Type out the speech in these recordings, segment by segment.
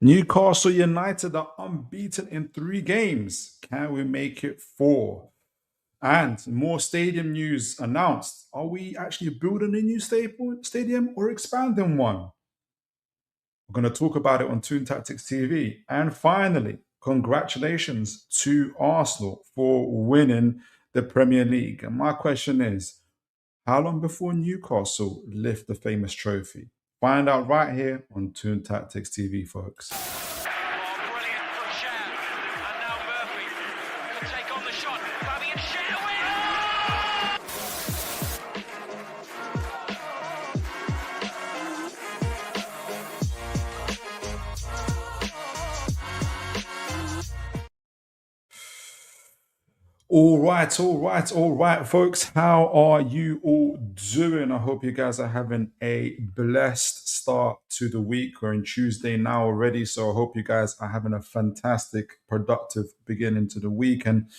Newcastle United are unbeaten in 3 games. Can we make it 4? And more stadium news announced. Are we actually building a new stadium or expanding one? We're going to talk about it on Toon Tactics TV. And finally, congratulations to Arsenal for winning the Premier League. And my question is, how long before Newcastle lift the famous trophy? Find out right here on Toon Tactics TV, folks. Oh, brilliant from Shea. And now Murphy can take on the shot. Fabian Shea away. All right, folks. How are you all doing? I hope you guys are having a blessed start to the week. We're on Tuesday now already, so I hope you guys are having a fantastic, productive beginning to the week. And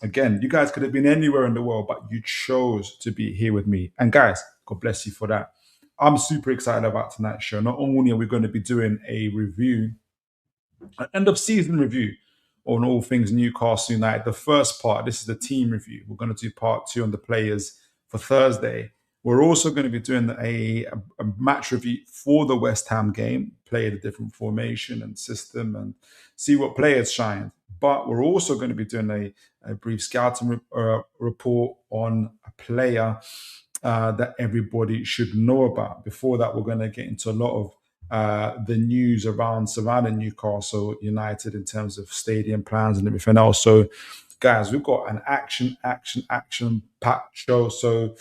again, you guys could have been anywhere in the world, but you chose to be here with me. And guys, God bless you for that. I'm super excited about tonight's show. Not only are we going to be doing a review, an end of season review on all things Newcastle United. The first part, this is the team review. We're going to do part 2 on the players for Thursday. We're also going to be doing a match review for the West Ham game, play the different formation and system and see what players shined. But we're also going to be doing a brief scouting report on a player that everybody should know about. Before that, we're going to get into a lot of the news surrounding Newcastle United in terms of stadium plans and everything else. So, guys, we've got an action-packed show. So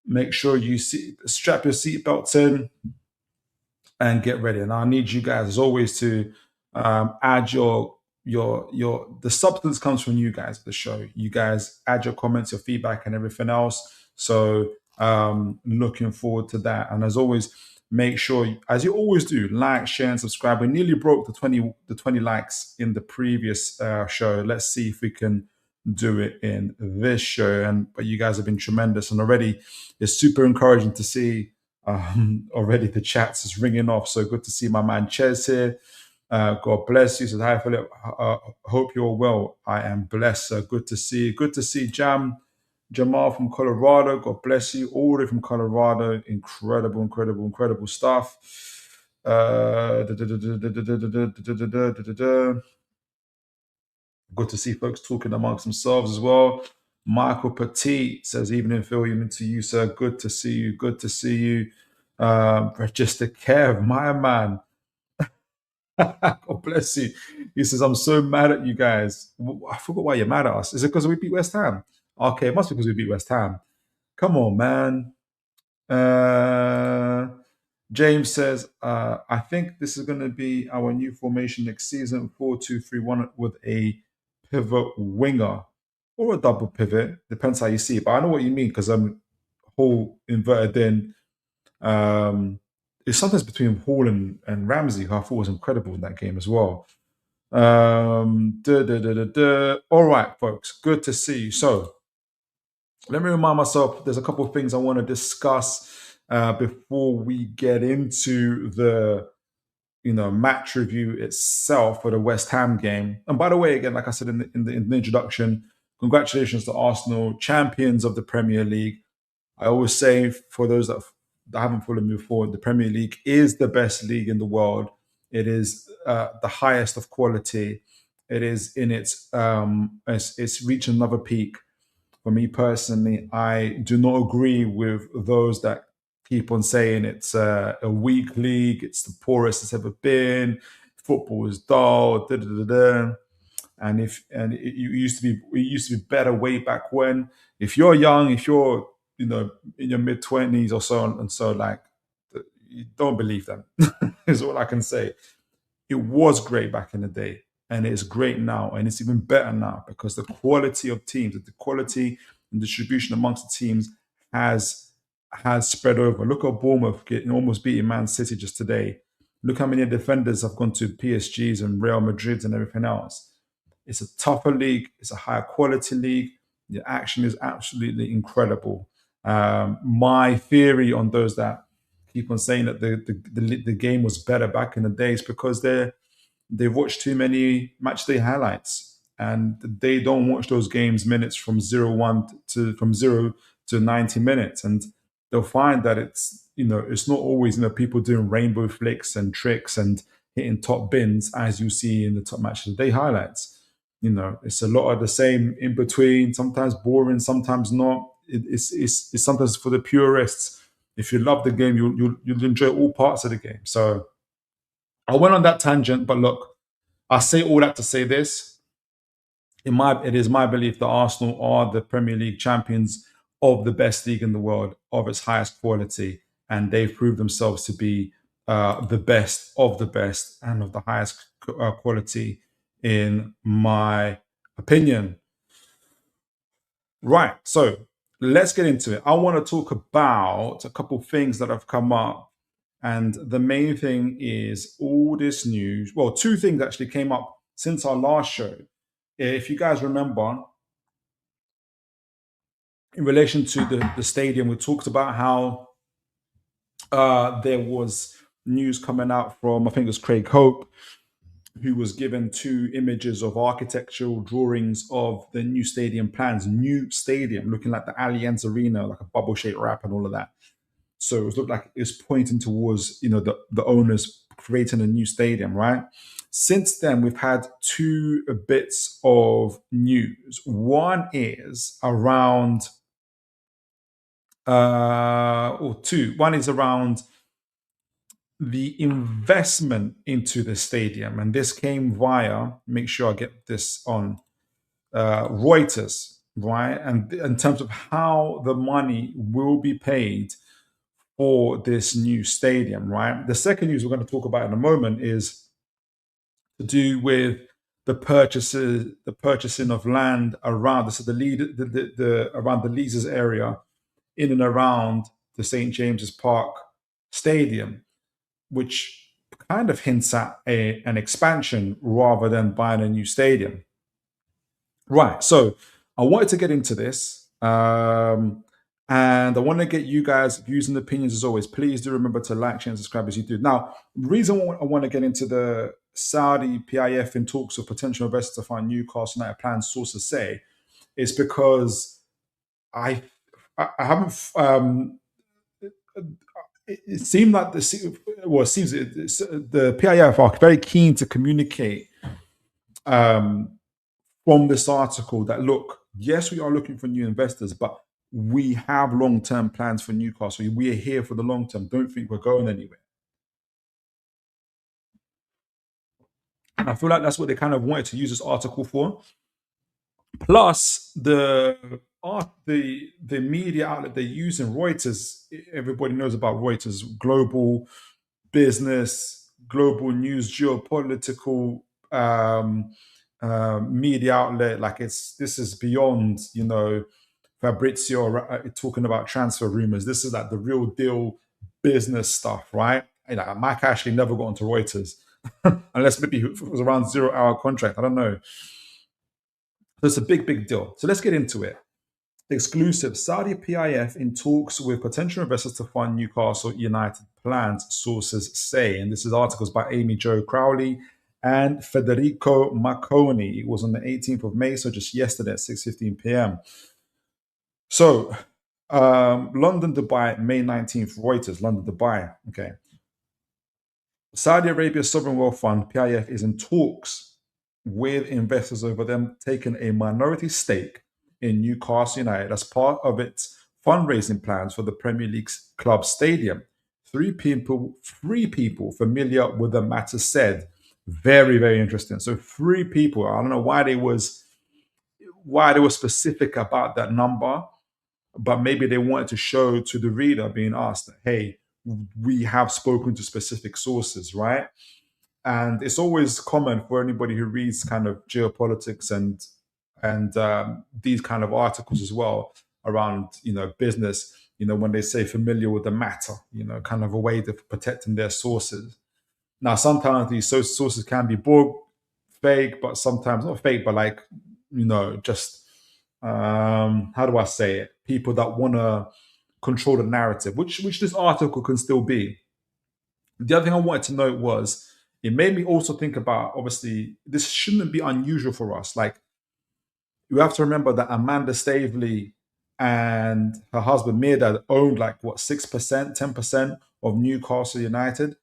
make sure you strap your seatbelts in and get ready. And I need you guys, as always, to add the substance comes from you guys. The show, you guys add your comments, your feedback, and everything else. So looking forward to that. And as always, make sure, as you always do, like, share, and subscribe. We nearly broke the 20 likes in the previous show. Let's see if we can do it in this show. But you guys have been tremendous, and already it's super encouraging to see. Already the chats is ringing off. So good to see my man Ches here. God bless you. Says hi, Philip. Hope you're well. I am blessed. Good to see you. Good to see Jamal from Colorado. God bless you. All the way from Colorado. Incredible stuff. Good to see folks talking amongst themselves as well. Michael Petit says, evening, Phil, evening to you, sir. Good to see you. Good to see you. Register Kev, my man. God bless you. He says, I'm so mad at you guys. I forgot why you're mad at us. Is it because we beat West Ham? Okay, it must be because we beat West Ham. Come on, man. James says, I think this is going to be our new formation next season, 4-2-3-1 with a pivot winger or a double pivot. Depends how you see it. But I know what you mean because I'm whole inverted in. It's sometimes between Hall and Ramsey, who I thought was incredible in that game as well. All right, folks, good to see you. So let me remind myself, there's a couple of things I want to discuss before we get into the match review itself for the West Ham game. And by the way, again, like I said in the introduction, congratulations to Arsenal, champions of the Premier League. I always say, for those that haven't followed me before, the Premier League is the best league in the world. It is the highest of quality. It is in it's reached another peak. For me personally, I do not agree with those that keep on saying it's a weak league. It's the poorest it's ever been. Football is dull. Da, da, da, da. And it used to be better way back when. If you're young, if you're in your mid-20s or so on, and so, like, you don't believe them is all I can say. It was great back in the day, and it's great now, and it's even better now because the quality of teams, the quality and distribution amongst the teams has spread over. Look at Bournemouth almost beating Man City just today. Look how many defenders have gone to PSGs and Real Madrids and everything else. It's a tougher league. It's a higher quality league. The action is absolutely incredible. My theory on those that keep on saying that the game was better back in the days because they're they've watched too many match day highlights, and they don't watch those games minutes from 0-1 to from 0 to 90 minutes, and they'll find that it's not always people doing rainbow flicks and tricks and hitting top bins as you see in the top match of the day highlights. It's a lot of the same in between, sometimes boring, sometimes not. It's sometimes for the purists. If you love the game, you'll enjoy all parts of the game. So I went on that tangent, but look, I say all that to say this. It is my belief that Arsenal are the Premier League champions of the best league in the world, of its highest quality, and they've proved themselves to be the best of the best and of the highest quality, in my opinion. Right, so let's get into it. I want to talk about a couple of things that have come up, and the main thing is all this news. Well, two things actually came up since our last show. If you guys remember, in relation to the stadium, we talked about how there was news coming out from, I think it was Craig Hope, who was given two images of architectural drawings of the new stadium plans, new stadium, looking like the Allianz Arena, like a bubble shaped wrap and all of that. So it looked like it was pointing towards, the owners creating a new stadium, right? Since then, we've had two bits of news. One is around, or two. One is around the investment into the stadium, and this came via, make sure I get this on, Reuters, right? And in terms of how the money will be paid for this new stadium, right? The second news we're going to talk about in a moment is to do with the purchasing of land around around the Leazes area, in and around the St James's Park Stadium, which kind of hints at an expansion rather than buying a new stadium. Right. So I wanted to get into this. And I want to get you guys' views and opinions as always. Please do remember to like, share, and subscribe as you do. Now, the reason why I want to get into the Saudi PIF in talks of potential investors to find Newcastle United plans, sources say, is because I haven't. It seemed like it seems the PIF are very keen to communicate from this article that, look, yes, we are looking for new investors, but we have long-term plans for Newcastle. We are here for the long term. Don't think we're going anywhere. And I feel like that's what they kind of wanted to use this article for. Plus, the media outlet they use in Reuters, everybody knows about Reuters, global business, global news, geopolitical media outlet. Like this is beyond, Fabrizio talking about transfer rumors. This is like the real deal business stuff, right? Mike Ashley never got onto Reuters unless maybe it was around 0 hour contract. I don't know. So it's a big, big deal. So let's get into it. Exclusive: Saudi PIF in talks with potential investors to fund Newcastle United plans, sources say. And this is articles by Amy Jo Crowley and Federico Macconi. It was on the 18th of May, so just yesterday at 6:15 p.m. So, London, Dubai, May 19th, Reuters, London, Dubai. Okay. Saudi Arabia Sovereign Wealth Fund, PIF, is in talks with investors over them taking a minority stake in Newcastle United as part of its fundraising plans for the Premier League's club stadium. Three people familiar with the matter said. Very, very interesting. So three people. I don't know why they were specific about that number, but maybe they wanted to show to the reader being asked, hey, we have spoken to specific sources, right? And it's always common for anybody who reads kind of geopolitics and these kind of articles as well around business, when they say familiar with the matter, kind of a way of protecting their sources. Now, sometimes these sources can be fake, but sometimes not fake, but like, just how do I say it? People that want to control the narrative, which this article can still be. The other thing I wanted to note was it made me also think about, obviously, this shouldn't be unusual for us. Like, you have to remember that Amanda Stavely and her husband Mirdad owned like what 6%, 10% of Newcastle United.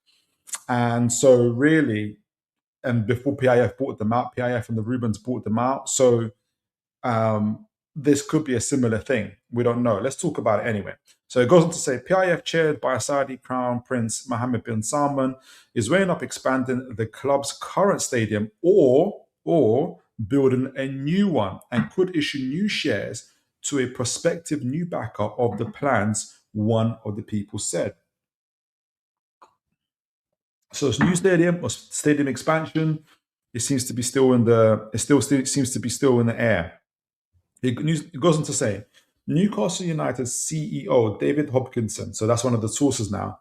And so really, and before PIF bought them out, PIF and the Rubens bought them out. So um, this could be a similar thing. We don't know. Let's talk about it anyway. So it goes on to say PIF, chaired by Saudi Crown Prince Mohammed bin Salman, is weighing up expanding the club's current stadium or building a new one, and could issue new shares to a prospective new backer of the plans, one of the people said. So it's new stadium or stadium expansion. It seems to be still in the. It still seems to be still in the air. It goes on to say Newcastle United CEO David Hopkinson, so that's one of the sources now,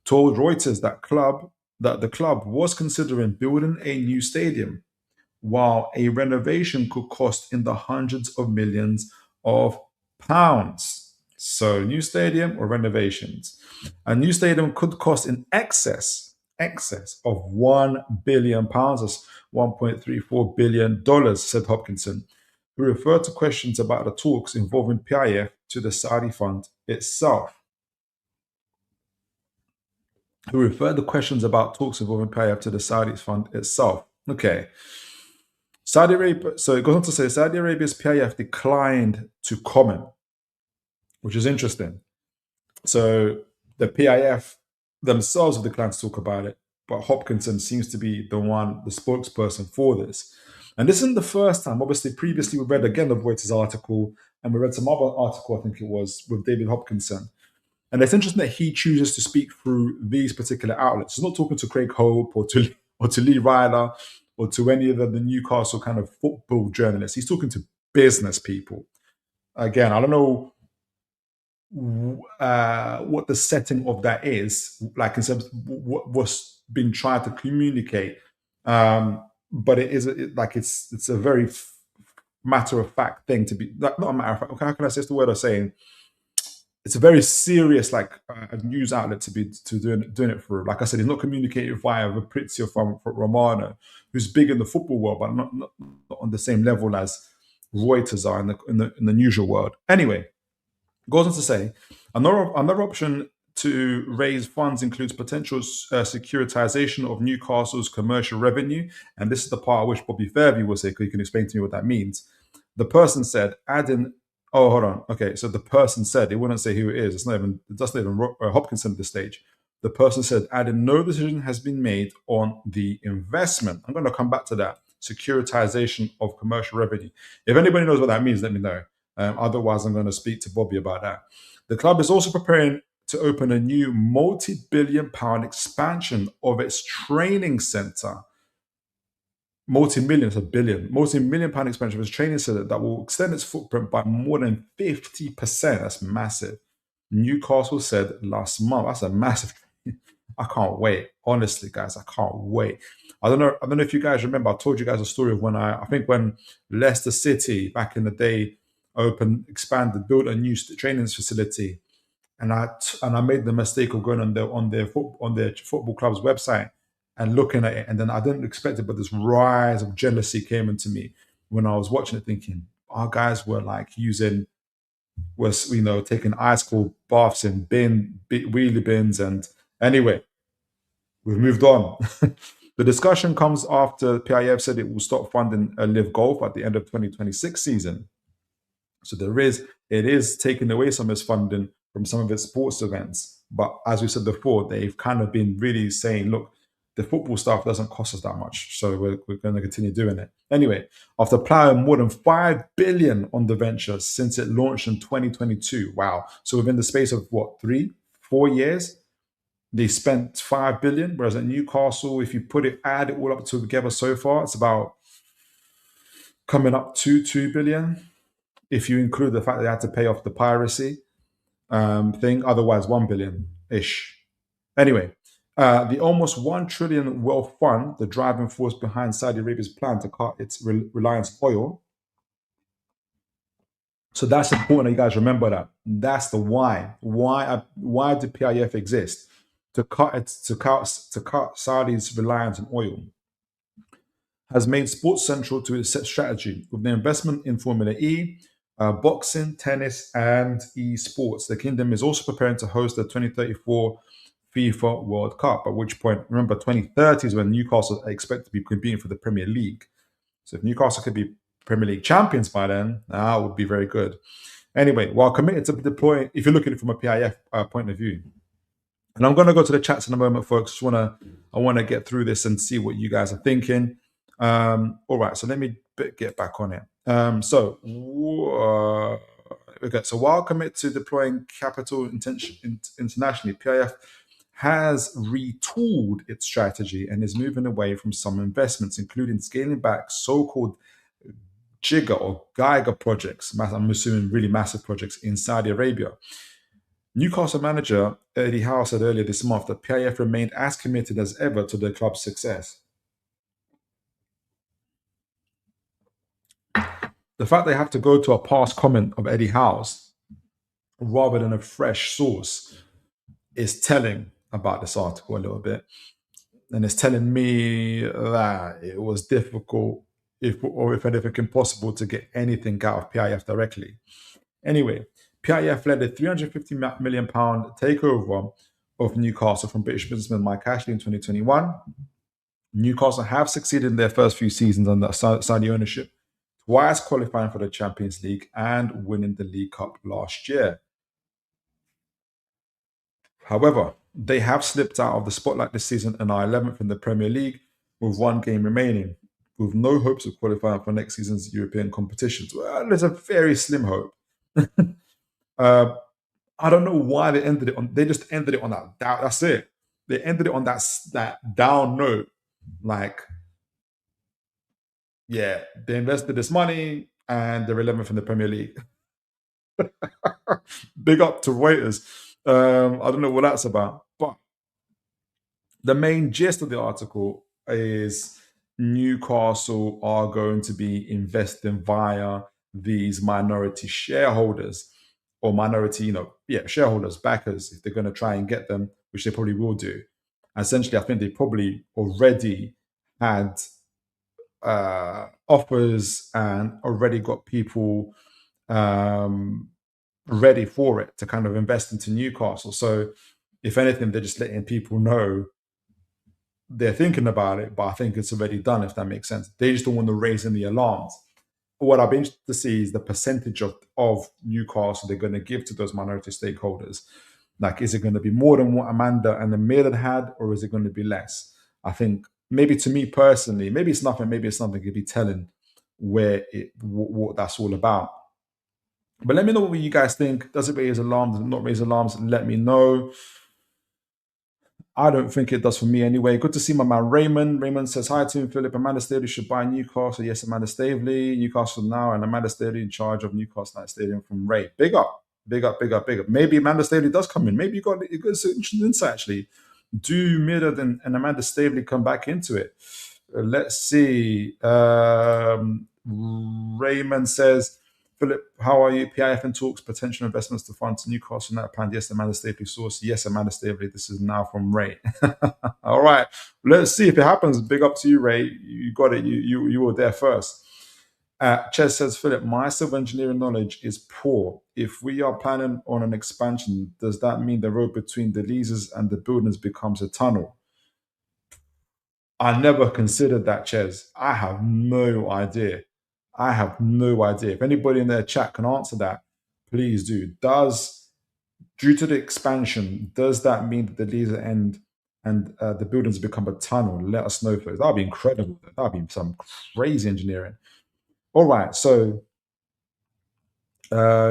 told Reuters that the club was considering building a new stadium, while a renovation could cost in the hundreds of millions of pounds. So new stadium or renovations. A new stadium could cost in excess of £1 billion, that's $1.34 billion, said Hopkinson, who referred to questions about the talks involving PIF to the Saudi fund itself. Who referred the questions about talks involving PIF to the Saudi fund itself. Okay. Saudi Arabia, so it goes on to say Saudi Arabia's PIF declined to comment, which is interesting. So the PIF themselves have declined to talk about it, but Hopkinson seems to be the spokesperson for this. And this isn't the first time. Obviously, previously we read again the Reuters article, and we read some other article, I think it was, with David Hopkinson. And it's interesting that he chooses to speak through these particular outlets. He's not talking to Craig Hope or to Lee Ryder or to any of the Newcastle kind of football journalists. He's talking to business people. Again, I don't know what the setting of that is, like in terms of what was being tried to communicate. But it's a very matter of fact thing to be, like, not a matter of fact. How can I say the word I'm saying? It's a very serious, like, news outlet to be doing it through. Like I said, he's not communicating via Fabrizio from Romano, who's big in the football world, but not on the same level as Reuters are in the usual world. Anyway, goes on to say another option to raise funds includes potential securitization of Newcastle's commercial revenue, and this is the part I wish Bobby Fairview was here because he can explain to me what that means. The person said, adding, oh, hold on, okay, so the person said, it wouldn't say who it is. It doesn't even Hopkinson at this stage. The person said, adding, no decision has been made on the investment. I'm going to come back to that. Securitization of commercial revenue. If anybody knows what that means, let me know. Otherwise, I'm going to speak to Bobby about that. The club is also preparing to open a new multi-billion-pound expansion of its training centre. Multi-million-pound expansion of its training centre that will extend its footprint by more than 50%. That's massive. Newcastle said last month. That's a massive. I can't wait. Honestly, guys, I can't wait. I don't know if you guys remember. I told you guys a story of when I think when Leicester City back in the day built a new training facility, and I made the mistake of going on their football club's website and looking at it, and then I didn't expect it, but this rise of jealousy came into me when I was watching it, thinking our guys were like taking ice cold baths in wheelie bins, and anyway, we've moved on. The discussion comes after PIF said it will stop funding Live Golf at the end of 2026 season. So it is taking away some of its funding from some of its sports events. But as we said before, they've kind of been really saying, look, the football stuff doesn't cost us that much, so we're going to continue doing it. Anyway, after plowing more than $5 billion on the venture since it launched in 2022, wow. So within the space of what, 3-4 years, they spent $5 billion, whereas at Newcastle, if you add it all up together so far, it's about coming up to $2 billion. If you include the fact they had to pay off the piracy thing, otherwise $1 billion-ish. Anyway, the almost $1 trillion wealth fund, the driving force behind Saudi Arabia's plan to cut its reliance on oil. So that's important that you guys remember that. That's the why. Why do PIF exist? to cut Saudi's reliance on oil, has made sports central to its set strategy with the investment in Formula E, boxing, tennis, and esports. The kingdom is also preparing to host the 2034 FIFA World Cup, at which point, remember, 2030 is when Newcastle are expected to be competing for the Premier League. So if Newcastle could be Premier League champions by then, that would be very good. Anyway, while committed to deploying, if you look at it from a PIF point of view, and I'm going to go to the chats in a moment, folks. I want to get through this and see what you guys are thinking. All right, so let me get back on it. Okay, so while committed to deploying capital internationally, PIF has retooled its strategy and is moving away from some investments, including scaling back so-called Giga or Geiger projects. I'm assuming really massive projects in Saudi Arabia. Newcastle manager Eddie Howe said earlier this month that PIF remained as committed as ever to the club's success. The fact they have to go to a past comment of Eddie Howe's rather than a fresh source is telling about this article a little bit. And it's telling me that it was difficult, if anything, impossible to get anything out of PIF directly. Anyway, PIF led a £350 million takeover of Newcastle from British businessman Mike Ashley in 2021. Newcastle have succeeded in their first few seasons under Saudi ownership, twice qualifying for the Champions League and winning the League Cup last year. However, they have slipped out of the spotlight this season and are 11th in the Premier League with one game remaining, with no hopes of qualifying for next season's European competitions. Well, there's a very slim hope. I don't know why they ended it on. They just ended it on that. That's it. They ended it on that down note. Like, yeah, they invested this money and they're 11th in the Premier League. Big up to Reuters. I don't know what that's about, but the main gist of the article is Newcastle are going to be investing via these minority shareholders or minority, shareholders, backers, if they're going to try and get them, which they probably will do. Essentially, I think they probably already had offers and already got people ready for it to kind of invest into Newcastle. So if anything, they're just letting people know they're thinking about it, but I think it's already done, if that makes sense. They just don't want to raise any alarms. What I've been interested to see is the percentage of Newcastle they're going to give to those minority stakeholders. Like, is it going to be more than what Amanda and Amir had, or is it going to be less? I think maybe, to me personally, maybe it's nothing, maybe it's something could be telling what that's all about. But let me know what you guys think. Does it raise alarms? Does it not raise alarms? Let me know. I don't think it does for me anyway. Good to see my man Raymond. Raymond says, hi to Philip. Amanda Staley should buy Newcastle. Yes, Amanda Staley. Newcastle now, and Amanda Staley in charge of Newcastle United Stadium from Ray. Big up, big up, big up, big up. Maybe Amanda Staley does come in. Maybe you got some interesting insight, actually. Do Mirror and Amanda Staley come back into it? Let's see. Raymond says, Philip, how are you? PIF and talks potential investments to fund to Newcastle United plan. Yes, Amanda Stapley source. Yes, Amanda Stapley. This is now from Ray. All right, let's see if it happens. Big up to you, Ray. You got it. You were there first. Ches says, Philip, my civil engineering knowledge is poor. If we are planning on an expansion, does that mean the road between the Leazes and the buildings becomes a tunnel? I never considered that, Ches. I have no idea. I have no idea. If anybody in their chat can answer that, please do. Due to the expansion, does that mean that the Leazes end and the buildings become a tunnel? Let us know, folks. That would be incredible. That would be some crazy engineering. All right, so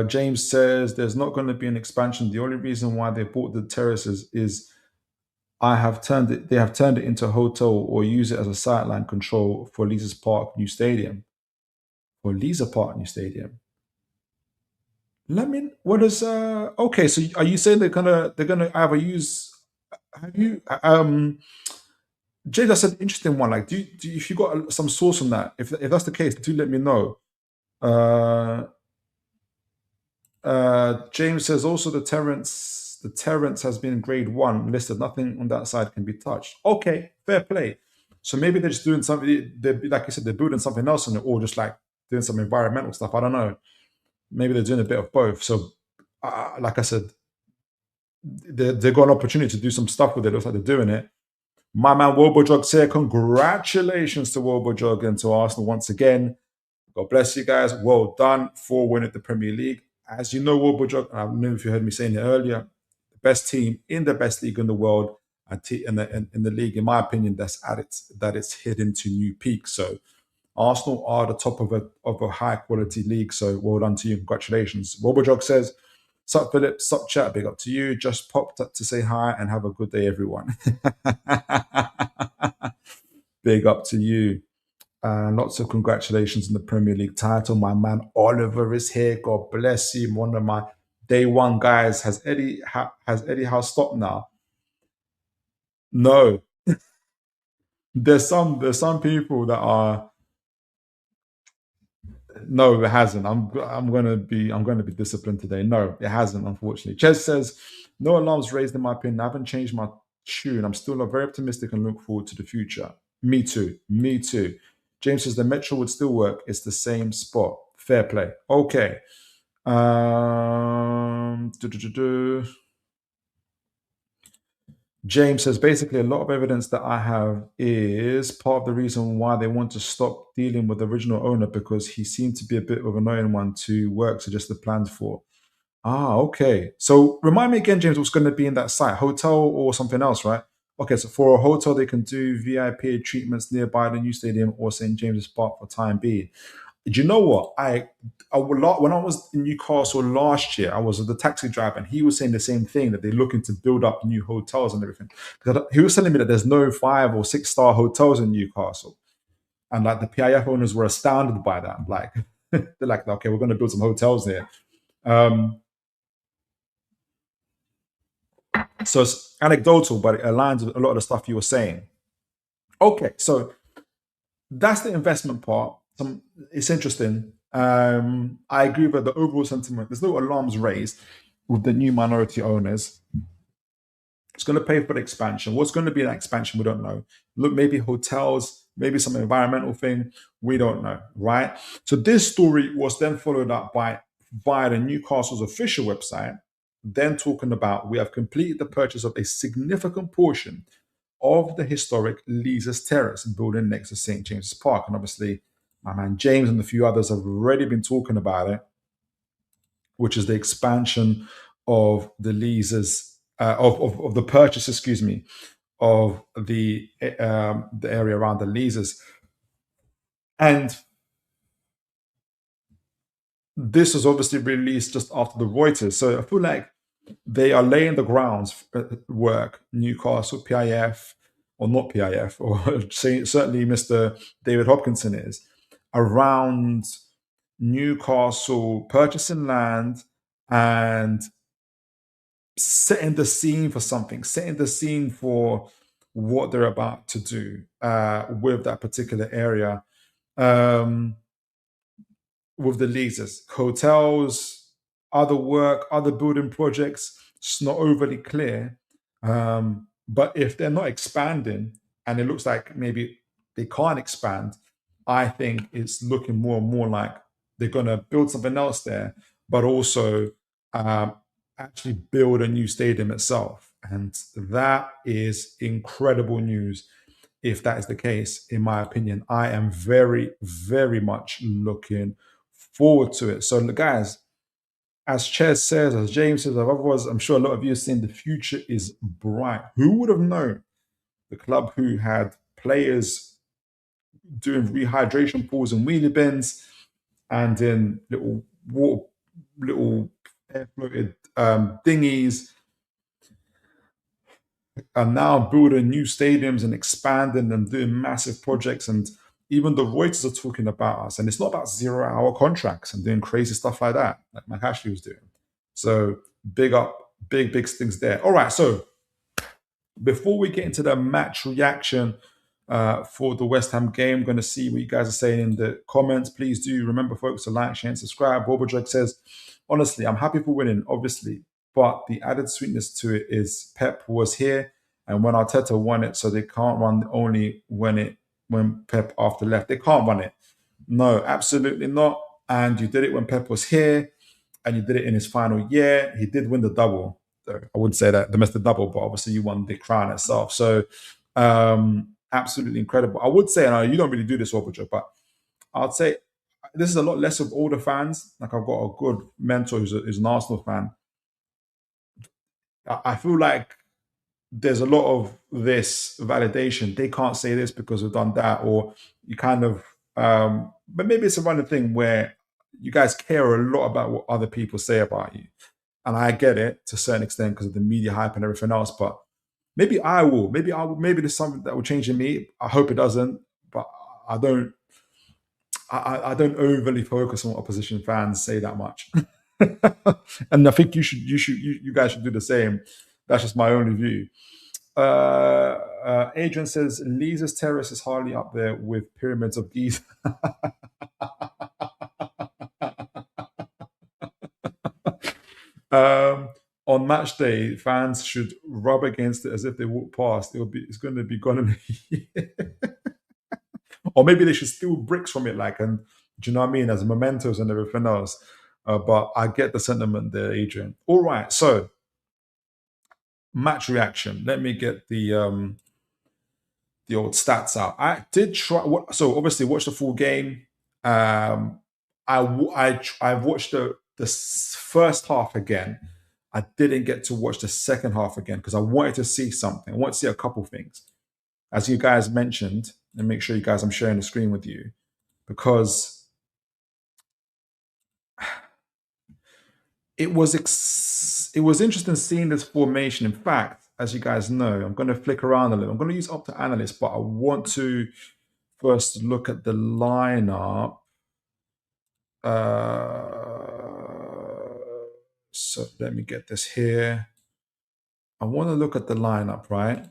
James says there's not going to be an expansion. The only reason why they bought the terraces is they have turned it into a hotel or use it as a sideline control for Leazes Park new stadium. For Leazes Park new stadium. What is okay, so are you saying they're gonna either use, have you Jay, that's an interesting one. Like, do you, if you got some source on that, if that's the case, do let me know. James says also the The Terrace has been grade 1 listed. Nothing on that side can be touched. Okay, fair play. So maybe they're just doing something. They're, like you said, they're building something else on it, or just like doing some environmental stuff. I don't know. Maybe they're doing a bit of both. So, like I said, they've got an opportunity to do some stuff with it. It looks like they're doing it. My man Wobojog said, congratulations to Wobojog and to Arsenal once again. God bless you guys. Well done for winning the Premier League. As you know, Wobojog, I don't know if you heard me saying it earlier, the best team in the best league in the world, and in the league, in my opinion, that it's hidden to new peaks. So Arsenal are the top of a high quality league. So well done to you. Congratulations. Wobojog says, sup Philip, sup chat, big up to you. Just popped up to say hi and have a good day, everyone. Big up to you. Lots of congratulations on the Premier League title. My man Oliver is here. God bless you. One of my day one guys. Has Eddie Howe stopped now? No. There's some people that are. No, it hasn't. I'm gonna be disciplined today. No, it hasn't, unfortunately. Ches says, no alarms raised in my opinion. I haven't changed my tune. I'm still very optimistic and look forward to the future. Me too. Me too. James says the metro would still work. It's the same spot. Fair play. Okay. Do, do, do, do. James says basically a lot of evidence that I have is part of the reason why they want to stop dealing with the original owner, because he seemed to be a bit of an annoying one to work suggested plans for. Ah, okay. So remind me again, James, what's going to be in that site? Hotel or something else, right? Okay, so for a hotel, they can do VIP treatments nearby the new stadium or St. James's Park for time being. Do you know what? When I was in Newcastle last year, I was the taxi driver, and he was saying the same thing, that they're looking to build up new hotels and everything. 'Cause he was telling me that there's no 5 or 6 star hotels in Newcastle, and like the PIF owners were astounded by that. Like they're like, okay, we're going to build some hotels there. So it's anecdotal, but it aligns with a lot of the stuff you were saying. Okay, so that's the investment part. It's interesting. I agree with the overall sentiment. There's no alarms raised with the new minority owners. It's going to pay for the expansion. What's going to be an expansion? We don't know. Look, maybe hotels, maybe some environmental thing. We don't know, right? So this story was then followed up by via the Newcastle's official website, then talking about we have completed the purchase of a significant portion of the historic Leazes Terrace building next to St. James's Park. And obviously, my man James and a few others have already been talking about it, which is the expansion of the leases, of the purchase, excuse me, of the area around the leases. And this was obviously released just after the Reuters. So I feel like they are laying the grounds for work, Newcastle, PIF, or not PIF, or certainly Mr. David Hopkinson is, around Newcastle purchasing land and setting the scene for something, setting the scene for what they're about to do with that particular area. With the leases, hotels, other work, other building projects, it's not overly clear. But if they're not expanding and it looks like maybe they can't expand, I think it's looking more and more like they're going to build something else there, but also actually build a new stadium itself. And that is incredible news if that is the case, in my opinion. I am very, very much looking forward to it. So, guys, as Ches says, as James says, as otherwise, I'm sure a lot of you have seen the future is bright. Who would have known the club who had players doing rehydration pools and wheelie bins and in little air floated dinghies, are now building new stadiums and expanding and doing massive projects. And even the Reuters are talking about us. And it's not about 0-hour contracts and doing crazy stuff like that, like Mike Ashley was doing. So big up, big things there. All right, so before we get into the match reaction for the West Ham game, I'm going to see what you guys are saying in the comments. Please do remember, folks, to like, share, and subscribe. Boba Drake says, honestly, I'm happy for winning. Obviously, But the added sweetness to it is Pep was here, and when Arteta won it, so they can't run only when Pep after left. They can't run it. No, absolutely not. And you did it when Pep was here, and you did it in his final year. He did win the double. So I wouldn't say that domestic double, but obviously you won the crown itself. So absolutely incredible. I would say, and you don't really do this, Roberto, but I'd say this is a lot less of older fans. Like I've got a good mentor who's an Arsenal fan. I feel like there's a lot of this validation. They can't say this because we've done that, or you kind of, but maybe it's a running thing where you guys care a lot about what other people say about you. And I get it to a certain extent because of the media hype and everything else. But maybe I will. Maybe I will. Maybe there's something that will change in me. I hope it doesn't. But I don't. I don't overly focus on what opposition fans say that much. And I think you guys should do the same. That's just my only view. Adrian says Leazes Terrace is hardly up there with Pyramids of Giza. On match day, fans should rub against it as if they walk past. It's going to be gone in a year. Or maybe they should steal bricks from it, like, and do you know what I mean, as mementos and everything else. But I get the sentiment there, Adrian. All right, so match reaction. Let me get the old stats out. I did try. So obviously, watch the full game. I've watched the first half again. I didn't get to watch the second half again because I wanted to see something. I wanted to see a couple things, as you guys mentioned, and make sure you guys, I'm sharing the screen with you, because it was interesting seeing this formation. In fact, as you guys know, I'm going to flick around a little. I'm going to use up to analyst, but I want to first look at the lineup. So let me get this here. I want to look at the lineup, right?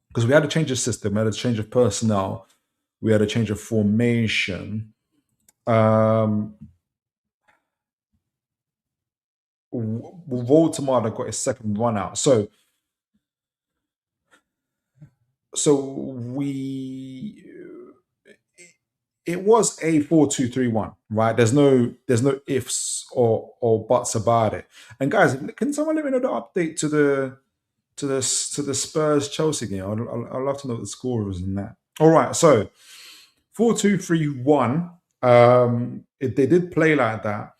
Because we had to change the system, we had a change of personnel, we had a change of formation. Voldemort got his second run out. So we it was a 4-2-3-1, right? There's no ifs or buts about it. And guys, can someone let me know the update to the Spurs Chelsea game? I'd love to know what the score was in that. All right, so 4-2-3-1. They did play like that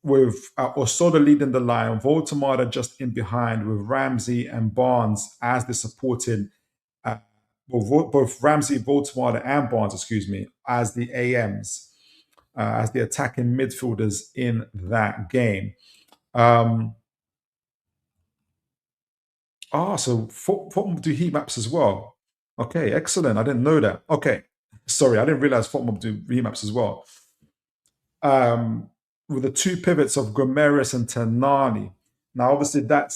with Osoda leading the line, Voltamada just in behind with Ramsey and Barnes as the supporting. Both Ramsey, Voltamada, and Barnes, excuse me, as the AMs, as the attacking midfielders in that game. So Fortnum do heat maps as well. Okay, excellent. I didn't know that. Okay, sorry, I didn't realize Fortnum do heat maps as well. With the two pivots of Gomeris and Tanani. Now, obviously, that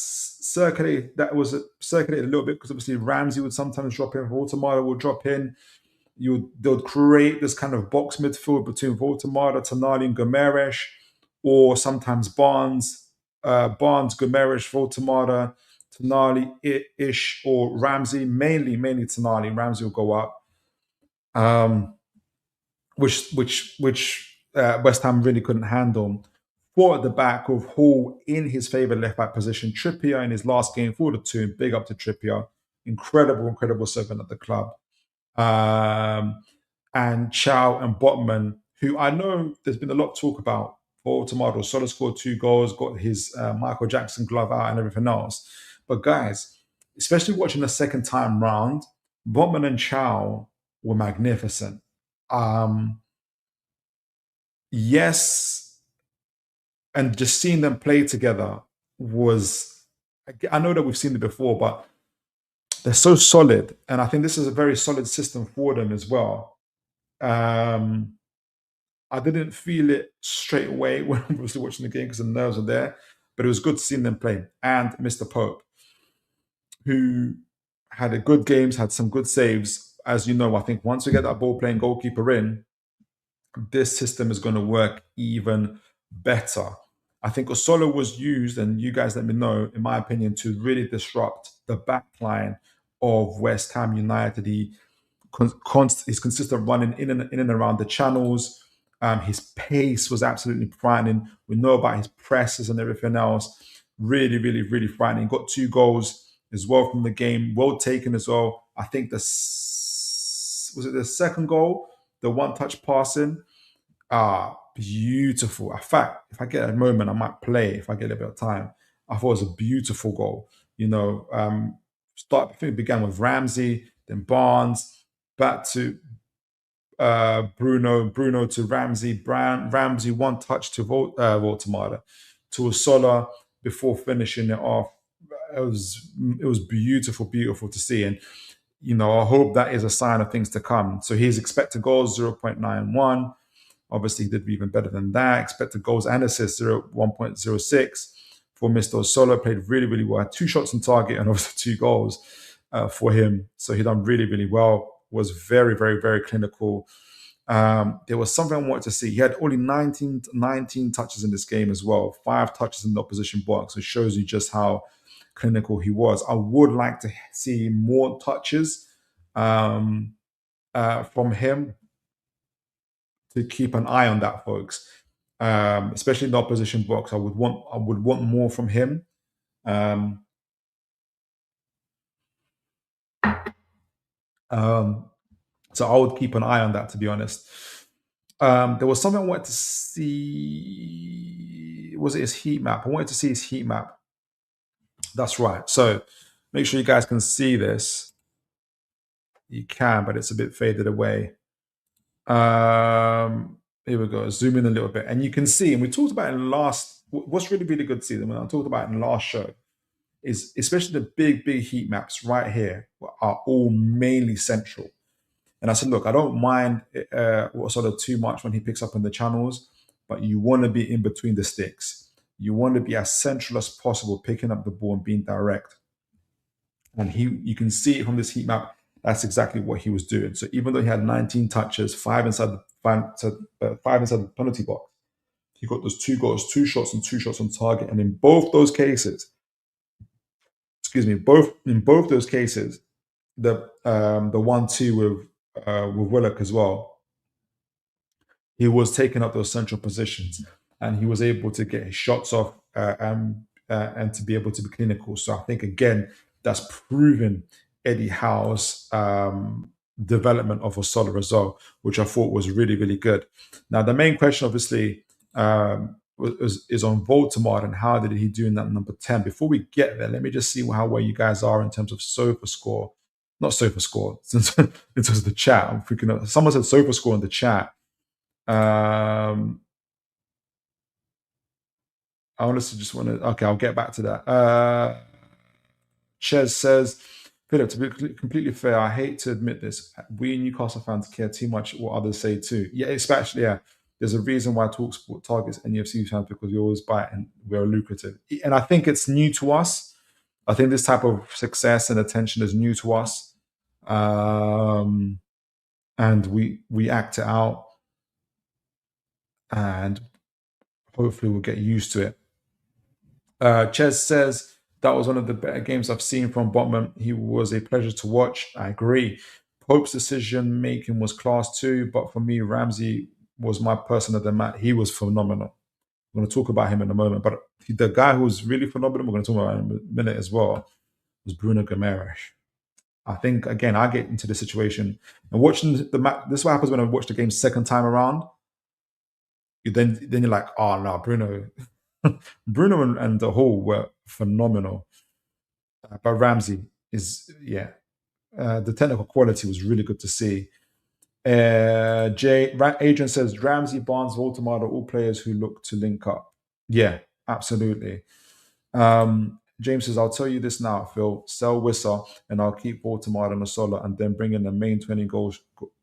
was circulated a little bit because obviously Ramsey would sometimes drop in, Voltamada would drop in. They would create this kind of box midfield between Voltamada, Tanani, and Gomeres, or sometimes Barnes, Gomeres, Voltamada, Tonali, Ish, or Ramsey. Mainly Tonali. Ramsey will go up. Which West Ham really couldn't handle. Four at the back with Hall in his favourite left back position. Trippier in his last game for the Toon. Big up to Trippier. Incredible servant at the club. And Chow and Botman, who I know there's been a lot of talk about. For Tomato, Sola scored 2 goals, got his Michael Jackson glove out and everything else. But guys, especially watching the second time round, Botman and Chow were magnificent. Yes, and just seeing them play together was, I know that we've seen it before, but they're so solid. And I think this is a very solid system for them as well. I didn't feel it straight away when I was watching the game because the nerves are there, but it was good seeing them play. And Mr. Pope, who had a good games, had some good saves. As you know, I think once we get that ball playing goalkeeper in, this system is going to work even better. I think Osolo was used, and you guys let me know, in my opinion, to really disrupt the back line of West Ham United. His consistent running in and around the channels. His pace was absolutely frightening. We know about his presses and everything else. Really, really, really frightening. Got 2 goals as well from the game. Well taken as well. I think was it the second goal, the one touch passing. Beautiful. In fact, if I get a moment, I might play if I get a bit of time. I thought it was a beautiful goal. I think it began with Ramsey, then Barnes, back to Bruno to Ramsey, Ramsey one touch to Voltemada, to Osola before finishing it off. It was beautiful, beautiful to see, and I hope that is a sign of things to come. So his expected goals 0.91. Obviously, he did even better than that. Expected goals and assists 1.06 for Mr. Osola. Played really, really well. Had 2 shots on target and obviously 2 goals for him. So he done really, really well. Was very, very, very clinical. There was something I wanted to see. He had only 19 touches in this game as well. 5 touches in the opposition box. It shows you just how clinical he was. I would like to see more touches from him, to keep an eye on that, folks. Especially in the opposition box, I would want more from him. So I would keep an eye on that, to be honest. There was something I wanted to see. Was it his heat map? I wanted to see his heat map. That's right. So make sure you guys can see this. You can, but it's a bit faded away. Here we go. Zoom in a little bit, and you can see. And we talked about in last. What's really, really good to see them. I talked about in last show is especially the big, big heat maps right here are all mainly central. And I said, look, I don't mind sort of too much when he picks up in the channels, but you want to be in between the sticks. You want to be as central as possible, picking up the ball and being direct. And you can see it from this heat map. That's exactly what he was doing. So even though he had 19 touches, 5 inside the penalty box, he got those 2 goals, 2 shots, and 2 shots on target. And in both those cases, in both those cases, the 1-2 with Willock as well, he was taking up those central positions, and he was able to get his shots off and to be able to be clinical. So I think again that's proven Eddie Howe's development of a solid result, which I thought was really, really good. Now the main question, obviously, is on Voldemort and how did he do in that number 10. Before we get there, let me just see how well you guys are in terms of sofa score. Not sofa score, in terms of the chat. I'm freaking out. Someone said sofa score in the chat. I honestly just want to. Okay, I'll get back to that. Ches says, Philip, to be completely fair, I hate to admit this. We Newcastle fans care too much what others say too. Yeah, especially, yeah. There's a reason why TalkSport targets NUFC fans, because we always buy it and we're lucrative. And I think it's new to us. I think this type of success and attention is new to us. And we act it out. And hopefully we'll get used to it. Ches says, that was one of the better games I've seen from Botman. He was a pleasure to watch. I agree. Pope's decision making was class too, but for me, Ramsey was my person of the match. He was phenomenal. I'm going to talk about him in a moment, but the guy who was really phenomenal, we're going to talk about him in a minute as well, was Bruno Gomes. I think, again, I get into the situation and watching the match. This is what happens when I watch the game second time around. Then you're like, oh no, Bruno and the Hall were phenomenal. But Ramsey is, the technical quality was really good to see. Adrian says, Ramsey, Barnes, Voldemort are all players who look to link up. Yeah, absolutely. James says, I'll tell you this now, Phil. Sell Wissa and I'll keep Voldemort and Osola and then bring in the main 20 goal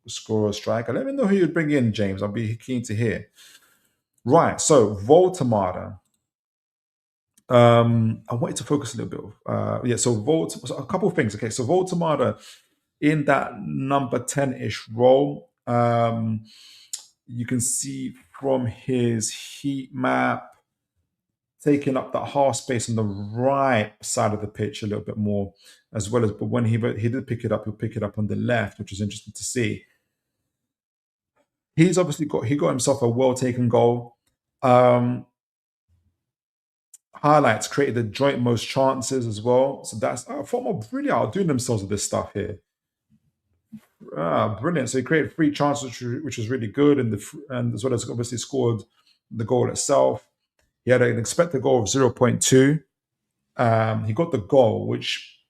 scorer striker. Let me know who you'd bring in, James. I'll be keen to hear. Right, so Voldemort. I wanted to focus a little bit. So a couple of things. Okay, so Voldemort in that number 10-ish role. You can see from his heat map, taking up that half space on the right side of the pitch a little bit more, as well as. But when he did pick it up, he'll pick it up on the left, which is interesting to see. He's obviously got himself a well taken goal. Um, Highlights created the joint most chances as well. So that's Fulham are really outdoing themselves with this stuff here. Brilliant. So he created three chances, which was really good, and as well as obviously scored the goal itself. He had an expected goal of 0.2. He got the goal, which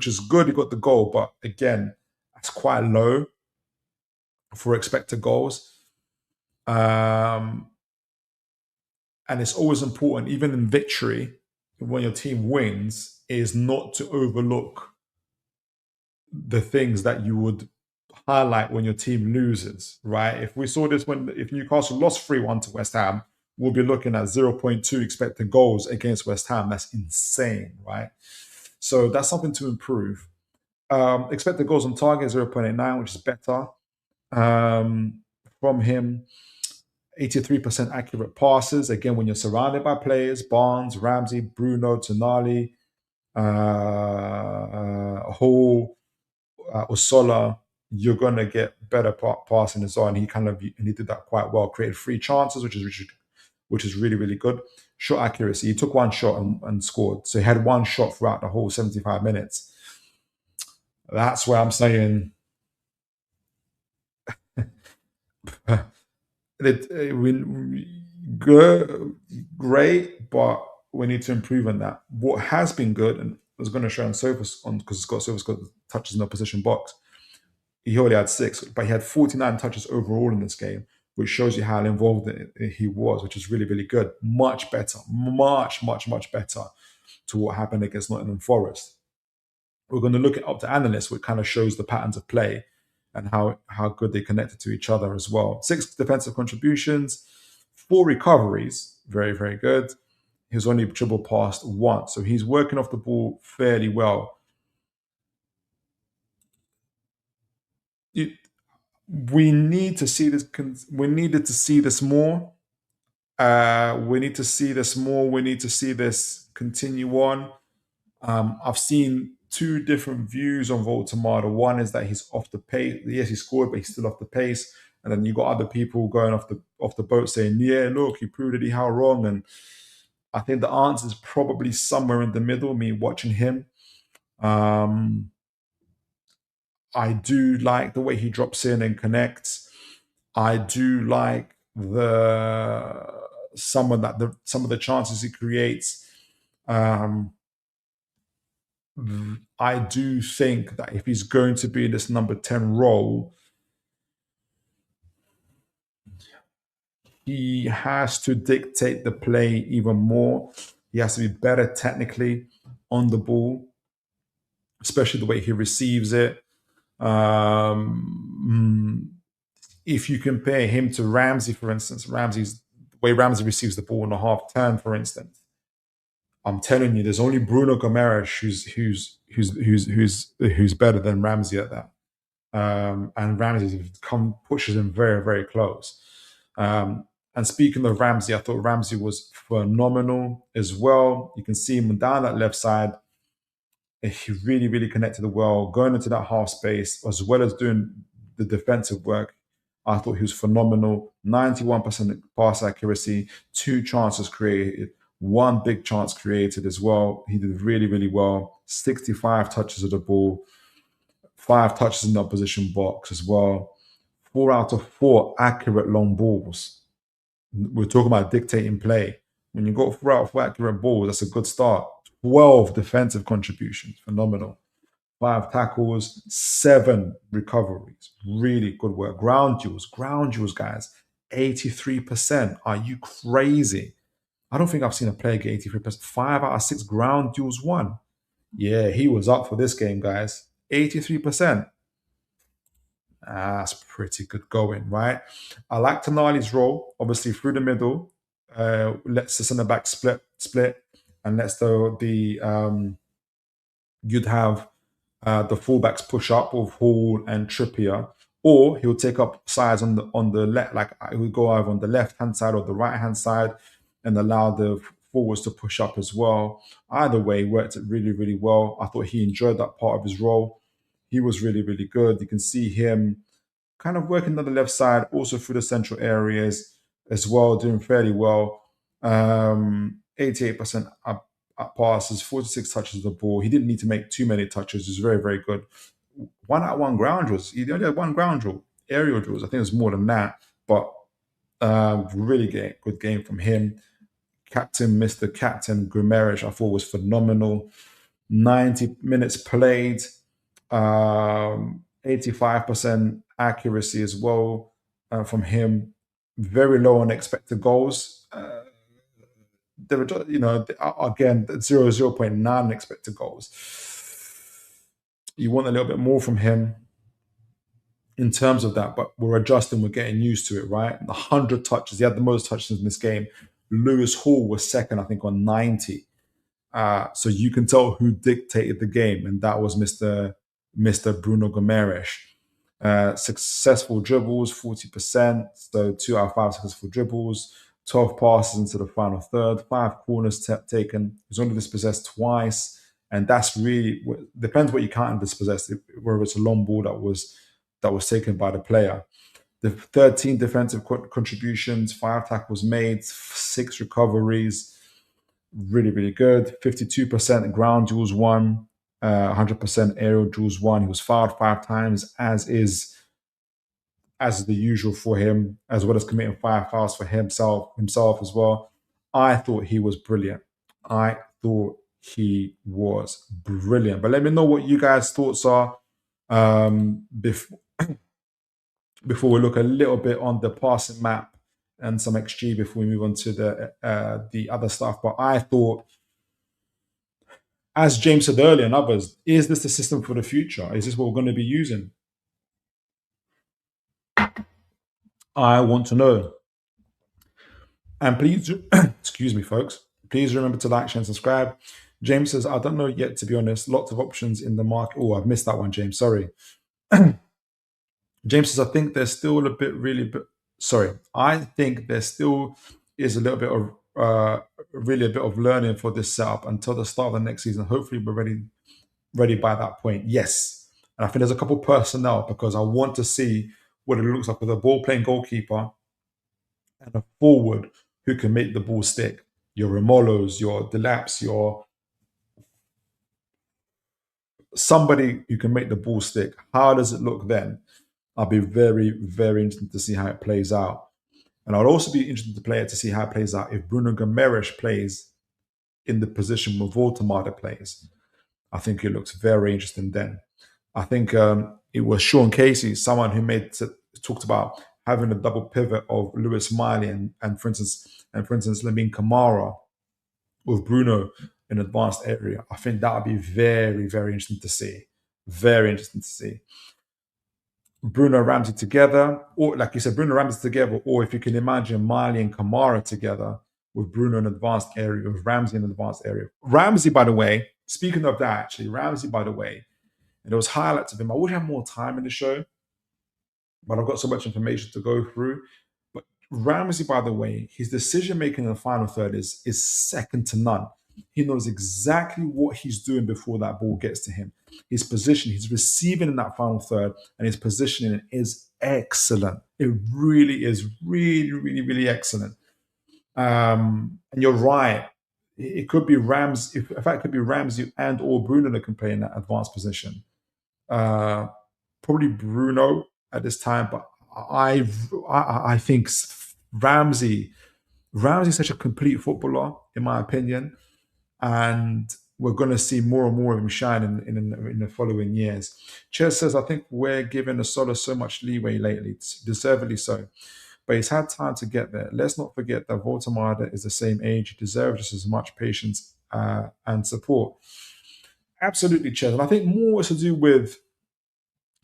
is good. He got the goal, but again, that's quite low for expected goals. And it's always important, even in victory, when your team wins, is not to overlook the things that you would highlight when your team loses, right? If we saw this if Newcastle lost 3-1 to West Ham, we'll be looking at 0.2 expected goals against West Ham. That's insane, right? So that's something to improve. Expected goals on target 0.89, which is better from him. 83% accurate passes. Again, when you're surrounded by players, Barnes, Ramsey, Bruno, Tonali, Hall, Osola, you're going to get better passing as well. And he did that quite well. Created 3 chances, which is really, really good. Shot accuracy. He took 1 shot and scored. So he had 1 shot throughout the whole 75 minutes. That's where I'm saying great, but we need to improve on that. What has been good, and I was going to show on Sofa's because Sofa's got touches in the opposition box. He only had 6, but he had 49 touches overall in this game, which shows you how involved he was, which is really, really good. Much better, much, much, much better to what happened against Nottingham Forest. We're going to look at Up to Analysts, which kind of shows the patterns of play and how good they connected to each other as well. 6 defensive contributions, 4 recoveries, very, very good. He was only dribble passed once, so he's working off the ball fairly well. We need to see this. We needed to see this more. We need to see this more. We need to see this continue on. I've seen 2 different views on Voltamada. One is that he's off the pace. Yes, he scored, but he's still off the pace. And then you got other people going off the boat saying, "Yeah, look, he proved Eddie Howe wrong." And I think the answer is probably somewhere in the middle. Me watching him, I do like the way he drops in and connects. I do like some of the chances he creates. I do think that if he's going to be in this number 10 role, he has to dictate the play even more. He has to be better technically on the ball, especially the way he receives it. If you compare him to Ramsey, for instance, the way Ramsey receives the ball in a half turn, for instance, I'm telling you, there's only Bruno Gomes who's better than Ramsey at that. And Ramsey pushes him very, very close. And speaking of Ramsey, I thought Ramsey was phenomenal as well. You can see him down that left side. He really, really connected well, going into that half space, as well as doing the defensive work. I thought he was phenomenal. 91% pass accuracy, 2 chances created, 1 big chance created as well. He did really, really well. 65 touches of the ball, 5 touches in the opposition box as well. 4 out of 4 accurate long balls. We're talking about dictating play. When you got 4 out of 4 accurate balls, that's a good start. 12 defensive contributions, phenomenal. 5 tackles, 7 recoveries. Really good work. Ground duels, guys. 83%. Are you crazy? I don't think I've seen a player get 83%. 5 out of 6 ground duels won. Yeah, he was up for this game, guys. 83%. That's pretty good going, right? I like Tonali's role, obviously through the middle. Lets the centre back split, and lets you'd have the fullbacks push up with Hall and Trippier, or he'll take up sides on the left, like he would go either on the left hand side or the right hand side, and allow the forwards to push up as well. Either way, worked it really, really well. I thought he enjoyed that part of his role. He was really, really good. You can see him kind of working on the left side, also through the central areas as well, doing fairly well. 88% up passes, 46 touches of the ball. He didn't need to make too many touches. He was very, very good. 1 out of 1 ground drills. He only had 1 ground drill. Aerial drills, I think it was more than that. But really good game from him. Captain, Mr. Captain Gumerish, I thought was phenomenal. 90 minutes played, 85% accuracy as well from him. Very low on expected goals. They were, again, 0.9 expected goals. You want a little bit more from him in terms of that, but we're adjusting, we're getting used to it, right? 100 touches, he had the most touches in this game. Lewis Hall was second, I think, on 90. So you can tell who dictated the game, and that was Mr. Bruno Gomes. Successful dribbles, 40%. So 2 out of 5 successful dribbles, 12 passes into the final third, 5 corners taken. He was only dispossessed twice, and that's really depends what you count dispossessed. Whether it's a long ball that was taken by the player. The 13 defensive contributions, 5 tackles made, 6 recoveries. Really, really good. 52% ground duels won, 100% aerial duels won. He was fouled 5 times, as is the usual for him, as well as committing 5 fouls for himself as well. I thought he was brilliant. But let me know what you guys' thoughts are before we look a little bit on the passing map and some XG before we move on to the other stuff. But I thought, as James said earlier and others, is this the system for the future? Is this what we're going to be using? I want to know. And please, excuse me, folks, please remember to like, share, and subscribe. James says, I don't know yet, to be honest. Lots of options in the market. Oh, I've missed that one, James. Sorry. James says, I think there's still I think there still is a little bit of really a bit of learning for this setup until the start of the next season. Hopefully we're ready by that point. Yes. And I think there's a couple personnel, because I want to see what it looks like with a ball playing goalkeeper and a forward who can make the ball stick. Your Romolos, your Delaps, your somebody who can make the ball stick. How does it look then? I'll be very, very interested to see how it plays out. And I'll also be interested to see how it plays out if Bruno Gomes plays in the position where Voltemade plays. I think it looks very interesting then. I think it was Sean Casey, someone who talked about having a double pivot of Lewis Miley and for instance, Lamine Kamara with Bruno in advanced area. I think that would be very, very interesting to see. Very interesting to see. Bruno Ramsey together, or like you said, Bruno Ramsey together, or if you can imagine Miley and Kamara together with Bruno in advanced area, with Ramsey in advanced area. Ramsey, by the way, speaking of that, actually, Ramsey, by the way, and there was highlights of him. I wish I had more time in the show, but I've got so much information to go through. But Ramsey, by the way, his decision making in the final third is second to none. He knows exactly what he's doing before that ball gets to him. His position, he's receiving in that final third, and his positioning is excellent. It really is really, really, really excellent. And you're right. It could be Ramsey. In fact, it could be Ramsey and or Bruno that can play in that advanced position. Probably Bruno at this time, but I think Ramsey is such a complete footballer, in my opinion, and we're going to see more and more of him shine in the following years. Ches says, I think we're giving Asola so much leeway lately, deservedly so, but he's had time to get there. Let's not forget that Voltemade is the same age. He deserves just as much patience and support. Absolutely, Ches. And I think more is to do with,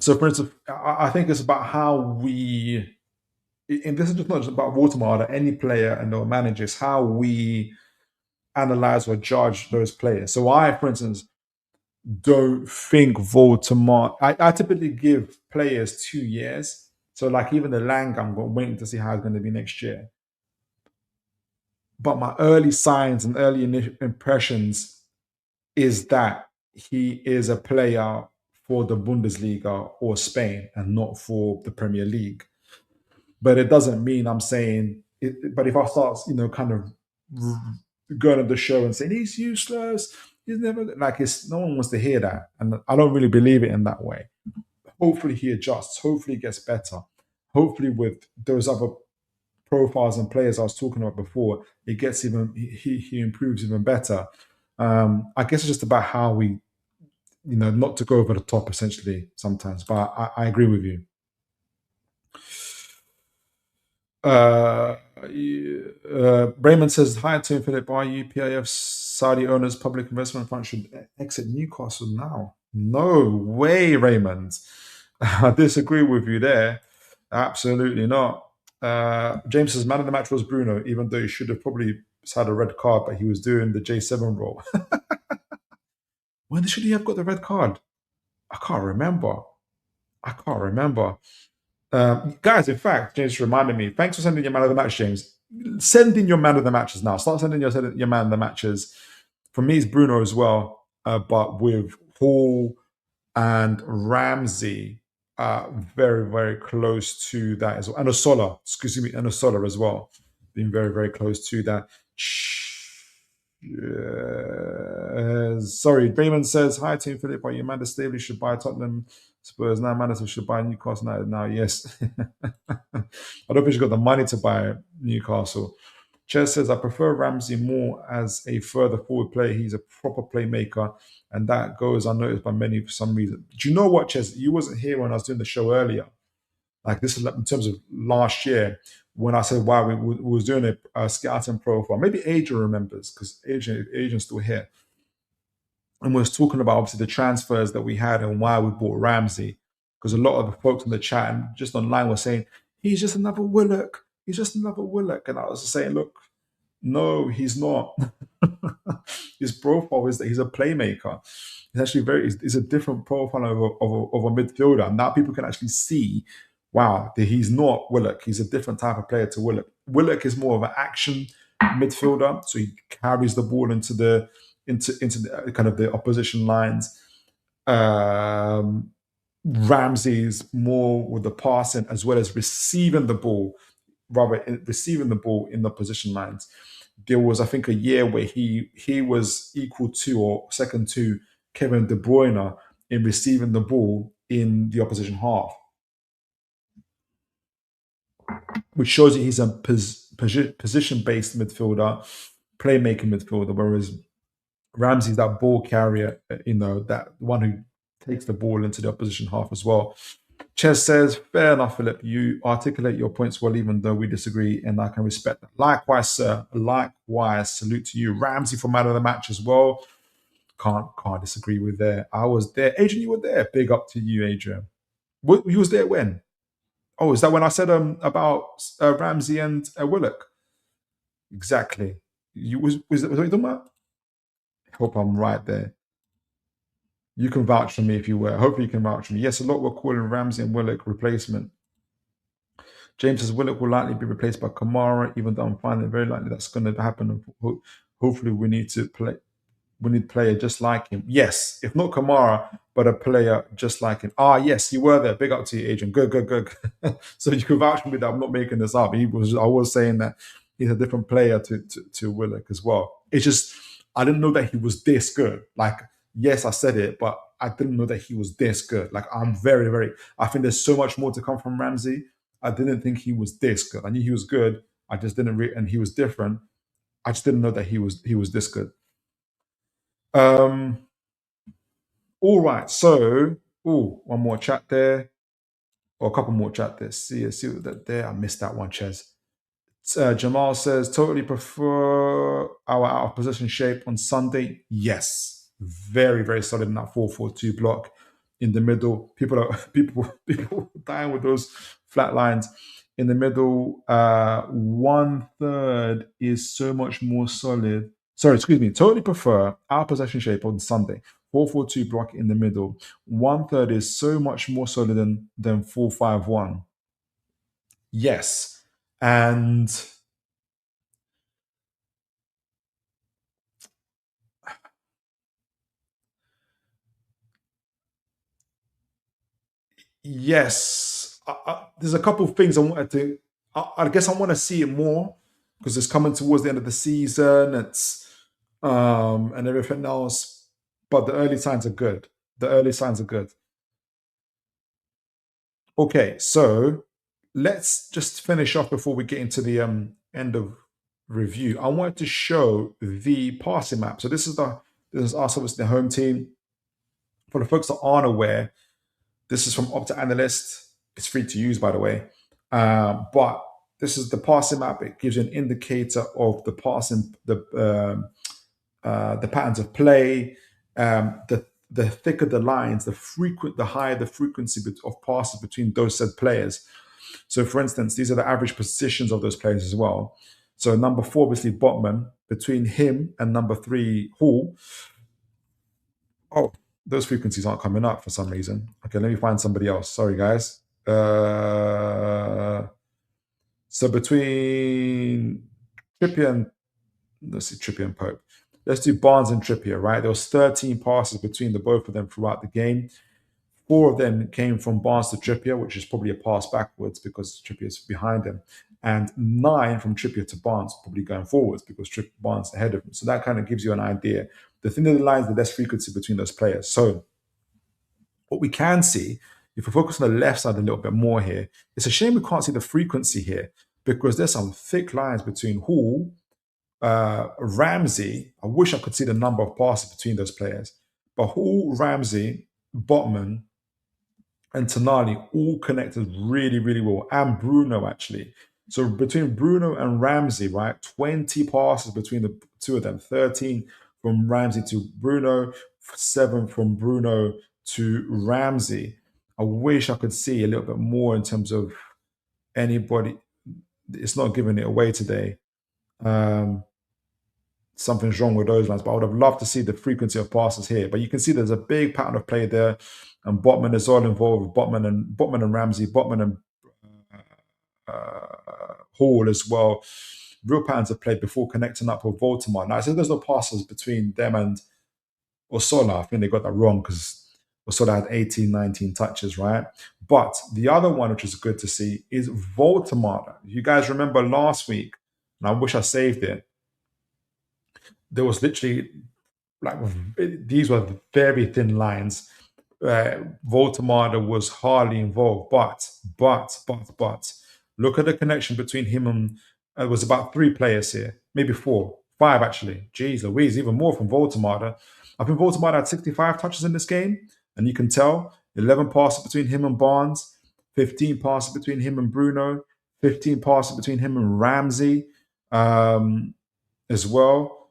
so for instance, I think it's about how we, and this is just not just about Voltemade, any player and their managers, how we analyze or judge those players. So I, for instance, don't think Voltemade, I typically give players 2 years. So like even the Lang, I'm waiting to see how it's going to be next year. but my early signs and early impressions is that he is a player for the Bundesliga or Spain and not for the Premier League. But it doesn't mean I'm saying it. But if I start, kind of going on the show and saying he's useless, he's never like it's no one wants to hear that, and I don't really believe it in that way. Hopefully he adjusts. Hopefully he gets better. Hopefully with those other profiles and players I was talking about before, it gets even he improves even better. I guess it's just about how we, not to go over the top essentially sometimes. But I agree with you. Raymond says, hi, Toon Philip. Are you PIF Saudi owners public investment fund should exit Newcastle now? No way, Raymond. I disagree with you there. Absolutely not. James says, man of the match was Bruno, even though he should have probably had a red card, but he was doing the J7 role. When should he have got the red card? I can't remember. Guys, in fact, James reminded me, thanks for sending your man of the match, James. Send in your man of the matches now. Start sending your man of the matches. For me, it's Bruno as well, but with Hall and Ramsey very, very close to that as well. And Osola, and Osola as well, being very, very close to that. Sorry, Raymond says, hi, Team Philip. Are you Amanda Staveley should buy Tottenham Spurs now? Madison should buy Newcastle United now. Yes. I don't think she's got the money to buy Newcastle. Ches says, I prefer Ramsey more as a further forward player. He's a proper playmaker, and that goes unnoticed by many for some reason. Do you know what, Ches? You wasn't here when I was doing the show earlier. Like this is in terms of last year when I said why we was doing a scouting profile. Maybe Adrian remembers because Adrian's still here. And we was talking about obviously the transfers that we had and why we bought Ramsey. Because a lot of the folks in the chat and just online were saying, he's just another Willock. He's just another Willock. And I was just saying, look, no, he's not. His profile is that he's a playmaker. He's actually he's a different profile of a midfielder. And now people can actually see, wow, that he's not Willock. He's a different type of player to Willock. Willock is more of an action midfielder. So he carries the ball into the kind of the opposition lines. Ramsey's more with the passing as well as receiving the ball, receiving the ball in the position lines. There was, I think, a year where he was equal to or second to Kevin De Bruyne in receiving the ball in the opposition half, which shows that he's a position-based midfielder, playmaking midfielder, whereas Ramsey's that ball carrier, that one who takes the ball into the opposition half as well. Ches says, fair enough, Philip. You articulate your points well, even though we disagree, and I can respect that. Likewise, sir. Likewise. Salute to you. Ramsey for man of the match as well. Can't disagree with that. I was there. Adrian, you were there. Big up to you, Adrian. You was there when? Oh, is that when I said about Ramsey and Willock? Exactly. Was that what you talking about? Hope I'm right there. You can vouch for me if you were. Hopefully you can vouch for me. Yes, a lot were calling Ramsey and Willock replacement. James says Willock will likely be replaced by Kamara, even though I'm finding it very likely that's going to happen. Hopefully we need a player just like him. Yes, if not Kamara, but a player just like him. Yes, you were there. Big up to you, Adrian. Good. So you can vouch for me that I'm not making this up. I was saying that he's a different player to Willock as well. It's just I didn't know that he was this good. Like, yes, I said it, but I didn't know that he was this good. Like, I'm very, very. I think there's so much more to come from Ramsey. I didn't think he was this good. I knew he was good. I just didn't, and he was different. I just didn't know that he was this good. All right. So, one more chat there, or a couple more chat there. See that there. I missed that one, Ches. Jamal says, totally prefer our out of position shape on Sunday. Yes, very, very solid in that 4-4-2 block in the middle. People dying with those flat lines in the middle. 1/3 is so much more solid. Sorry, excuse me. Totally prefer our possession shape on Sunday. 4-4-2 block in the middle. 1/3 is so much more solid than 4-5-1. Yes. And Yes, there's a couple of things I wanted to. I guess I want to see it more because it's coming towards the end of the season. It's and everything else, but the early signs are good. The early signs are good. Okay, so let's just finish off before we get into the end of review. I wanted to show the passing map. So this is us, obviously the home team. For the folks that aren't aware, this is from Opta Analyst. It's free to use, by the way. But this is the passing map. It gives you an indicator of the passing, the patterns of play, the thicker the lines, the higher the frequency of passes between those said players. So, for instance, these are the average positions of those players as well. So, number 4, obviously, Botman. Between him and number 3, Hall. Oh, those frequencies aren't coming up for some reason. Okay, let me find somebody else. Sorry, guys. So between Trippier and let's see, Trippier and Pope. Let's do Barnes and Trippier, right? There was 13 passes between the both of them throughout the game. 4 of them came from Barnes to Trippier, which is probably a pass backwards because Trippier is behind him, and 9 from Trippier to Barnes, probably going forwards because Barnes is ahead of him. So that kind of gives you an idea. The thinner the lines, the less frequency between those players. So what we can see, if we focus on the left side a little bit more here, it's a shame we can't see the frequency here because there's some thick lines between Hall, Ramsey. I wish I could see the number of passes between those players. But Hall, Ramsey, Botman, and Tonali all connected really, really well. And Bruno, actually. So between Bruno and Ramsey, right, 20 passes between the two of them, 13 from Ramsey to Bruno, 7 from Bruno to Ramsey. I wish I could see a little bit more in terms of anybody. It's not giving it away today. Something's wrong with those lines, but I would have loved to see the frequency of passes here. But you can see there's a big pattern of play there, and Botman is all involved with Botman and Ramsey, Botman and Hall as well. Real patterns of play before connecting up with Baltimore. Now I said there's no passes between them and Osola. I think they got that wrong because Osola had 18, 19 touches, right? But the other one, which is good to see, is Baltimore. You guys remember last week, and I wish I saved it. There was literally like these were very thin lines. Baltimore was hardly involved, but look at the connection between him and it was about 3 players here, maybe 4, 5 actually. Jeez Louise, even more from Baltimore. I think Baltimore had 65 touches in this game, and you can tell 11 passes between him and Barnes, 15 passes between him and Bruno, 15 passes between him and Ramsey as well.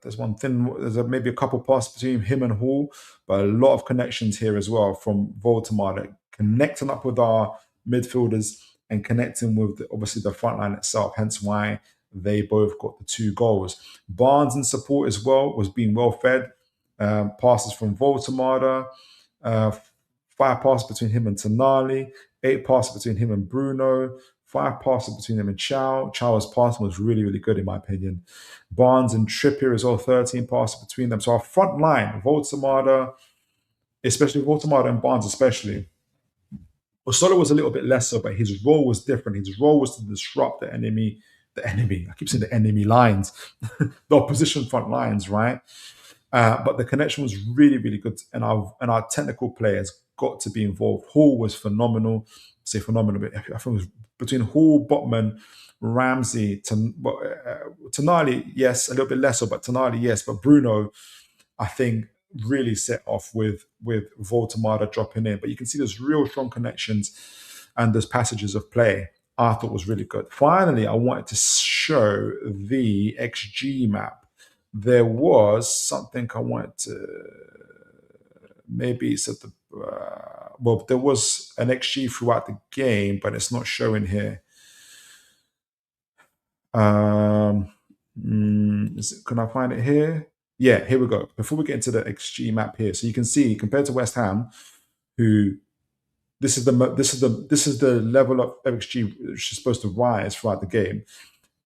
There's one thing. Maybe a couple passes between him and Hall, but a lot of connections here as well from Baltimore, that connecting up with our midfielders and connecting with obviously the front line itself. Hence why they both got the 2 goals. Barnes in support as well was being well fed. Passes from Baltimore, 5 passes between him and Tonali, 8 passes between him and Bruno. 5 passes between them and Chow. Chow's passing was really, really good in my opinion. Barnes and Trippier as well, 13 passes between them. So our front line, Voltamada, especially Voltamada and Barnes especially. Osola was a little bit less so, but his role was different. His role was to disrupt the enemy. I keep saying the enemy lines, the opposition front lines, right? But the connection was really, really good, and our technical players got to be involved. Hall was phenomenal. Say phenomenal, but I think it was between Hall, Botman, Ramsey, Tonali, yes, a little bit less so, but Tonali, yes, but Bruno, I think, really set off with Voltamada dropping in. But you can see there's real strong connections and there's passages of play I thought was really good. Finally, I wanted to show the XG map. There was something I wanted to maybe set the well, there was an XG throughout the game, but it's not showing here. Can I find it here? Yeah, here we go. Before we get into the XG map here, so you can see compared to West Ham, who this is the level of XG which is supposed to rise throughout the game.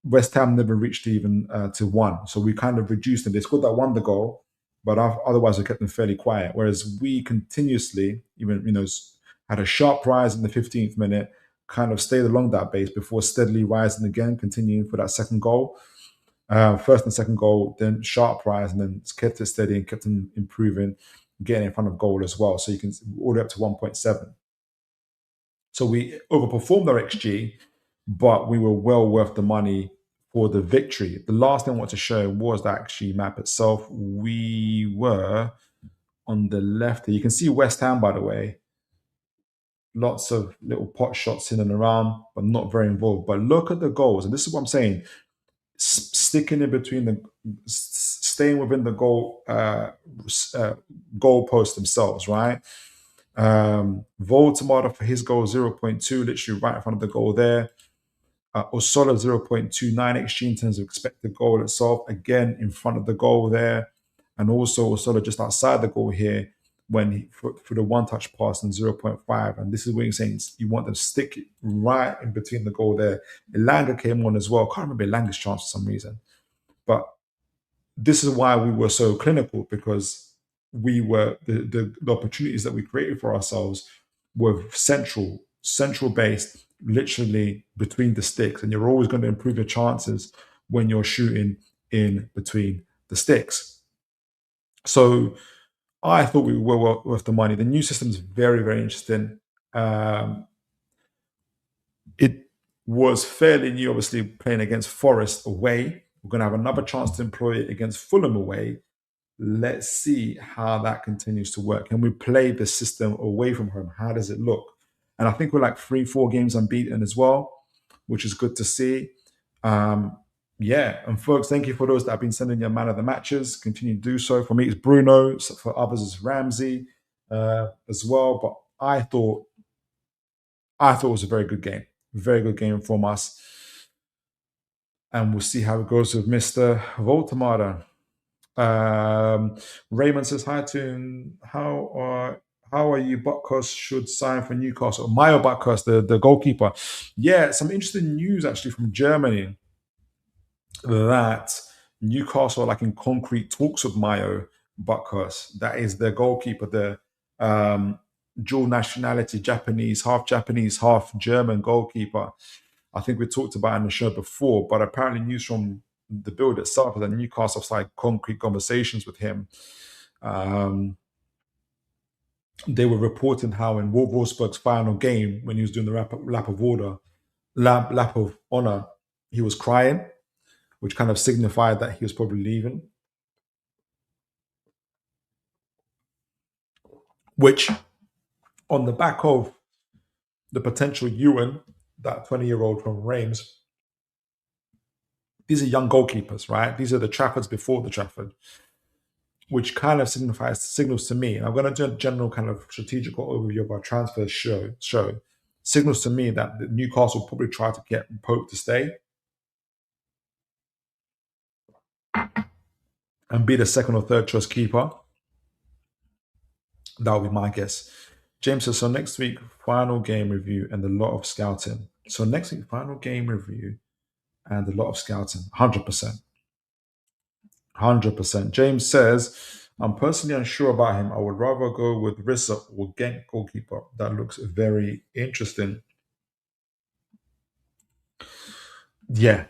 West Ham never reached even to 1, so we kind of reduced them. They scored that wonder goal, but otherwise we kept them fairly quiet. Whereas we continuously, even had a sharp rise in the 15th minute, kind of stayed along that base before steadily rising again, continuing for that second goal. First and second goal, then sharp rise, and then kept it steady and kept them improving, getting in front of goal as well. So you can all the way up to 1.7. So we overperformed our XG, but we were well worth the money for the victory. The last thing I want to show was the XG map itself. We were on the left. You can see West Ham, by the way. Lots of little pot shots in and around, but not very involved. But look at the goals, and this is what I'm saying: sticking in between staying within the goal post themselves, right? Voldemort for his goal 0.2, literally right in front of the goal there. Osola 0.29 XG in terms of expected goal itself, again in front of the goal there. And also Osola just outside the goal here when for the one-touch pass and 0.5. And this is what you're saying, you want them to stick it right in between the goal there. Elanga came on as well. Can't remember Elanga's chance for some reason. But this is why we were so clinical, because we were the opportunities that we created for ourselves were central based, literally between the sticks, and you're always going to improve your chances when you're shooting in between the sticks. So I thought we were worth the money. The new system is very, very interesting. It was fairly new, obviously, playing against Forest away. We're going to have another chance to employ it against Fulham away. Let's see how that continues to work. Can we play the system away from home? How does it look? And I think we're like 3-4 games unbeaten as well, which is good to see. Yeah, and folks, thank you for those that have been sending your man of the matches. Continue to do so. For me, it's Bruno. For others, it's Ramsey as well. But I thought it was a very good game. Very good game from us. And we'll see how it goes with Mr. Voltemada. Raymond says, hi, Toon. How are you? Buckhurst should sign for Newcastle. Mayo Buckhurst, the goalkeeper. Yeah, some interesting news actually from Germany that Newcastle are like in concrete talks with Mayo Buckhurst. That is their goalkeeper, the dual nationality, half Japanese, half German goalkeeper. I think we talked about it in the show before, but apparently news from the build itself is that Newcastle started concrete conversations with him. They were reporting how in Wolfsburg's final game, when he was doing the lap of honor, he was crying, which kind of signified that he was probably leaving. Which, on the back of the potential Ewan, that 20-year-old from Reims, these are young goalkeepers, right? These are the Traffords before the Trafford, which kind of signals to me, and I'm going to do a general kind of strategical overview of our transfer show, signals to me that Newcastle will probably try to get Pope to stay and be the second or third choice keeper. That would be my guess. James says, so next week, final game review and a lot of scouting. So next week, final game review and a lot of scouting. 100%. 100%. James says, I'm personally unsure about him. I would rather go with Rissa or Genk goalkeeper. That looks very interesting. Yeah.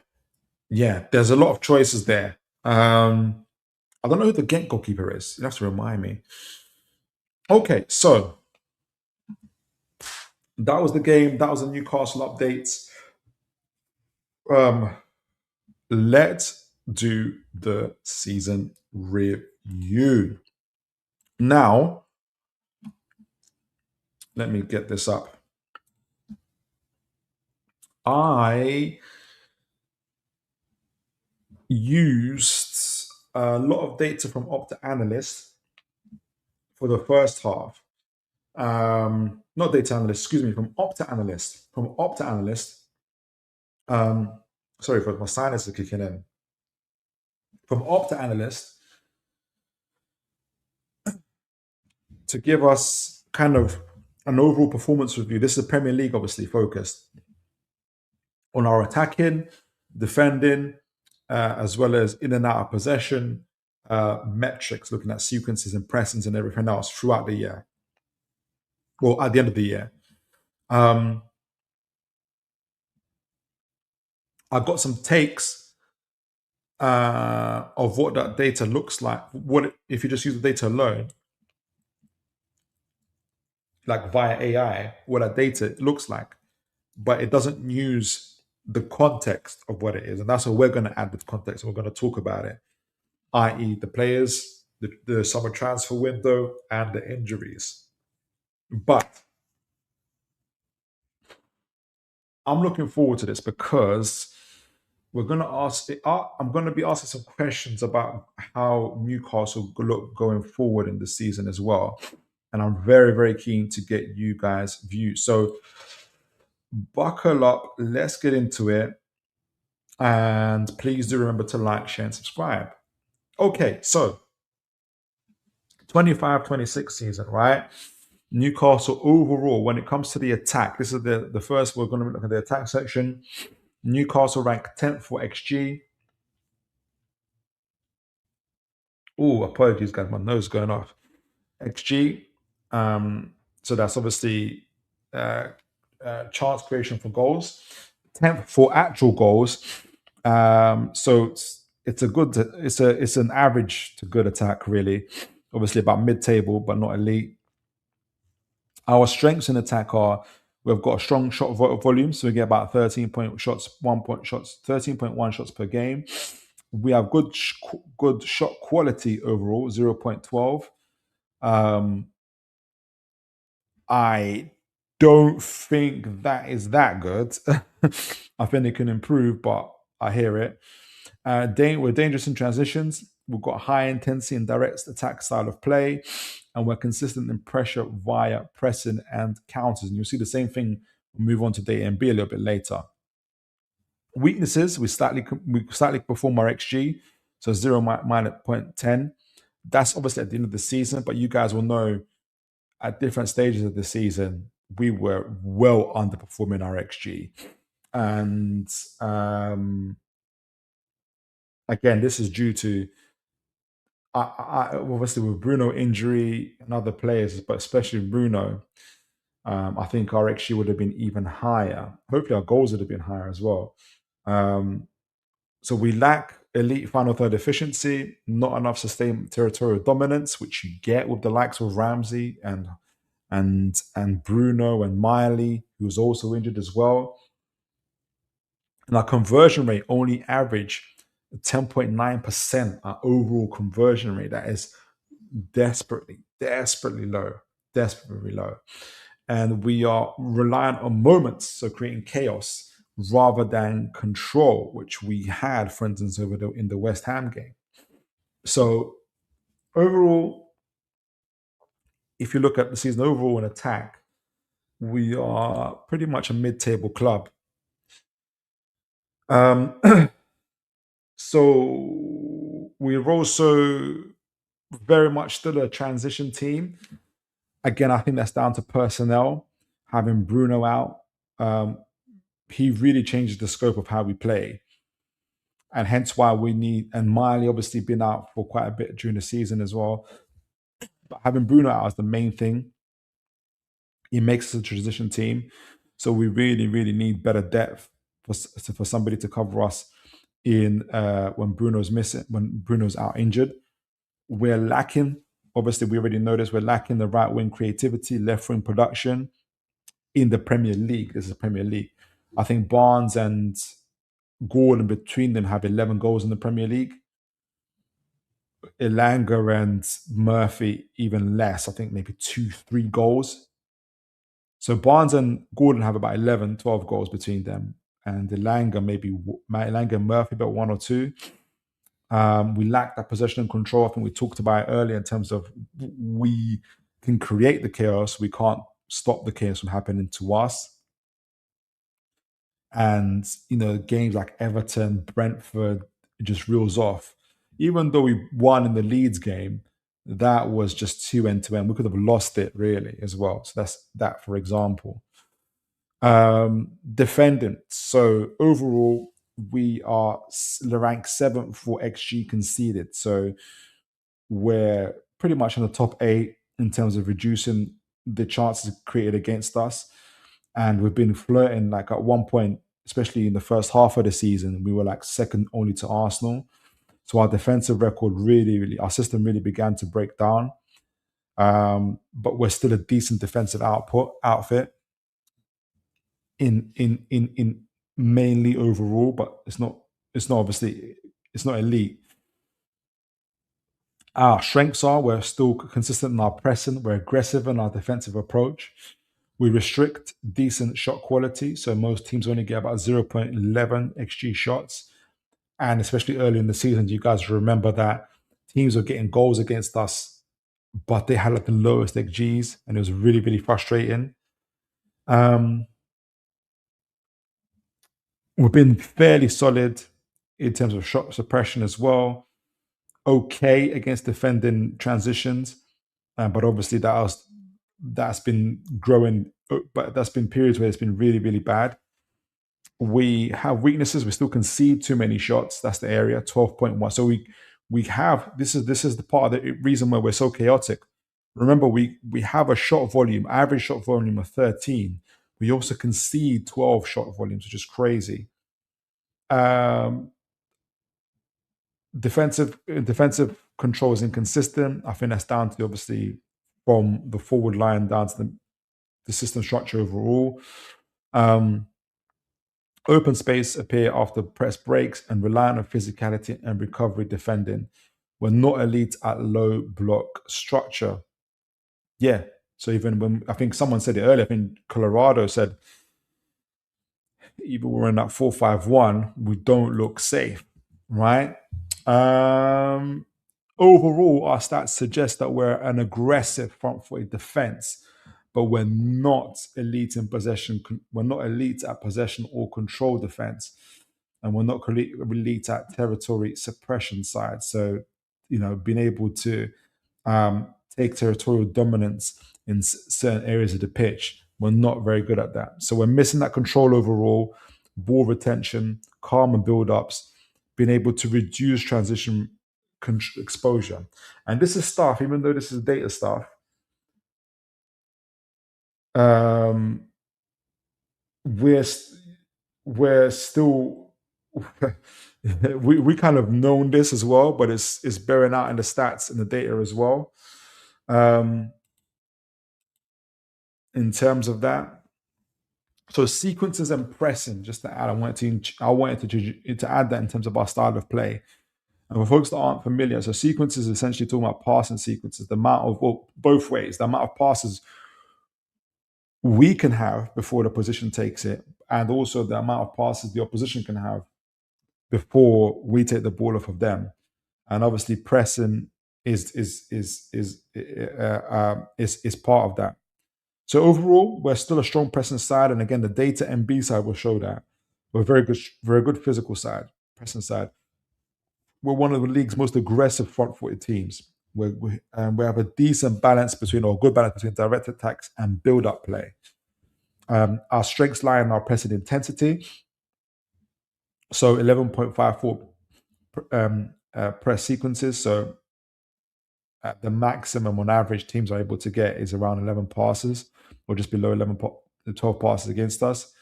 There's a lot of choices there. I don't know who the Genk goalkeeper is. You have to remind me. Okay, so that was the game. That was the Newcastle updates. Let's do the season review. Now, let me get this up. I used a lot of data from Opta Analyst for the first half. Not data analyst, excuse me, from Opta Analyst. Sorry, for my sinus is kicking in. From Opta Analyst to give us kind of an overall performance review. This is a Premier League, obviously, focused on our attacking, defending, as well as in and out of possession, metrics, looking at sequences and pressings and everything else throughout the year, well, at the end of the year. I've got some takes of what that data looks like. If you just use the data alone, like via AI, what that data looks like, but it doesn't use the context of what it is, and that's what we're going to add with context. We're going to talk about it, i.e., the players, the summer transfer window, and the injuries. But I'm looking forward to this because we're going to ask. I'm going to be asking some questions about how Newcastle look going forward in the season as well, and I'm very, very keen to get you guys' views. So buckle up. Let's get into it, and please do remember to like, share, and subscribe. Okay, so 25-26 season, right? Newcastle overall, when it comes to the attack, this is the first we're going to look at the attack section. Newcastle ranked 10th for XG. Oh, apologies, guys, my nose is going off. XG. So that's obviously chance creation for goals. 10th for actual goals. So it's a good, it's an average to good attack, really. Obviously about mid-table, but not elite. Our strengths in attack are we've got a strong shot volume, so we get about 13.1 shots per game. We have good shot quality overall, 0.12. I don't think that is that good. I think it can improve, but I hear it. We're dangerous in transitions. We've got high intensity and direct attack style of play, and we're consistent in pressure via pressing and counters. And you'll see the same thing. We'll move on to data and B a little bit later. Weaknesses: we slightly perform our XG, so 0 minus 0.10. That's obviously at the end of the season, but you guys will know at different stages of the season we were well underperforming our XG, and again, this is due to obviously with Bruno injury and other players, but especially Bruno. I think our XG would have been even higher. Hopefully, our goals would have been higher as well. So we lack elite final third efficiency, not enough sustained territorial dominance, which you get with the likes of Ramsey and Bruno and Miley, who's also injured as well. And our conversion rate only averaged 10.9%, our overall conversion rate. That is desperately low. And we are reliant on moments, so creating chaos rather than control, which we had, for instance, in the West Ham game. So overall, if you look at the season overall in attack, we are pretty much a mid-table club. So we're also very much still a transition team. Again, I think that's down to personnel. Having Bruno out, he really changes the scope of how we play. And hence why we need, and Miley obviously been out for quite a bit during the season as well. But having Bruno out is the main thing. He makes us a transition team. So we really, really need better depth for somebody to cover us in when Bruno's missing, when Bruno's out injured. We're lacking, obviously we already noticed we're lacking the right wing creativity, left wing production in the Premier League. This is the Premier League. I think Barnes and Gordon between them have 11 goals in the Premier League. Elanga and Murphy even less. I think maybe 2-3 goals. So Barnes and Gordon have about 11, 12 goals between them. And Elanga and Murphy about 1 or 2. We lack that possession and control. I think we talked about it earlier in terms of we can create the chaos. We can't stop the chaos from happening to us. And, games like Everton, Brentford, it just reels off. Even though we won in the Leeds game, that was just too end-to-end. We could have lost it, really, as well. So that's that, for example. Defendant. So overall, we are ranked 7th for XG conceded. So we're pretty much in the top 8 in terms of reducing the chances created against us. And we've been flirting, like at one point, especially in the first half of the season, we were like second only to Arsenal. So our defensive record our system really began to break down. But we're still a decent defensive outfit in mainly overall, but it's not obviously it's not elite. Our strengths are we're still consistent in our pressing, we're aggressive in our defensive approach. We restrict decent shot quality, so most teams only get about 0.11 xG shots. And especially early in the season, you guys remember that teams were getting goals against us, but they had like the lowest xGs, and it was really, really frustrating. Um, we've been fairly solid in terms of shot suppression as well. Okay against defending transitions, but obviously that's been growing. But that's been periods where it's been really, really bad. We have weaknesses. We still concede too many shots. That's the area, 12.1. So we have this is the part of the reason why we're so chaotic. Remember, we have a shot volume, average shot volume of 13. We also concede 12 shot volumes, which is crazy. Defensive control is inconsistent. I think that's down to obviously from the forward line down to the system structure overall. Open space appear after press breaks and rely on physicality and recovery defending. We're not elite at low block structure. Yeah. So even when I think someone said it earlier, I think Colorado said even we're in that 4-5-1, we don't look safe, right? Overall, our stats suggest that we're an aggressive front-footed defense, but we're not elite in possession. We're not elite at possession or control defense, and we're not elite at territory suppression side. So, being able to take territorial dominance in certain areas of the pitch, we're not very good at that. So we're missing that control overall, ball retention, calm and build-ups, being able to reduce transition exposure. And this is stuff, even though this is data stuff, we're still we kind of known this as well, but it's bearing out in the stats and the data as well. In terms of that, so sequences and pressing, just to add, I wanted to add that in terms of our style of play. And for folks that aren't familiar, so sequences is essentially talking about passing sequences, the amount of, well, both ways, the amount of passes we can have before the position takes it, and also the amount of passes the opposition can have before we take the ball off of them. And obviously, pressing is part of that. So overall, we're still a strong pressing side, and again, the data MB side will show that we're very good physical side, pressing side. We're one of the league's most aggressive front-footed teams. We have a decent balance good balance between direct attacks and build-up play. Our strengths lie in our pressing intensity. So 11.54 press sequences. So at the maximum on average teams are able to get is around 11 passes, or just below 12 passes against us.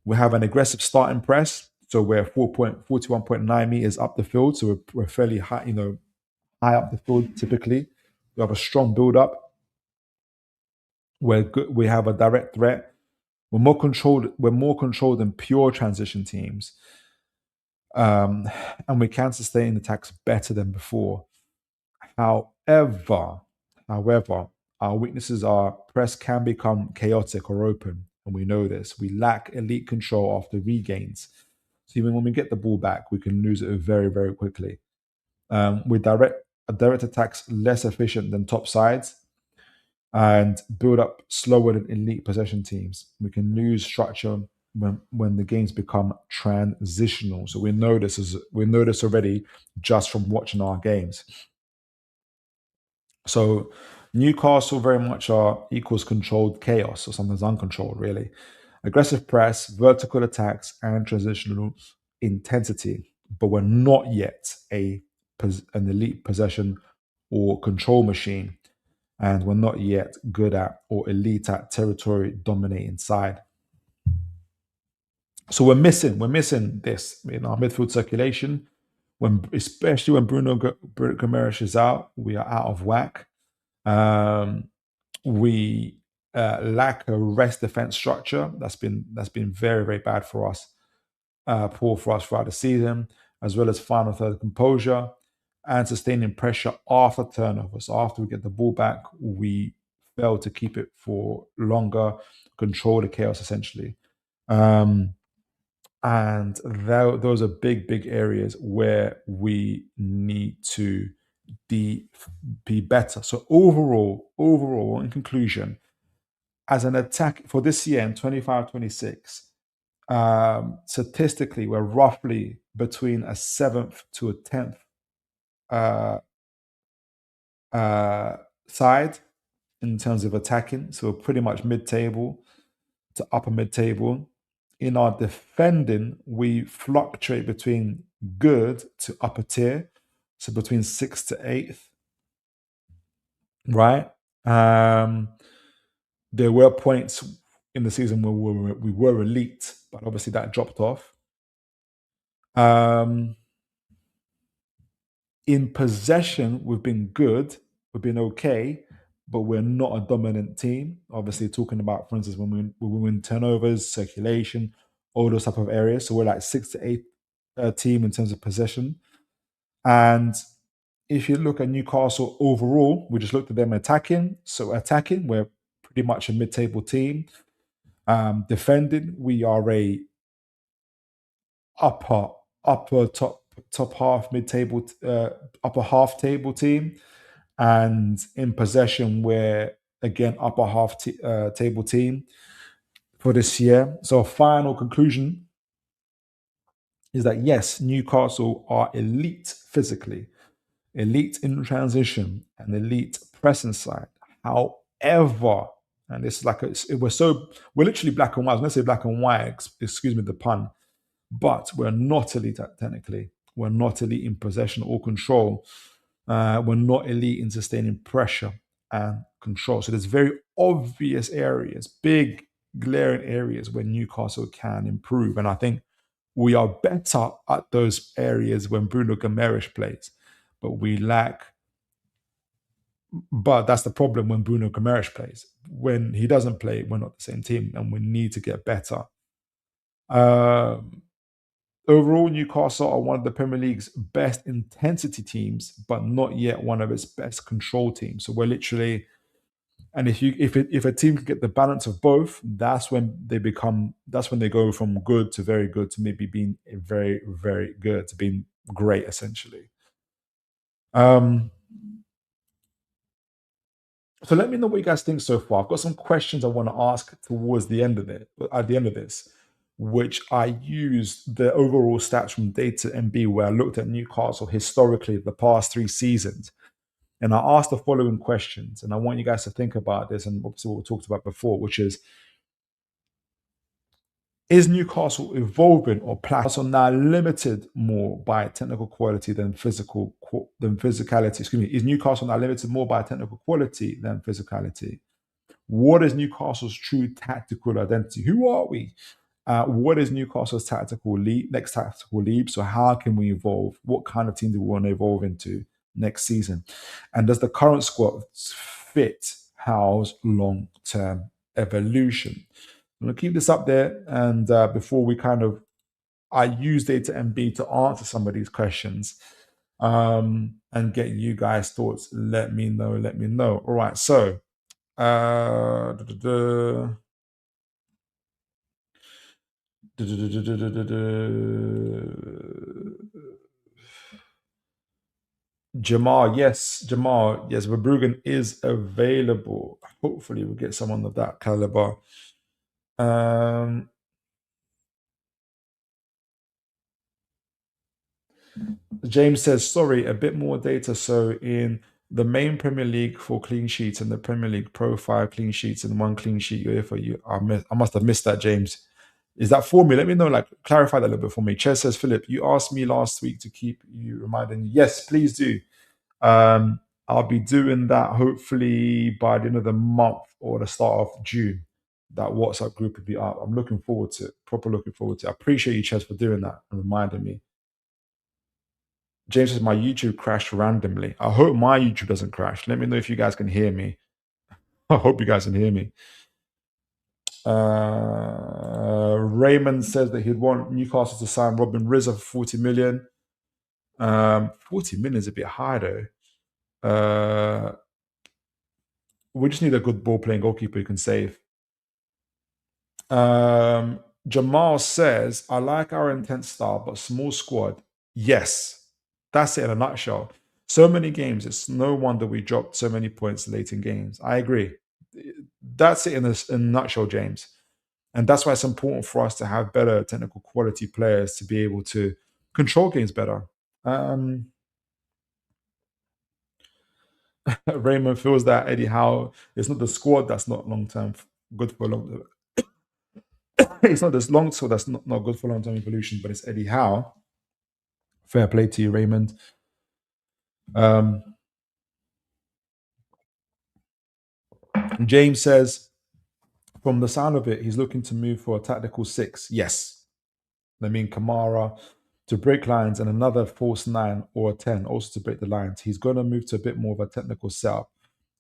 We have an aggressive starting press. So we're 41.9 meters up the field. So we're fairly high, high up the field typically. We have a strong build-up. We're good. We have a direct threat. We're more controlled than pure transition teams. And we can sustain attacks better than before. However, our weaknesses are press can become chaotic or open, and we know this. We lack elite control after regains. So even when we get the ball back, we can lose it very, very quickly. We direct attacks less efficient than top sides, and build up slower than elite possession teams. We can lose structure when the games become transitional. So we know this already just from watching our games. So Newcastle very much equals controlled chaos, or sometimes uncontrolled, really. Aggressive press, vertical attacks, and transitional intensity. But we're not yet an elite possession or control machine, and we're not yet good at or elite at territory dominating side. So we're missing this in our midfield circulation. Especially when Guimaraes is out, we are out of whack. Um, we lack a rest defense structure. That's been very very bad for us, poor for us throughout the season, as well as final third composure and sustaining pressure after turnover. So after we get the ball back, we fail to keep it for longer, control the chaos essentially. Um, and those are big, big areas where we need to be, be better. So overall, in conclusion, as an attack for this year in 25-26, statistically, we're roughly between a seventh to a 10th uh, uh, side in terms of attacking. So we're pretty much mid-table to upper mid-table. In our defending, we fluctuate between good to upper tier, so between sixth to eighth, right? Um, there were points in the season where we were elite, but obviously that dropped off. Um, in possession, we've been good, we've been okay, but we're not a dominant team. Obviously, talking about, for instance, when we win turnovers, circulation, all those type of areas. So we're like six to eight team in terms of possession. And if you look at Newcastle overall, we just looked at them attacking. So attacking, we're pretty much a mid-table team. Defending, we are a upper upper top half mid-table upper half table team, and in possession we're again upper half table team for this year. So final conclusion is that yes, Newcastle are elite physically, elite in transition, and elite pressing side. However, and this is like we're literally black and white. Let's say black and white. Excuse me the pun, but we're not elite technically. We're not elite in possession or control. We're not elite in sustaining pressure and control. So there's very obvious areas, big glaring areas where Newcastle can improve. And I think we are better at those areas when Bruno Guimaraes plays. But we lack, but that's the problem when Bruno Guimaraes plays. When he doesn't play, we're not the same team and we need to get better. Um, Overall, Newcastle are one of the Premier League's best intensity teams, but not yet one of its best control teams. So we're literally, and if a team can get the balance of both, that's when they go from good to very good to maybe being very very good to being great essentially. Um, so let me know what you guys think so far. I've got some questions I want to ask towards the end of it, at the end of this, which I used the overall stats from Data MB, where I looked at Newcastle historically the past 3 seasons. And I asked the following questions, and I want you guys to think about this and obviously what we talked about before, which is Newcastle evolving or Platinum now limited more by technical quality than physicality? Excuse me. Is Newcastle now limited more by technical quality than physicality? What is Newcastle's true tactical identity? Who are we? What is Newcastle's next tactical leap? So how can we evolve? What kind of team do we want to evolve into next season? And does the current squad fit Howe's long-term evolution? I'm going to keep this up there, and before we I use Data MB to answer some of these questions and get you guys' thoughts. Let me know. Let me know. All right. So, uh, duh, duh, duh. Jamal, yes, Verbruggen is available. Hopefully, we'll get someone of that caliber. Um, James says, sorry, a bit more data. So, in the main Premier League for clean sheets and the Premier League Pro 5 clean sheets and one clean sheet for you, I must have missed that, James. Is that for me? Let me know, clarify that a little bit for me. Ches says, Philip, you asked me last week to keep you reminding you. Yes, please do. I'll be doing that hopefully by the end of the month or the start of June. That WhatsApp group will be up. I'm looking forward to it. Proper looking forward to it. I appreciate you, Ches, for doing that and reminding me. James says my YouTube crashed randomly. I hope my YouTube doesn't crash. Let me know if you guys can hear me. I hope you guys can hear me. Raymond says that he'd want Newcastle to sign Robin Rizza for 40 million. 40 million is a bit high though. We just need a good ball playing goalkeeper who can save. Jamal says, I like our intense style, but small squad. Yes, that's it in a nutshell. So many games, it's no wonder we dropped so many points late in games. I agree. That's it in a nutshell, James. And that's why it's important for us to have better technical quality players to be able to control games better. Raymond feels that Eddie Howe, it's not the squad that's not long term good for long. It's not this long, so that's not good for long term evolution, but it's Eddie Howe. Fair play to you, Raymond. James says, from the sound of it, he's looking to move for a tactical 6. Yes. I mean, Kamara to break lines and another false 9 or a 10 also to break the lines. He's going to move to a bit more of a technical setup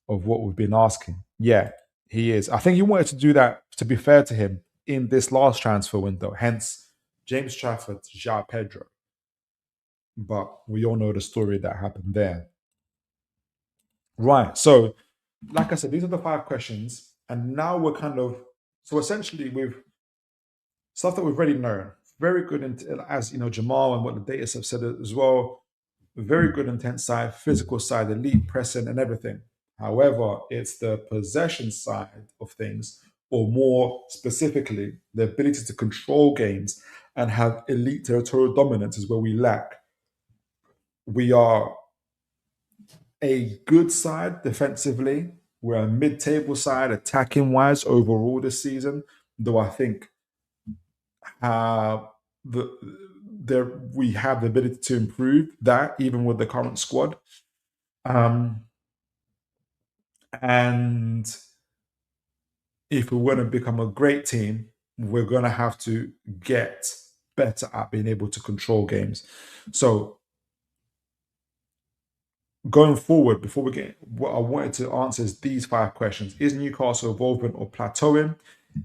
of what we've been asking. Yeah, he is. I think he wanted to do that, to be fair to him, in this last transfer window. Hence, James Trafford, João Pedro. But we all know the story that happened there. Right. So, like I said, these are the 5 questions. And now we're so essentially with stuff that we've already known. Very good, as you know, Jamal and what the data have said as well. Very good intense side, physical side, elite pressing and everything. However, it's the possession side of things, or more specifically, the ability to control games and have elite territorial dominance is where we lack. We are a good side defensively. We're a mid-table side attacking wise overall this season, though I think we have the ability to improve that even with the current squad. And if we want to become a great team, we're going to have to get better at being able to control games. So going forward, before we get, what I wanted to answer is these 5 questions. Is Newcastle evolving or plateauing?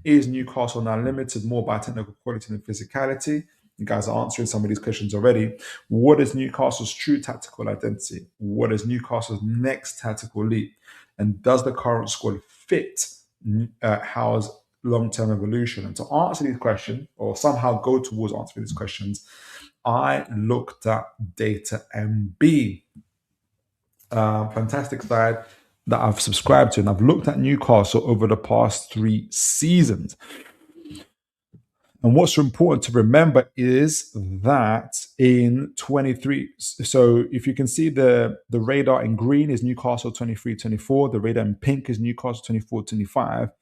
Is Newcastle now limited more by technical quality than physicality? You guys are answering some of these questions already. What is Newcastle's true tactical identity? What is Newcastle's next tactical leap? And does the current squad fit Howe's long-term evolution? And to answer these questions, or somehow go towards answering these questions, I looked at Data MB. Fantastic side that I've subscribed to, and I've looked at Newcastle over the past 3 seasons. And what's important to remember is that in 23, so if you can see the radar in green is Newcastle 23-24, the radar in pink is Newcastle 24-25,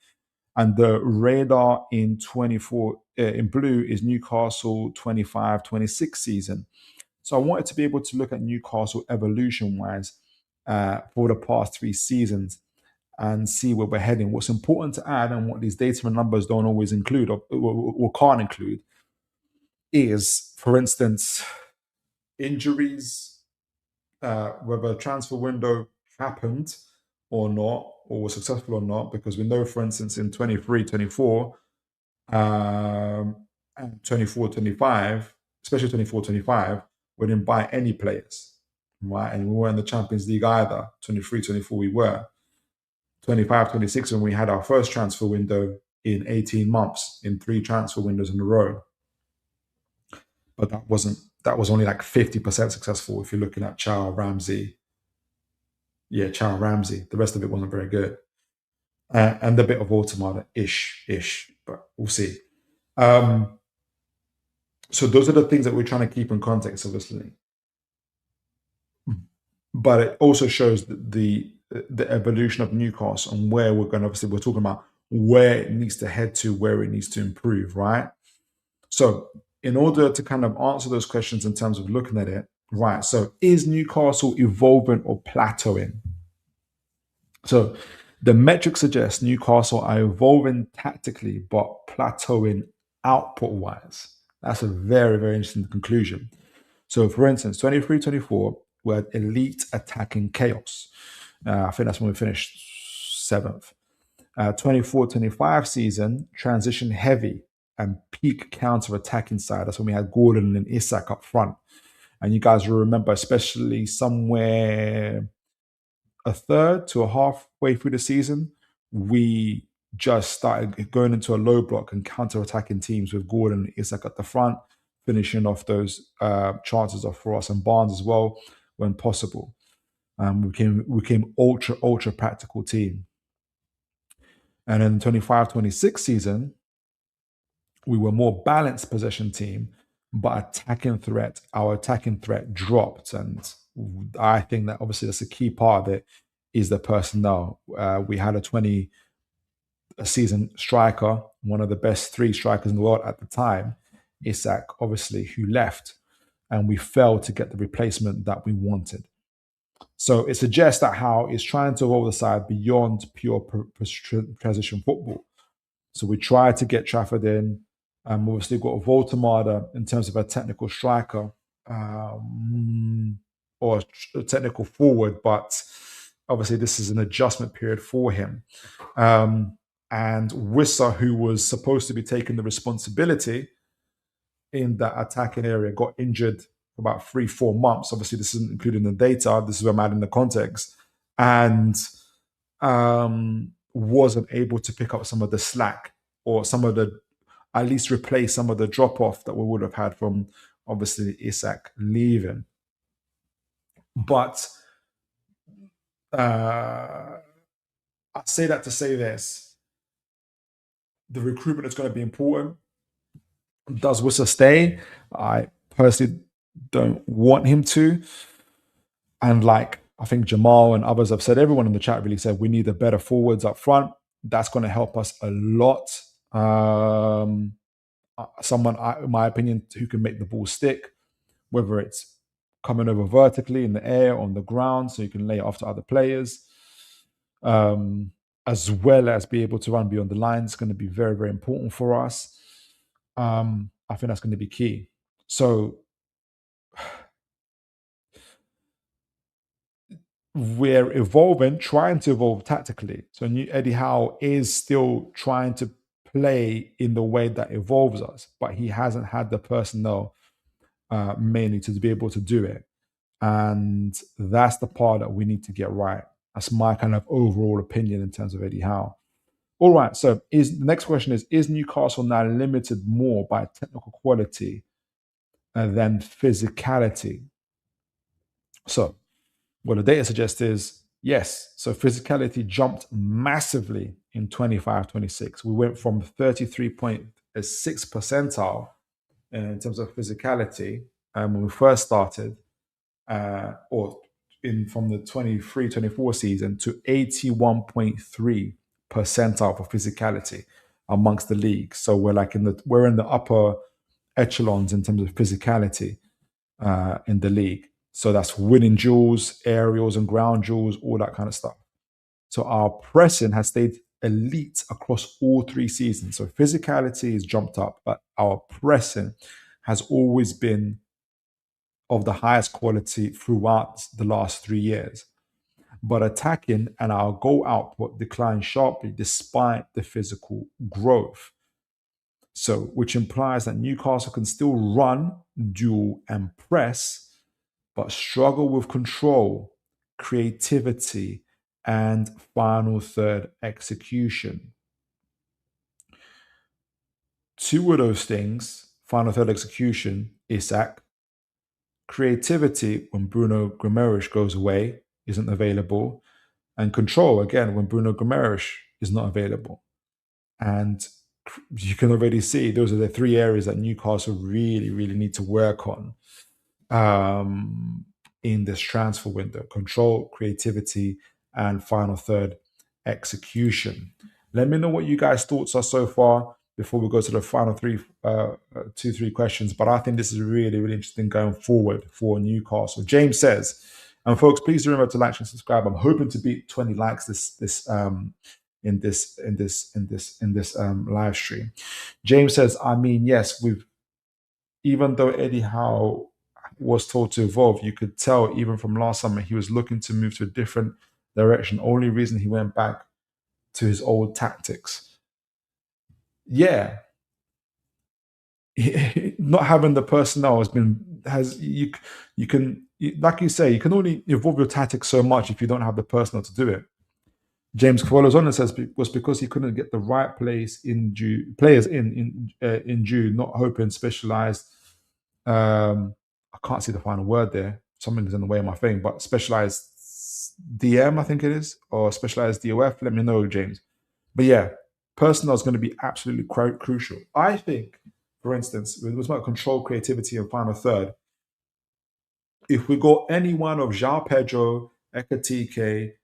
and the radar in 24 in blue is Newcastle 25-26 season. So I wanted to be able to look at Newcastle evolution-wise for the past 3 seasons and see where we're heading. What's important to add, and what these data and numbers don't always include or can't include, is, for instance, injuries, whether a transfer window happened or not, or was successful or not, because we know, for instance, in 23-24 and 24-25, especially 24-25, we didn't buy any players, right? And we weren't in the Champions League either. 23-24 we were. 25-26 when we had our first transfer window in 18 months, in 3 transfer windows in a row. But that was only like 50% successful if you're looking at Chow Ramsey. Yeah, Chow Ramsey. The rest of it wasn't very good. And a bit of Automata-ish, but we'll see. So those are the things that we're trying to keep in context, obviously. But it also shows the evolution of Newcastle and where we're going. Obviously, we're talking about where it needs to head to, where it needs to improve, right? So, in order to kind of answer those questions in terms of looking at it, right? So, is Newcastle evolving or plateauing? So the metrics suggest Newcastle are evolving tactically but plateauing output wise. That's a very, very interesting conclusion. So, for instance, 23-24, we had elite attacking chaos. I think that's when we finished seventh. 24-25 season, transition heavy and peak counter attacking side. That's when we had Gordon and Isak up front. And you guys will remember, especially somewhere a third to a halfway through the season, we just started going into a low block and counter-attacking teams with Gordon and Isak at the front, finishing off those chances off for us and Barnes as well when possible. We became ultra practical team. And in the 25-26 season, we were more balanced possession team, but our attacking threat dropped. And I think that obviously that's a key part of it is the personnel. We had a season striker, one of the best three strikers in the world at the time, Isak, obviously, who left, and we failed to get the replacement that we wanted. So it suggests that Howe is trying to evolve the side beyond pure transition football. So we tried to get Trafford in. Obviously, got Voltemada in terms of a technical striker or a technical forward, but obviously this is an adjustment period for him. And Wissa, who was supposed to be taking the responsibility in that attacking area, got injured for about 3-4 months. Obviously, this isn't including the data. This is where I'm adding the context. And wasn't able to pick up some of the slack or at least replace some of the drop off that we would have had from obviously Isak leaving. But I say that to say this: the recruitment is going to be important. Does Wissa stay? I personally don't want him to. And like I think Jamal and others have said, everyone in the chat really said we need a better forwards up front. That's going to help us a lot. Someone, in my opinion, who can make the ball stick, whether it's coming over vertically in the air, on the ground, so you can lay it off to other players, as well as be able to run beyond the line. It's going to be very, very important for us. I think that's going to be key. So we're evolving, trying to evolve tactically. So Eddie Howe is still trying to play in the way that evolves us, but he hasn't had the personnel mainly to be able to do it. And that's the part that we need to get right. That's my kind of overall opinion in terms of Eddie Howe. All right, so the next question is Newcastle now limited more by technical quality than physicality? So what the data suggests is yes. So physicality jumped massively in 25-26. We went from 33.6 percentile in terms of physicality when we first started, from the 23-24 season to 81.3 percentile for physicality amongst the league. So we're in the upper echelons in terms of physicality in the league. So that's winning duels, aerials and ground duels, all that kind of stuff. So our pressing has stayed elite across all 3 seasons. So physicality has jumped up, but our pressing has always been of the highest quality throughout the last 3 years. But attacking and our goal output declined sharply despite the physical growth. So, which implies that Newcastle can still run, duel, and press, but struggle with control, creativity, and final third execution. 2 of those things, final third execution, Isak, creativity when Bruno Guimaraes goes away, isn't available, and control, again, when Bruno Guimaraes is not available. And you can already see those are the 3 areas that Newcastle really, really need to work on in this transfer window: control, creativity, and final third execution. Let me know what you guys' thoughts are so far before we go to the final 3 questions. But I think this is really, really interesting going forward for Newcastle. James says, And folks, please do remember to like and subscribe. I'm hoping to beat 20 likes in this live stream. James says, I mean, yes, we've even though Eddie Howe was told to evolve, you could tell even from last summer he was looking to move to a different direction. Only reason he went back to his old tactics. Yeah, not having the personnel has you can like you say, you can only evolve your tactics so much if you don't have the personnel to do it. James follows on and says was because he couldn't get the right players in June, not hoping specialized. I can't see the final word there. Something's in the way of my thing, but specialized DM, I think it is, or specialized DOF. Let me know, James. But yeah, personnel is going to be absolutely crucial. I think, for instance, with about control, creativity, and final third, if we got any one of João Pedro, Ekatike,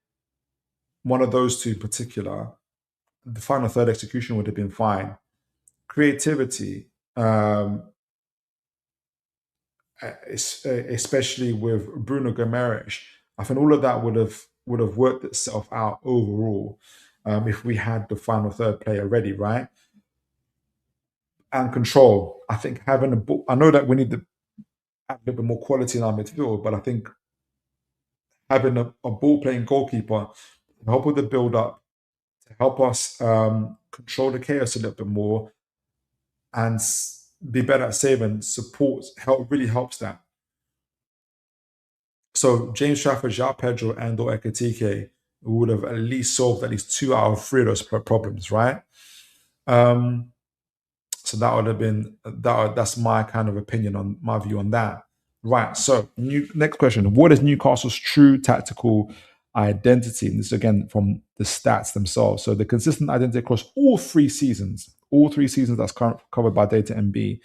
one of those two in particular, the final third execution would have been fine. Creativity, especially with Bruno Gomes, I think all of that would have worked itself out overall if we had the final third player ready, right? And control. I think having a ball. I know that we need to add a little bit more quality in our midfield, but I think having a ball playing goalkeeper to help with the build up, to help us control the chaos a little bit more, and be better at saving, really helps that. So James Trafford, João Pedro, and or Ekatike would have at least solved at least 2 out of 3 of those problems, right? So that would have been that's my kind of opinion on my view on that. Right. So next question. What is Newcastle's true tactical identity? And this again from the stats themselves. So the consistent identity across all 3 seasons, that's covered by Data MB.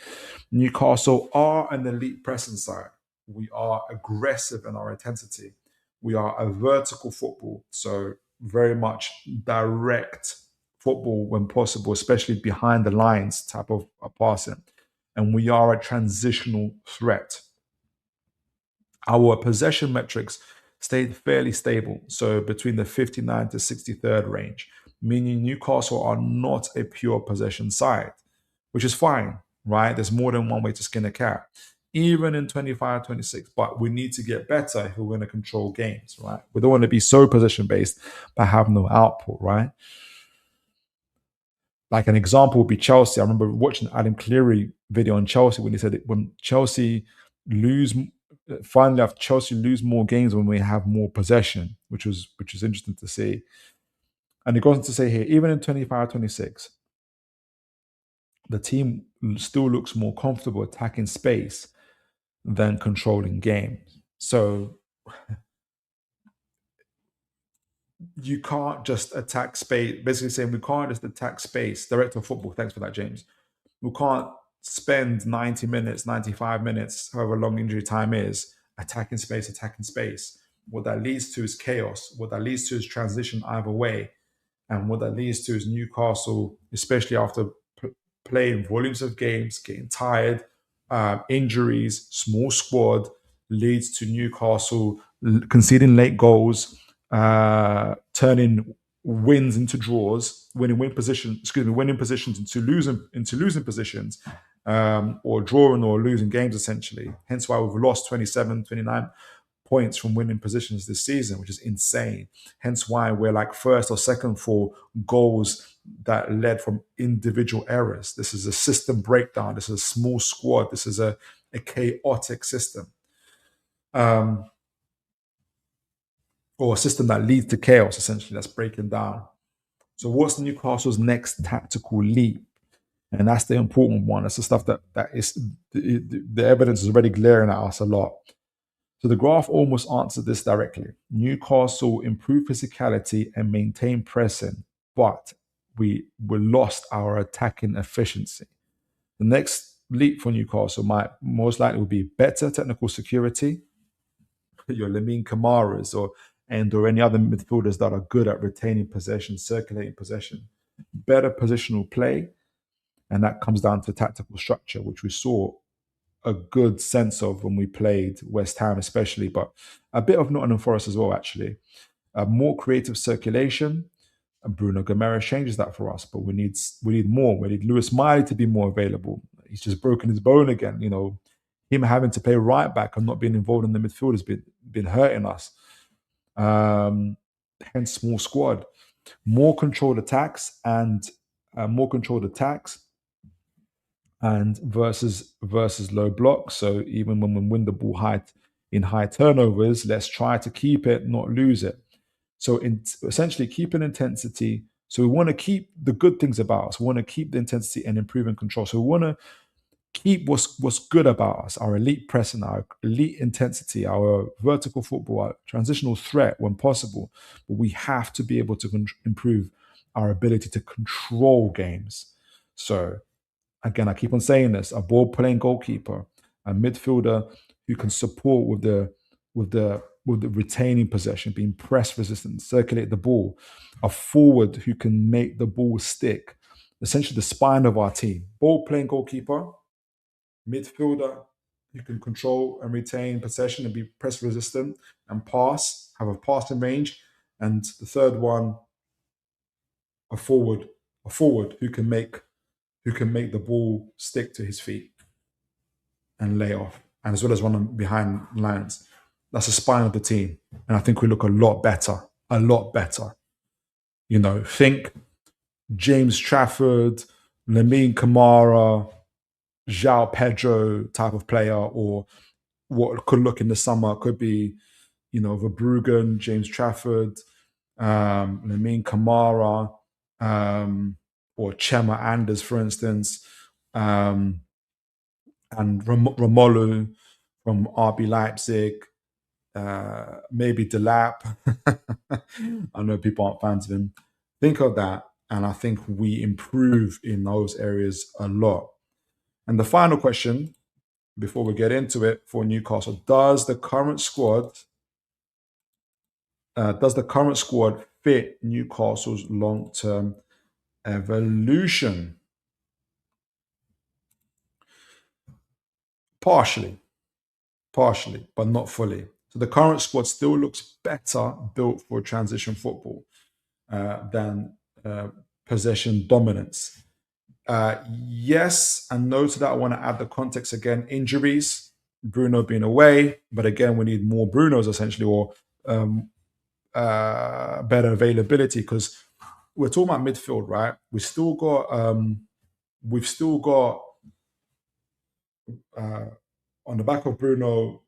Newcastle are an elite pressing side. We are aggressive in our intensity. We are a vertical football, so very much direct football when possible, especially behind the lines type of passing. And we are a transitional threat. Our possession metrics stayed fairly stable, so between the 59 to 63rd range, meaning Newcastle are not a pure possession side, which is fine, right? There's more than one way to skin a cat, even in 25-26, but we need to get better if we're going to control games, right? We don't want to be so possession based but have no output, right? Like an example would be Chelsea. I remember watching Adam Cleary video on Chelsea when he said when Chelsea lose, finally after Chelsea lose more games when we have more possession, which is interesting to see. And it goes on to say here, even in 25-26, the team still looks more comfortable attacking space than controlling games. So you can't just attack space. Basically saying we can't just attack space. Director of football, thanks for that, James. We can't spend 90 minutes, 95 minutes, however long injury time is, attacking space. What that leads to is chaos. What that leads to is transition either way. And what that leads to is Newcastle, especially after playing volumes of games, getting tired, injuries, small squad, leads to Newcastle conceding late goals, turning wins into draws, winning positions into losing positions, or drawing or losing games essentially. Hence why we've lost 27, 29 points from winning positions this season, which is insane. Hence why we're like first or second for goals that led from individual errors. This is a system breakdown. This is a small squad. This is a chaotic system. Or a system that leads to chaos, essentially, that's breaking down. So what's Newcastle's next tactical leap? And that's the important one. That's the stuff that is the evidence is already glaring at us a lot. So the graph almost answered this directly. Newcastle improved physicality and maintained pressing, but we lost our attacking efficiency. The next leap for Newcastle might most likely will be better technical security. Your Lamine Kamaras or any other midfielders that are good at retaining possession, circulating possession, better positional play, and that comes down to tactical structure, which we saw a good sense of when we played West Ham, especially, but a bit of Nottingham Forest as well, actually. More creative circulation. And Bruno Gomes changes that for us, but we need more. We need Lewis Miley to be more available. He's just broken his bone again. Him having to play right back and not being involved in the midfield has been hurting us. Um, Hence, small squad, more controlled attacks and more controlled attacks and versus low blocks. So even when we win the ball in high turnovers, let's try to keep it, not lose it. So essentially, keeping intensity. So we want to keep the good things about us. We want to keep the intensity and improving control. So we want to keep what's good about us: our elite pressing, our elite intensity, our vertical football, our transitional threat when possible. But we have to be able to improve our ability to control games. So again, I keep on saying this: a ball playing goalkeeper, a midfielder who can support with the retaining possession, being press resistant, circulate the ball, a forward who can make the ball stick. Essentially, the spine of our team: ball playing goalkeeper, midfielder who can control and retain possession and be press resistant and pass, have a passing range, and the third one, a forward, who can make the ball stick to his feet and lay off, and as well as running behind lines. That's the spine of the team, and I think we look a lot better. A lot better. Think James Trafford, Lamine Kamara, João Pedro type of player, or what could look in the summer could be, Verbruggen, James Trafford, Lamine Kamara, or Chema Anders, for instance, and Romelu from RB Leipzig, maybe Delap. I know people aren't fans of him. Think of that, and I think we improve in those areas a lot. And the final question, before we get into it, for Newcastle: does the current squad fit Newcastle's long-term evolution? Partially, but not fully. So the current squad still looks better built for transition football than possession dominance. Yes and no to that. I want to add the context again. Injuries, Bruno being away, but again, we need more Brunos essentially, or better availability, because we're talking about midfield, right? We've still got on the back of Bruno,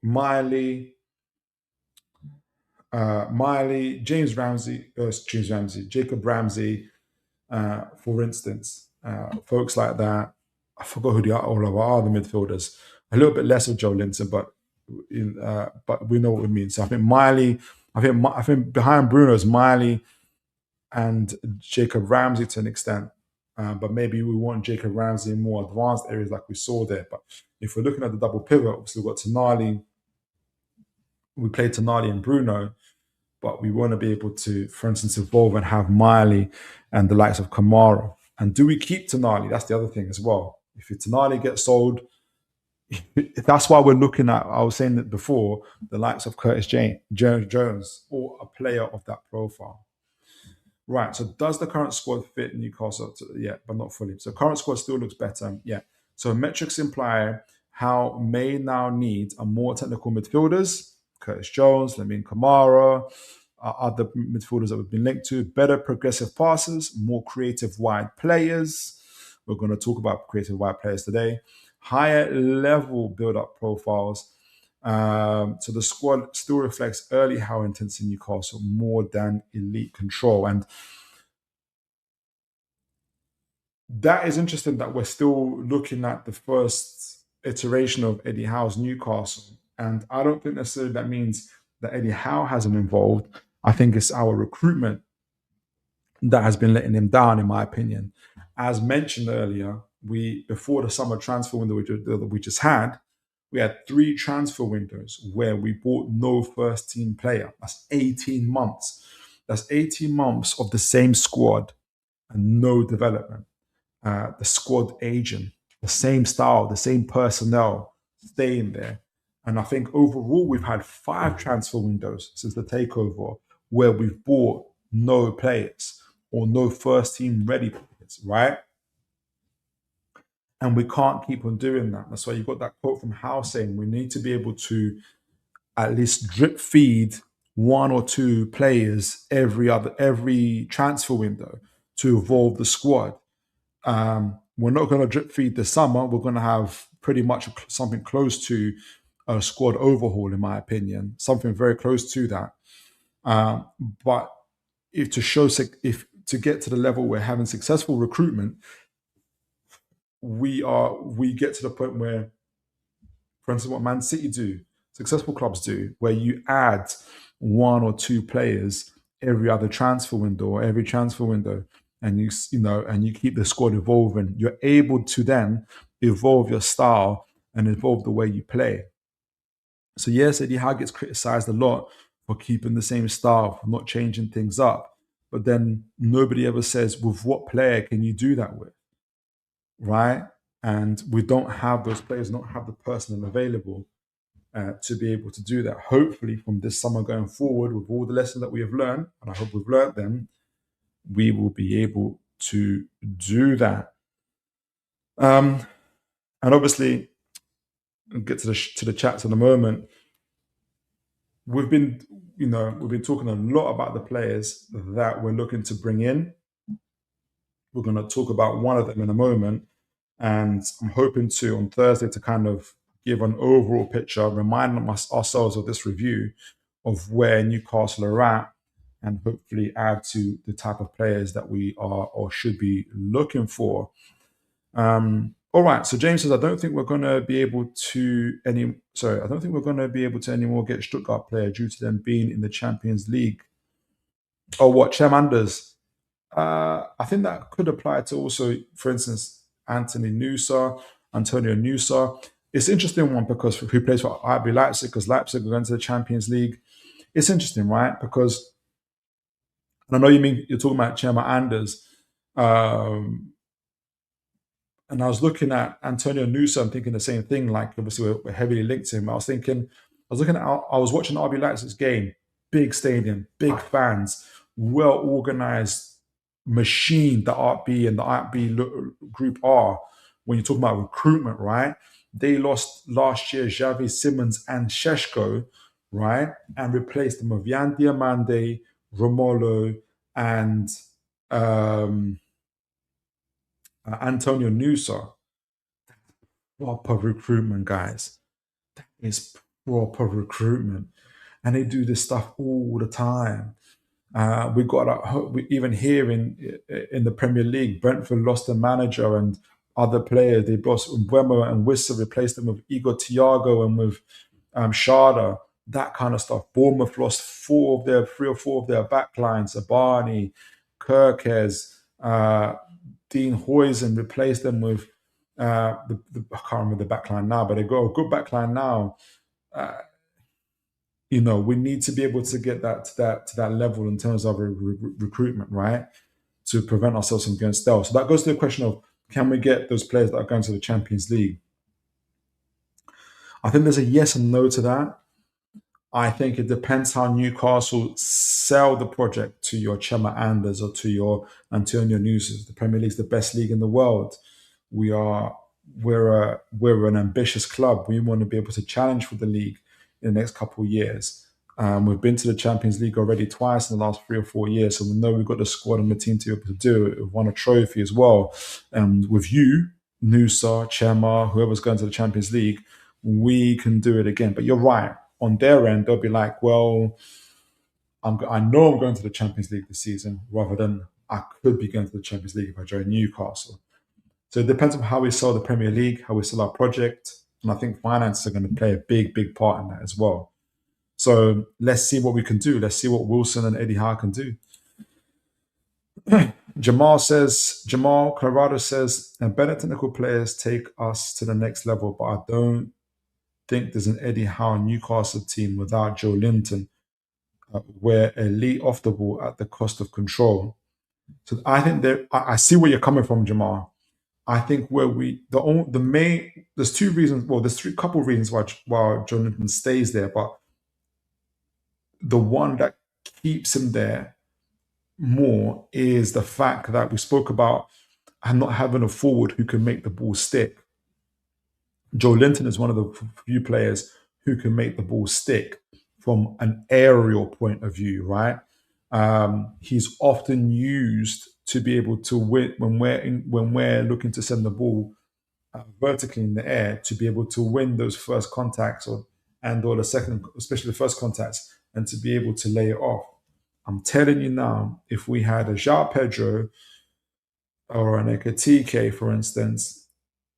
James Ramsey, Jacob Ramsey, for instance, folks like that. I forgot who all of our other midfielders. A little bit less of Joe Linton, but we know what we mean. So I think Miley. I think behind Bruno is Miley and Jacob Ramsey to an extent. But maybe we want Jacob Ramsey in more advanced areas like we saw there. But if we're looking at the double pivot, obviously we've got Tonali. We play Tonali and Bruno, but we want to be able to, for instance, evolve and have Miley and the likes of Kamara. And do we keep Tonali? That's the other thing as well. If Tonali gets sold, that's why we're looking at, I was saying that before, the likes of Curtis Jones, or a player of that profile. Right. So does the current squad fit Newcastle? Yeah, but not fully. So current squad still looks better. Yeah. So metrics imply how may now need a more technical midfielders: Curtis Jones, Lamine Kamara, other midfielders that we've been linked to, better progressive passes, more creative wide players. We're going to talk about creative wide players today. Higher level build-up profiles. So the squad still reflects early Howe intensity in Newcastle more than elite control. And that is interesting that we're still looking at the first iteration of Eddie Howe's Newcastle. And I don't think necessarily that means that Eddie Howe hasn't involved. I think it's our recruitment that has been letting him down, in my opinion. As mentioned earlier, before the summer transfer window we just had, we had 3 transfer windows where we bought no first team player. That's 18 months. That's 18 months of the same squad and no development. The squad aging, the same style, the same personnel, staying there. And I think overall we've had 5 transfer windows since the takeover where we've bought no players or no first team ready players, right? And we can't keep on doing that. That's why you've got that quote from Howe saying we need to be able to at least drip feed 1 or 2 players every transfer window to evolve the squad. We're not going to drip feed this summer. We're going to have pretty much something close to a squad overhaul, in my opinion, something very close to that. But if to get to the level we're having successful recruitment, we get to the point where, for instance, what Man City do, successful clubs do, where you add 1 or 2 players every other transfer window or every transfer window, and you keep the squad evolving. You're able to then evolve your style and evolve the way you play. So yes, Eddie Howe gets criticized a lot for keeping the same style, for not changing things up. But then nobody ever says, with what player can you do that with? Right? And we don't have those players, don't have the personnel available to be able to do that. Hopefully, from this summer going forward, with all the lessons that we have learned, and I hope we've learned them, we will be able to do that. And obviously, we'll get to the chats in a moment. We've been talking a lot about the players that we're looking to bring in. We're going to talk about one of them in a moment. And I'm hoping to, on Thursday, to kind of give an overall picture, remind ourselves of this review of where Newcastle are at, and hopefully add to the type of players that we are or should be looking for. All right. So James says, I don't think we're going to be able to anymore get Stuttgart player due to them being in the Champions League. Or what? Chemanders. I think that could apply to also, for instance, Antonio Nusa. It's an interesting one because who plays for RB Leipzig, because Leipzig are going to the Champions League. It's interesting, right? Because, and I know you're talking about Chema Anders, and I was looking at Antonio Nusa and thinking the same thing. Like, obviously, we're heavily linked to him. I was watching RB Leipzig's game, big stadium, big fans, well organized machine that RB and the RB group are. When you're talking about recruitment, right? They lost last year Xavi Simons and Sheshko, right? And replaced them with Yan Diamande, Romolo, and Antonio Nusa. Proper recruitment, guys. That is proper recruitment. And they do this stuff all the time. We got even here in the Premier League, Brentford lost a manager and other players. They lost Mbeumo and Wissa, replaced them with Igor Thiago and with Sharda, that kind of stuff. Bournemouth lost 3 or 4 of their backlines, Abani, Kirkes, Dean Huijsen, replaced them with I can't remember the backline now, but they got a good backline now. We need to be able to get that to that level in terms of recruitment, right? To prevent ourselves from going stale. So that goes to the question of, can we get those players that are going to the Champions League? I think there's a yes and no to that. I think it depends how Newcastle sell the project to your Chema Anders or to your Antonio Nusa. The Premier League is the best league in the world. We're an ambitious club. We want to be able to challenge for the league in the next couple of years. We've been to the Champions League already twice in the last 3 or 4 years, so we know we've got the squad and the team to be able to do it. We've won a trophy as well. And with you, Nusa, Chema, whoever's going to the Champions League, we can do it again. But you're right. On their end, they'll be like, well, I know I'm going to the Champions League this season, rather than I could be going to the Champions League if I join Newcastle. So it depends on how we sell the Premier League, how we sell our project. And I think finances are going to play a big, big part in that as well. So let's see what we can do. Let's see what Wilson and Eddie Howe can do. Jamal Colorado says, better technical players take us to the next level, but I don't think there's an Eddie Howe Newcastle team without Joe Linton. We're elite off the ball at the cost of control. So I think I see where you're coming from, Jamal. I think where the main there's two reasons. Well, there's three couple reasons why Jonathan stays there, but the one that keeps him there more is the fact that we spoke about not having a forward who can make the ball stick. Joe Linton is one of the few players who can make the ball stick from an aerial point of view, right? He's often used to be able to win when we're looking to send the ball vertically in the air to be able to win those first contacts or the second, especially the first contacts, and to be able to lay it off. I'm telling you now, if we had a João Pedro or an Ekatike, for instance,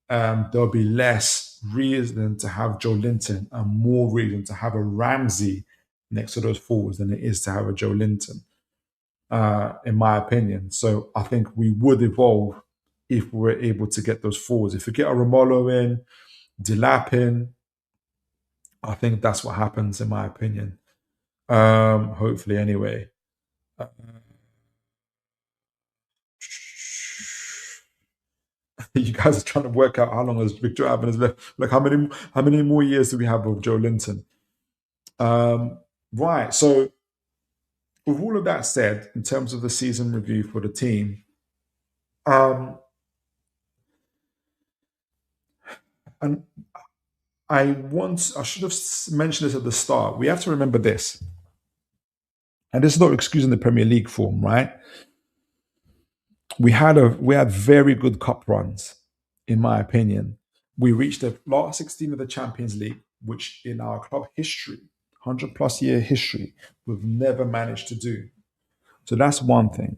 there'll be less reason to have Joe Linton and more reason to have a Ramsey next to those forwards than it is to have a Joe Linton, in my opinion. So I think we would evolve if we were able to get those forwards. If we get a Romolo in, Delap in, I think that's what happens, in my opinion. Hopefully, anyway. You guys are trying to work out how long has Victor Evans left. Like how many more years do we have with Joe Linton? Right. So with all of that said, in terms of the season review for the team, um, and I should have mentioned this at the start. We have to remember this, and this is not excusing the Premier League form, right? We had very good cup runs, in my opinion. We reached the last 16 of the Champions League, which in our club history, 100 plus year history, we've never managed to do. So that's one thing.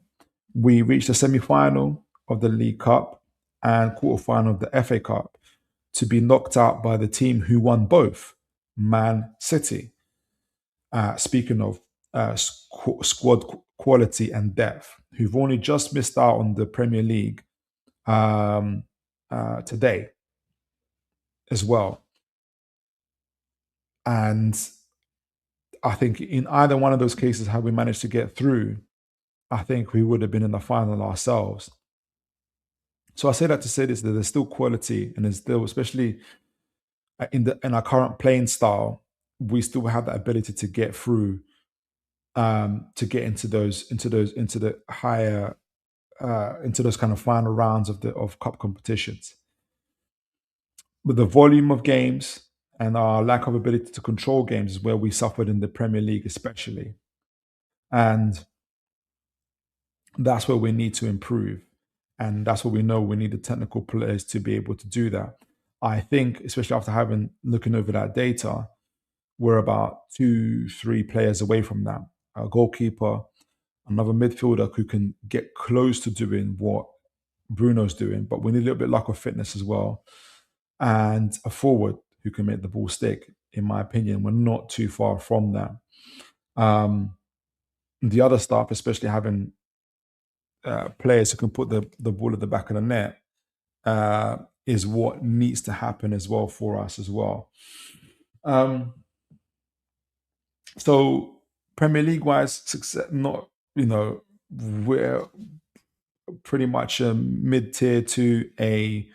We reached the semi-final of the League Cup and quarter-final of the FA Cup to be knocked out by the team who won both, Man City. Speaking of squad quality and depth, who've only just missed out on the Premier League today as well. And I think in either one of those cases, had we managed to get through, I think we would have been in the final ourselves. So I say that to say this: that there's still quality, and there's still, especially in our current playing style, we still have that ability to get through, to get into the higher into those kind of final rounds of cup competitions. With the volume of games and our lack of ability to control games is where we suffered in the Premier League, especially, and that's where we need to improve. And that's what we know we need the technical players to be able to do that. I think, especially after having looking over that data, we're about 2, 3 players away from that. A goalkeeper, another midfielder who can get close to doing what Bruno's doing, but we need a little bit lack of fitness as well. And a forward who can make the ball stick, in my opinion. We're not too far from that. The other stuff, especially having players who can put the ball at the back of the net, is what needs to happen as well for us as well. So Premier League wise, success not we're pretty much a mid tier to a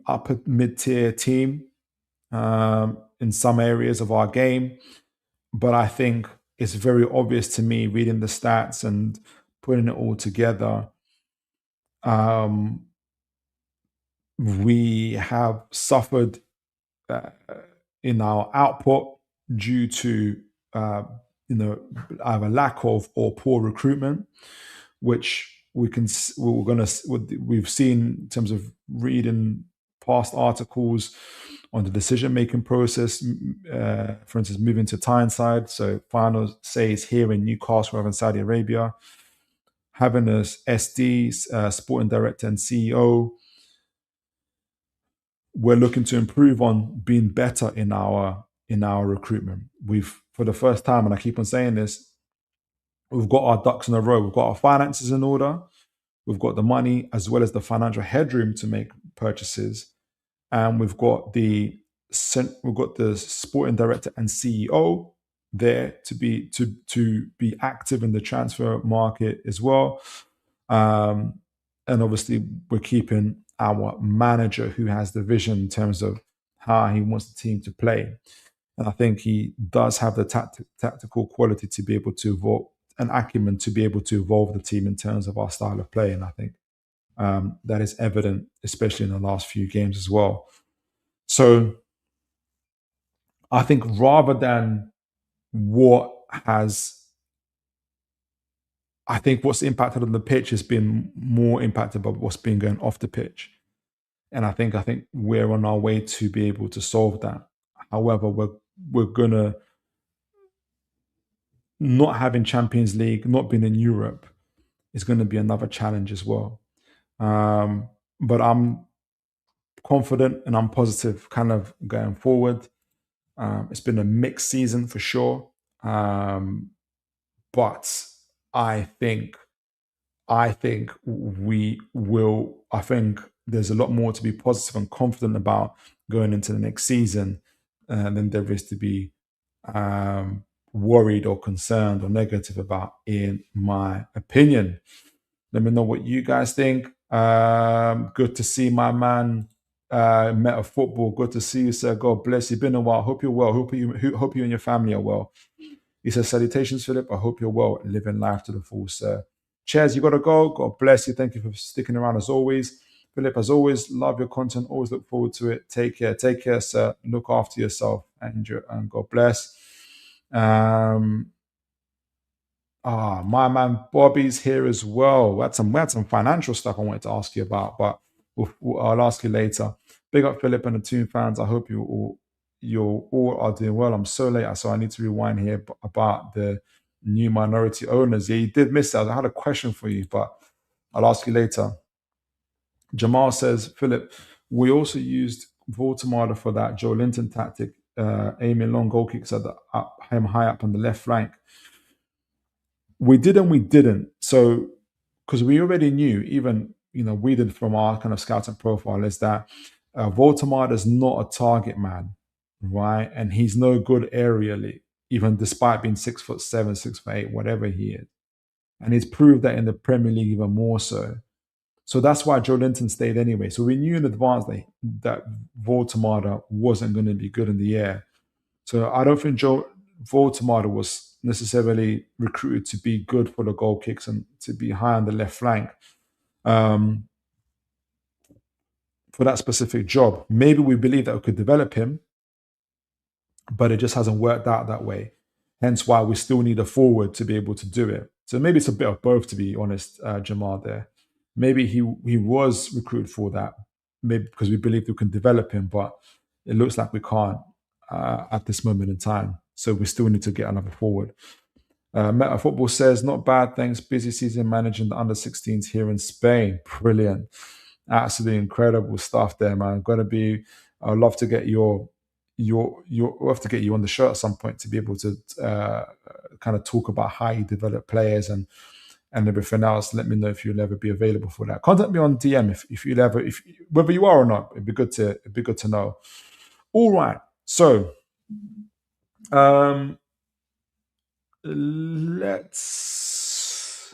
upper mid tier team in some areas of our game, but I think it's very obvious to me reading the stats and putting it all together. We have suffered uh, in our output due to either lack of or poor recruitment, which we've seen in terms of reading past articles on the decision making process. For instance, moving to Tyneside, so final says here in Newcastle rather than Saudi Arabia, having a SD, sporting director and CEO. We're looking to improve on being better in our recruitment. We've, for the first time, and I keep on saying this, we've got our ducks in a row. We've got our finances in order. We've got the money as well as the financial headroom to make purchases, and we've got the sporting director and CEO there to be active in the transfer market as well. And obviously, we're keeping our manager who has the vision in terms of how he wants the team to play. And I think he does have the tactical quality to be able to evolve, an acumen to be able to evolve the team in terms of our style of play. And I think that is evident, especially in the last few games as well. So I think rather than what has, I think what's impacted on the pitch has been more impacted by what's been going off the pitch. And I think we're on our way to be able to solve that. However, we're gonna, not having Champions League, not being in Europe, is going to be another challenge as well. But I'm confident and I'm positive kind of going forward. It's been a mixed season for sure. But I think we will, I think there's a lot more to be positive and confident about going into the next season than there is to be worried or concerned or negative about, in my opinion. Let me know what you guys think. Good to see my man, Meta Football. Good to see you, sir. God bless you. Been a while. Hope you're well. Hope you and your family are well. He says, salutations, Philip. I hope you're well. Living life to the full, sir. Cheers, you got to go. God bless you. Thank you for sticking around as always. Philip, as always, love your content. Always look forward to it. Take care. Take care, sir. Look after yourself and God bless. My man Bobby's here as well. We had some financial stuff I wanted to ask you about, but I'll ask you later. Big up Philip and the Toon fans. I hope you all are doing well. I'm so late, so I need to rewind here about the new minority owners. Yeah, you did miss that. I had a question for you, but I'll ask you later. Jamal says, Philip, we also used Voltemada for that Joe Linton tactic, aiming long goal kicks at him high up on the left flank. We did and we didn't. So, because we already knew, even, we did from our kind of scouting profile, is that Voltemada is not a target man, right? And he's no good aerially, even despite being 6'7", 6'8", whatever he is. And he's proved that in the Premier League even more so. So that's why Joe Linton stayed anyway. So we knew in advance that Voltemada wasn't going to be good in the air. So I don't think Voltemada was necessarily recruited to be good for the goal kicks and to be high on the left flank for that specific job. Maybe we believe that we could develop him, but it just hasn't worked out that way. Hence why we still need a forward to be able to do it. So maybe it's a bit of both, to be honest, Jamal there. Maybe he was recruited for that, maybe because we believe we can develop him, but it looks like we can't at this moment in time. So we still need to get another forward. Meta Football says, not bad, thanks. Busy season managing the under-16s here in Spain. Brilliant. Absolutely incredible stuff there, man. I'd love to get we'll have to get you on the show at some point to be able to kind of talk about how you develop players and everything else. Let me know if you'll ever be available for that. Contact me on DM if you'll ever, whether you are or not. It'd be good to know. All right, so let's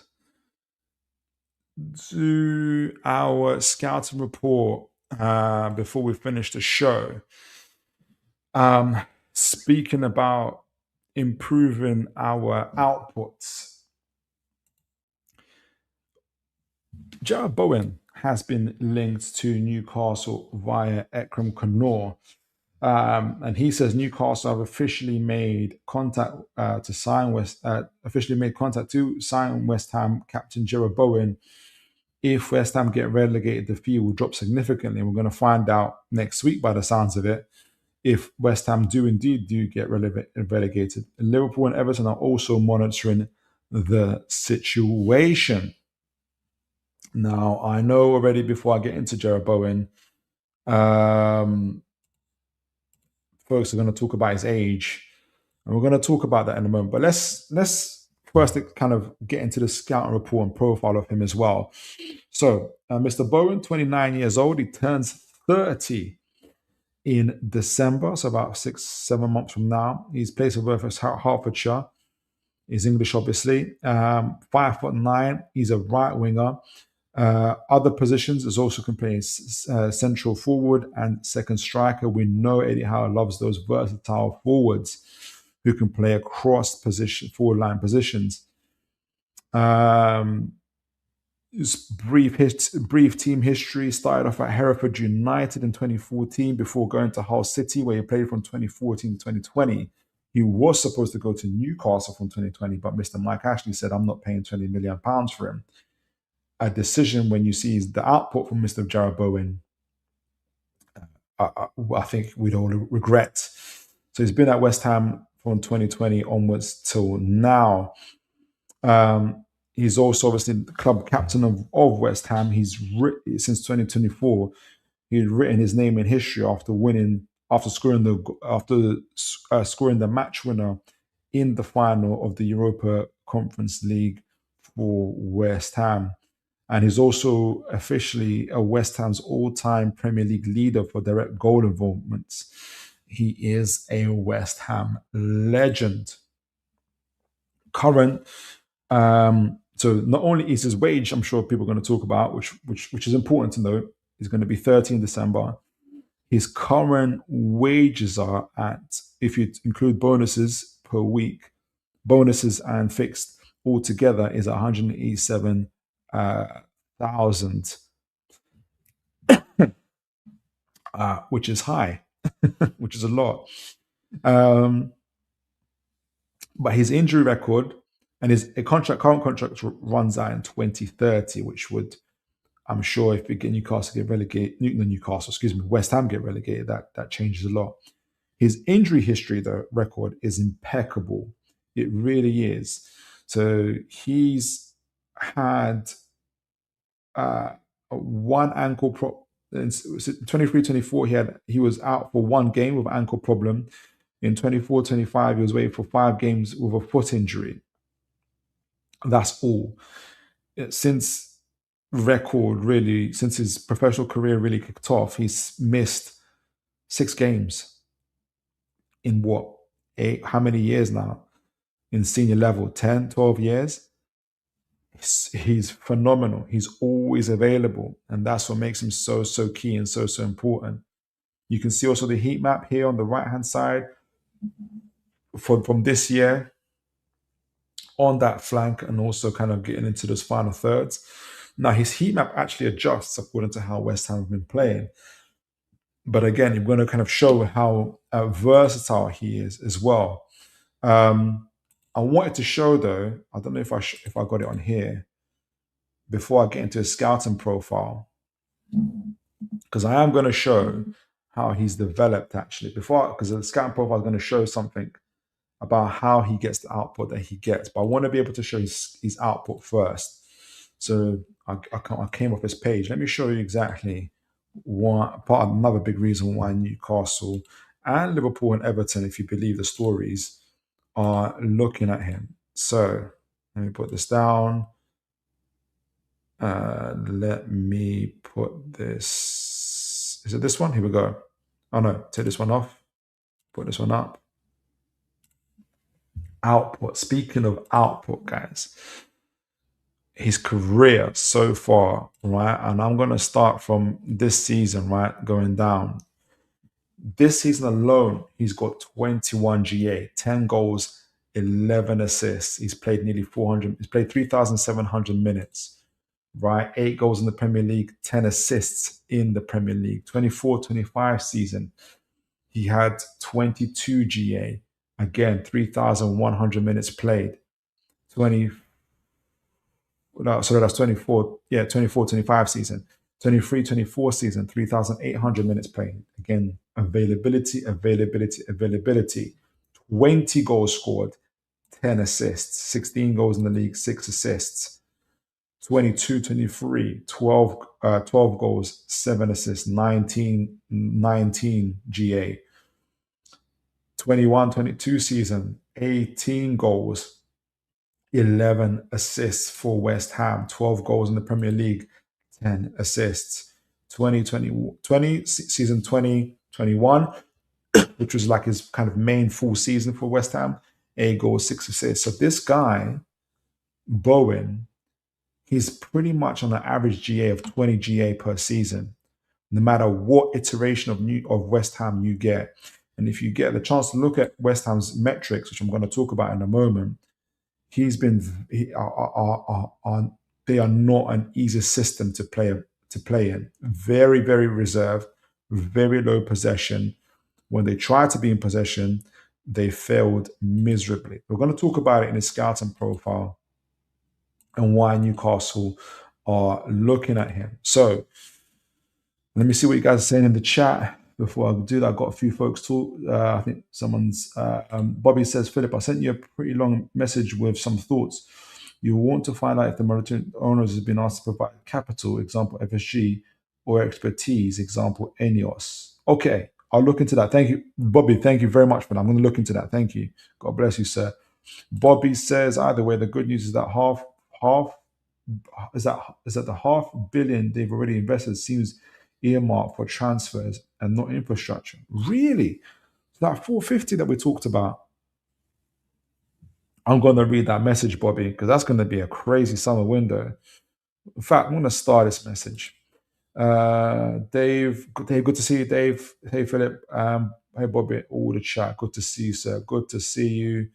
do our scouting report before we finish the show. Speaking about improving our outputs, Jarrord Bowen has been linked to Newcastle via Ekrem Konor. And he says Newcastle have officially made contact to sign West Ham captain Jarrord Bowen. If West Ham get relegated, the fee will drop significantly. We're going to find out next week, by the sounds of it, if West Ham do indeed get relegated. Liverpool and Everton are also monitoring the situation. Now, I know already, before I get into Jarrord Bowen, folks are going to talk about his age, and we're going to talk about that in a moment. But let's first kind of get into the scouting report and profile of him as well. So, Mr. Bowen, 29 years old, he turns 30 in December, so about 6-7 months from now. He's placed for both Hertfordshire. He's English, obviously. 5'9". He's a right winger. Other positions is also can play central forward and second striker. We know Eddie Howe loves those versatile forwards who can play across position forward line positions. Brief team history. Started off at Hereford United in 2014 before going to Hull City, where he played from 2014 to 2020. He was supposed to go to Newcastle from 2020, but Mr. Mike Ashley said, "I'm not paying £20 million for him." A decision when you see the output from Mr. Jarrord Bowen, I think we'd all regret. So he's been at West Ham from 2020 onwards till now. He's also obviously the club captain of West Ham. Since 2024, he's written his name in history after scoring the match winner in the final of the Europa Conference League for West Ham. And he's also officially a West Ham's all-time Premier League leader for direct goal involvements. He is a West Ham legend. Current. So not only is his wage, I'm sure people are going to talk about, which is important to note, is going to be 30 in December. His current wages are at, if you include bonuses per week, bonuses and fixed altogether, is 187,000, which is high, which is a lot. But his injury record and his current contract runs out in 2030, which would, I'm sure, if we get West Ham get relegated, that changes a lot. His injury history, the record, is impeccable. It really is. So he's had one ankle problem. In 23-24, he was out for one game with ankle problem. In 24-25, he was waiting for 5 games with a foot injury. That's all. Since his professional career really kicked off, he's missed 6 games in how many years now? In senior level, 10, 12 years. He's phenomenal. He's always available, and that's what makes him so key and so important. You can see also the heat map here on the right-hand side from this year on that flank, and also kind of getting into those final thirds. Now, his heat map actually adjusts according to how West Ham have been playing. But again, you're going to kind of show how versatile he is as well. I wanted to show, though, I don't know if I got it on here, before I get into his scouting profile, because I am going to show how he's developed actually. Because the scouting profile is going to show something about how he gets the output that he gets. But I want to be able to show his output first. So I came off his page. Let me show you exactly another big reason why Newcastle and Liverpool and Everton, if you believe the stories, are looking at him. So let me put this down. Let me put this. Is it this one? Here we go. Oh no, take this one off. Put this one up. Output. Speaking of output, guys, his career so far, right? And I'm going to start from this season, right? Going down. This season alone, he's got 21 GA, 10 goals, 11 assists. He's played nearly 400. He's played 3,700 minutes, right? 8 goals in the Premier League, 10 assists in the Premier League. 24-25 season, he had 22 GA. Again, 3,100 minutes played. That's 24. Yeah, 24-25 season. 23-24 season, 3,800 minutes played. Again, availability. 20 goals scored, 10 assists. 16 goals in the league, 6 assists. 22-23, 12 goals, 7 assists, 19 GA. 21-22 season, 18 goals, 11 assists for West Ham, 12 goals in the Premier League, 10 assists. 2020 season 2021, which was like his kind of main full season for West Ham, 8 goals, 6 assists. So this guy, Bowen, he's pretty much on an average GA of 20 GA per season, no matter what iteration of West Ham you get. And if you get the chance to look at West Ham's metrics, which I'm going to talk about in a moment, he's been they are not an easy system to play in. Very, very reserved, very low possession. When they tried to be in possession, they failed miserably. We're going to talk about it in his scouting profile and why Newcastle are looking at him. So let me see what you guys are saying in the chat. Before I do that, I've got a few folks talk. I think Bobby says, Philip, I sent you a pretty long message with some thoughts. You want to find out if the Maritime owners have been asked to provide capital, example FSG, or expertise, example ENEOS. Okay, I'll look into that. Thank you, Bobby. Thank you very much for that. I'm going to look into that. Thank you. God bless you, sir. Bobby says, either way, the good news is that the $500 million they've already invested seems earmarked for transfers and not infrastructure. Really? That 450 that we talked about. I'm going to read that message, Bobby, because that's going to be a crazy summer window. In fact, I'm going to start this message. Dave, good to see you, Dave. Hey, Philip. Hey, Bobby, all the chat. Good to see you, sir. Good to see you.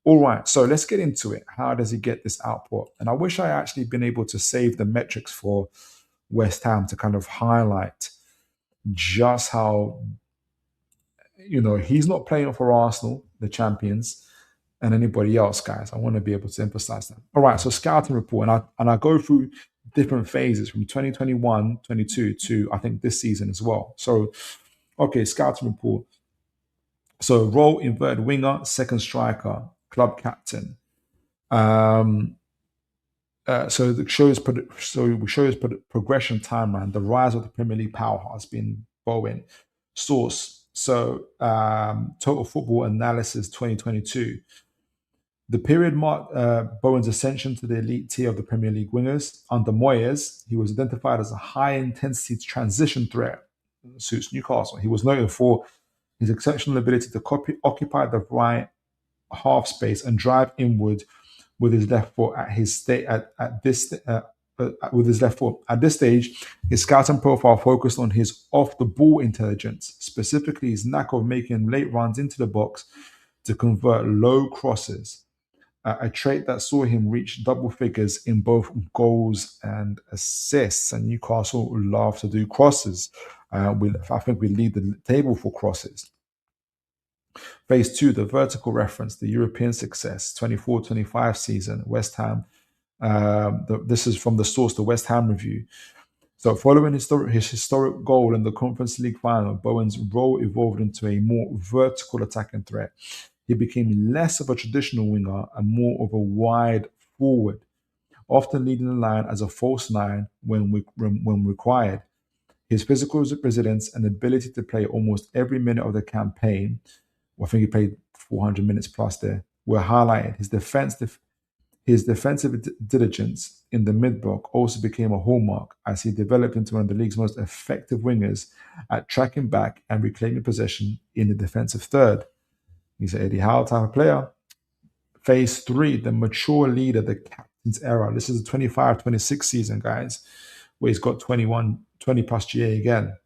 All right, so let's get into it. How does he get this output? And I wish I actually been able to save the metrics for West Ham to kind of highlight just how, he's not playing for Arsenal, the champions, and anybody else, guys. I want to be able to emphasize that. All right, so scouting report, and I go through different phases from 2021, 22 to I think this season as well. So, okay, scouting report. So role inverted winger, second striker, club captain. So we show his progression timeline. The rise of the Premier League powerhouse being Bowen. Source. So Total Football Analysis 2022. The period marked Bowen's ascension to the elite tier of the Premier League wingers. Under Moyes, he was identified as a high-intensity transition threat. Suits Newcastle. He was noted for his exceptional ability to occupy the right half space and drive inward with his left foot with his left foot. At this stage, his scouting profile focused on his off-the-ball intelligence, specifically his knack of making late runs into the box to convert low crosses, a trait that saw him reach double figures in both goals and assists. And Newcastle love to do crosses. I think we lead the table for crosses. Phase 2, the vertical reference, the European success, 24-25 season, West Ham. This is from the source, the West Ham Review. So following his historic goal in the Conference League final, Bowen's role evolved into a more vertical attacking threat. He became less of a traditional winger and more of a wide forward, often leading the line as a false nine when required. His physical resilience and ability to play almost every minute of the campaign, I think he played 400 minutes plus there, were highlighted. His defensive diligence in the mid-block also became a hallmark as he developed into one of the league's most effective wingers at tracking back and reclaiming possession in the defensive third. He's an Eddie Howe type of player. Phase 3, the mature leader, the captain's era. This is the 25-26 season, guys, where he's got 20 plus GA again.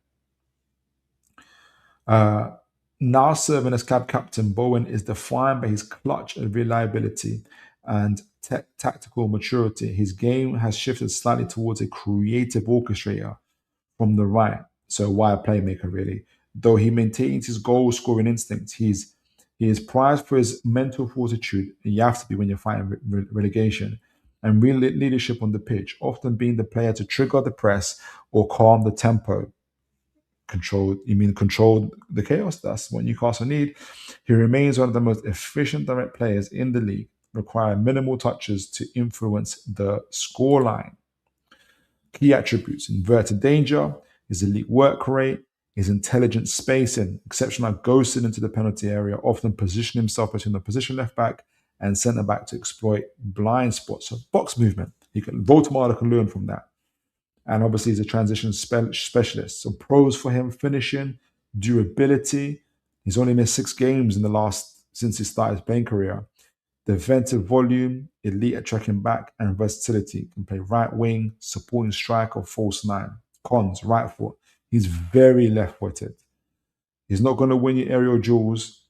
Now serving as club captain, Bowen is defined by his clutch and reliability and tactical maturity. His game has shifted slightly towards a creative orchestrator from the right, so wide playmaker really. Though he maintains his goal-scoring instinct, he is prized for his mental fortitude, and you have to be when you're fighting relegation, and real leadership on the pitch, often being the player to trigger the press or calm the tempo. Control the chaos. That's what Newcastle need. He remains one of the most efficient direct players in the league, requiring minimal touches to influence the scoreline. Key attributes: inverted danger, his elite work rate, his intelligent spacing, exceptional ghosting into the penalty area, often position himself between the position left back and centre back to exploit blind spots. So box movement. Voldemort can learn from that. And obviously, he's a transition specialist. So pros for him: finishing, durability. He's only missed 6 games since he started his playing career. Defensive volume, elite at tracking back, and versatility. Can play right wing, supporting striker, false nine. Cons, right foot. He's very left footed. He's not going to win you aerial duels.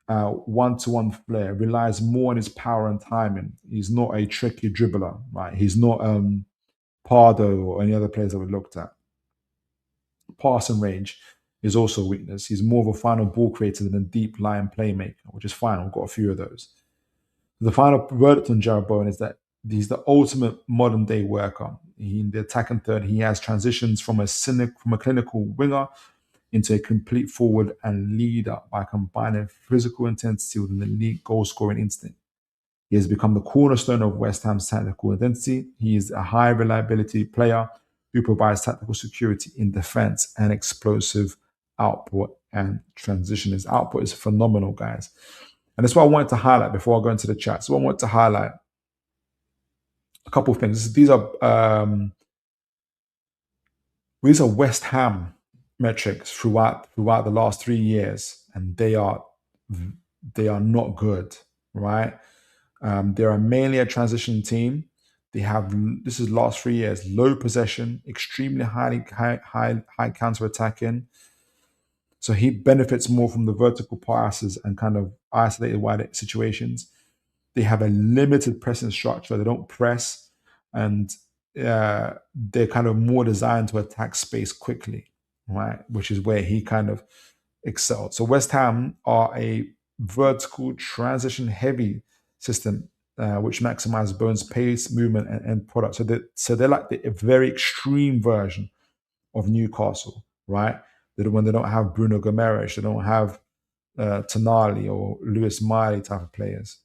One-to-one flair, relies more on his power and timing. He's not a tricky dribbler, right? He's not Pardo or any other players that we looked at. Passing range is also a weakness. He's more of a final ball creator than a deep line playmaker, which is fine. We've got a few of those. The final verdict on Jarrord Bowen is that he's the ultimate modern day worker. In the attacking third, he has transitions from a clinical winger into a complete forward and leader by combining physical intensity with an elite goal scoring instinct. He has become the cornerstone of West Ham's tactical identity. He is a high reliability player who provides tactical security in defense and explosive output and transition. His output is phenomenal, guys. And that's what I wanted to highlight before I go into the chat. So I want to highlight a couple of things. These are West Ham metrics throughout the last 3 years, and they are not good, right? They're mainly a transition team. They have, this is last 3 years, low possession, extremely high counter attacking. So he benefits more from the vertical passes and kind of isolated wide situations. They have a limited pressing structure. They don't press, and they're kind of more designed to attack space quickly, right? Which is where he kind of excelled. So West Ham are a vertical transition heavy system, which maximizes Bowen's pace, movement, and end product. So they're like a very extreme version of Newcastle, right? When they don't have Bruno Gomes, they don't have Tonali or Lewis Miley type of players.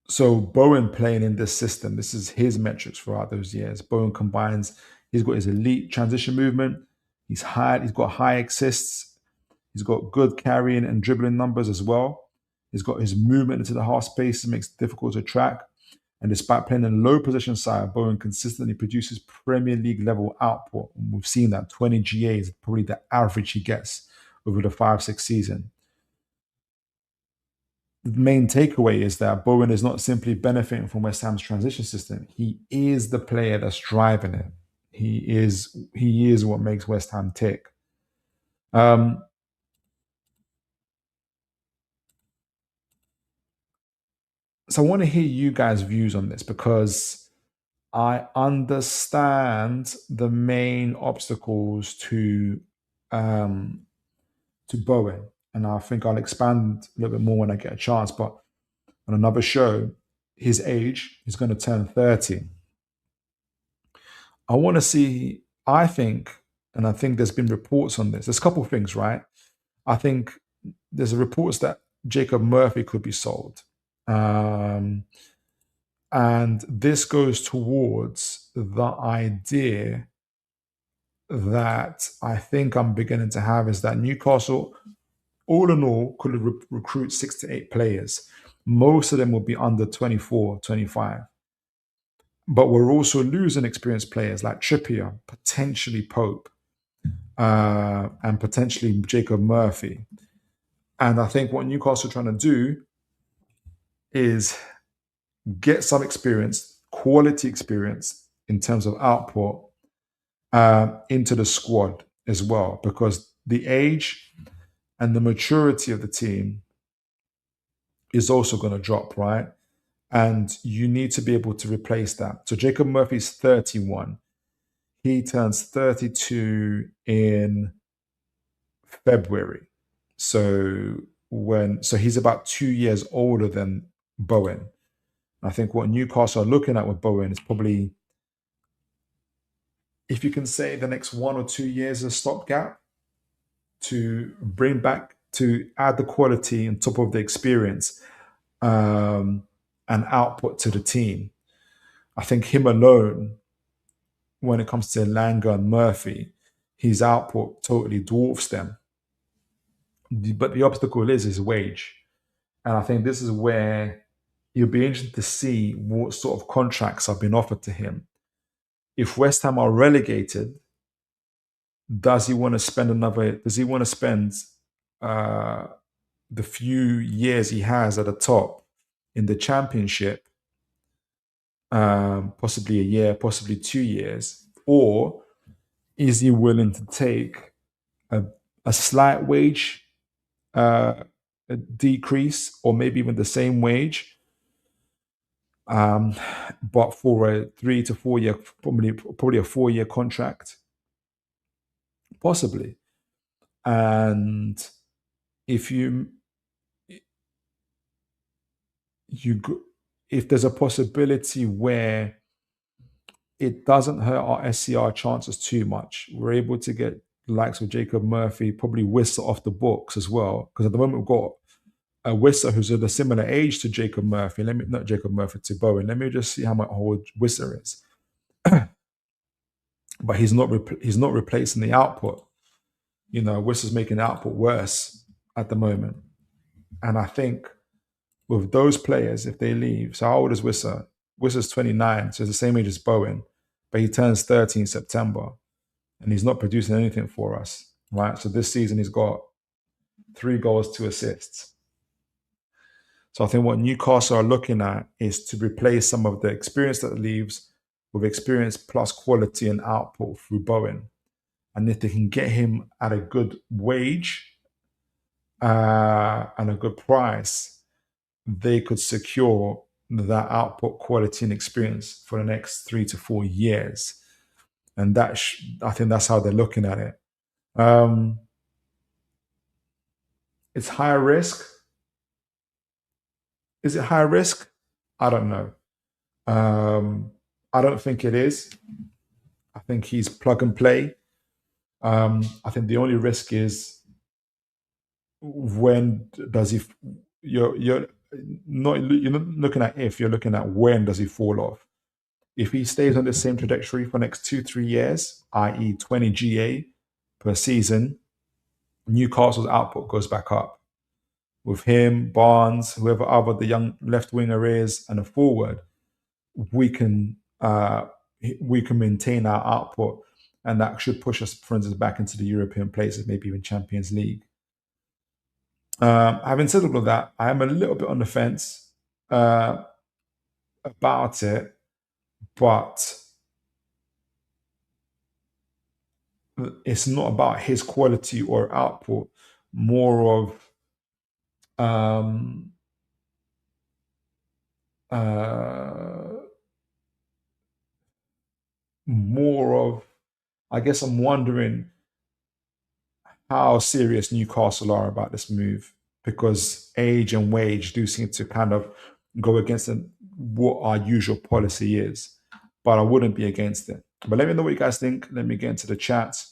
So Bowen playing in this system, this is his metrics throughout those years. Bowen combines, he's got his elite transition movement, he's got high assists, he's got good carrying and dribbling numbers as well. He's got his movement into the half space, it makes it difficult to track. And despite playing in low position side, Bowen consistently produces Premier League level output. And we've seen that 20 GAs, probably the average he gets over the 5-6 season. The main takeaway is that Bowen is not simply benefiting from West Ham's transition system. He is the player that's driving it. He is what makes West Ham tick. So I want to hear you guys' views on this, because I understand the main obstacles to Bowen, and I think I'll expand a little bit more when I get a chance. But on another show, his age, he's going to turn 30. I want to see, I think there's been reports on this. There's a couple of things, right? I think there's reports that Jacob Murphy could be sold. And this goes towards the idea that I think I'm beginning to have, is that Newcastle, all in all, could recruit 6 to 8 players. Most of them will be under 24, 25. But we're also losing experienced players like Trippier, potentially Pope, and potentially Jacob Murphy. And I think what Newcastle are trying to do is get some experience, quality experience in terms of output, into the squad as well, because the age and the maturity of the team is also going to drop, right? And you need to be able to replace that. So Jacob Murphy's 31. He turns 32 in February. So he's about 2 years older than Bowen. I think what Newcastle are looking at with Bowen is probably, if you can say, the next 1 or 2 years a stopgap to bring back, to add the quality on top of the experience, and output to the team. I think him alone, when it comes to Langer and Murphy, his output totally dwarfs them. But the obstacle is his wage. And I think this is where you'll be interested to see what sort of contracts have been offered to him. If West Ham are relegated, does he want to spend the few years he has at the top in the championship, possibly a year, possibly 2 years, or is he willing to take a, a slight wage uh, a decrease, or maybe even the same wage, um, but for a 3 to 4 year, probably a 4 year contract, possibly. And if you go- if there's a possibility where it doesn't hurt our SCR chances too much, we're able to get the likes of Jacob Murphy, probably Whistle off the books as well, because at the moment we've got a Whistle who's at a similar age to Jacob Murphy. Let me not Jacob Murphy to Bowen. Let me just see how much old Whistle is. But he's not replacing the output. Whistle's making the output worse at the moment. And I think with those players, if they leave, so how old is Wissa? Wissa's 29, so he's the same age as Bowen, but he turns 30 in September, and he's not producing anything for us, right? So this season he's got 3 goals, 2 assists. So I think what Newcastle are looking at is to replace some of the experience that leaves with experience plus quality and output through Bowen. And if they can get him at a good wage and a good price, they could secure that output, quality, and experience for the next 3 to 4 years. And I think that's how they're looking at it. It's high risk. Is it high risk? I don't know. I don't think it is. I think he's plug and play. I think the only risk is when does he? You're not looking at if, you're looking at when does he fall off. If he stays on the same trajectory for the next 2 3 years, i.e., 20 GA per season, Newcastle's output goes back up. With him, Barnes, whoever other the young left winger is, and a forward, we can maintain our output, and that should push us, for instance, back into the European places, maybe even Champions League. Having said all of that, I am a little bit on the fence about it, but it's not about his quality or output, more of um, more of, I guess I'm wondering how serious Newcastle are about this move, because age and wage do seem to kind of go against what our usual policy is. But I wouldn't be against it. But let me know what you guys think. Let me get into the chat.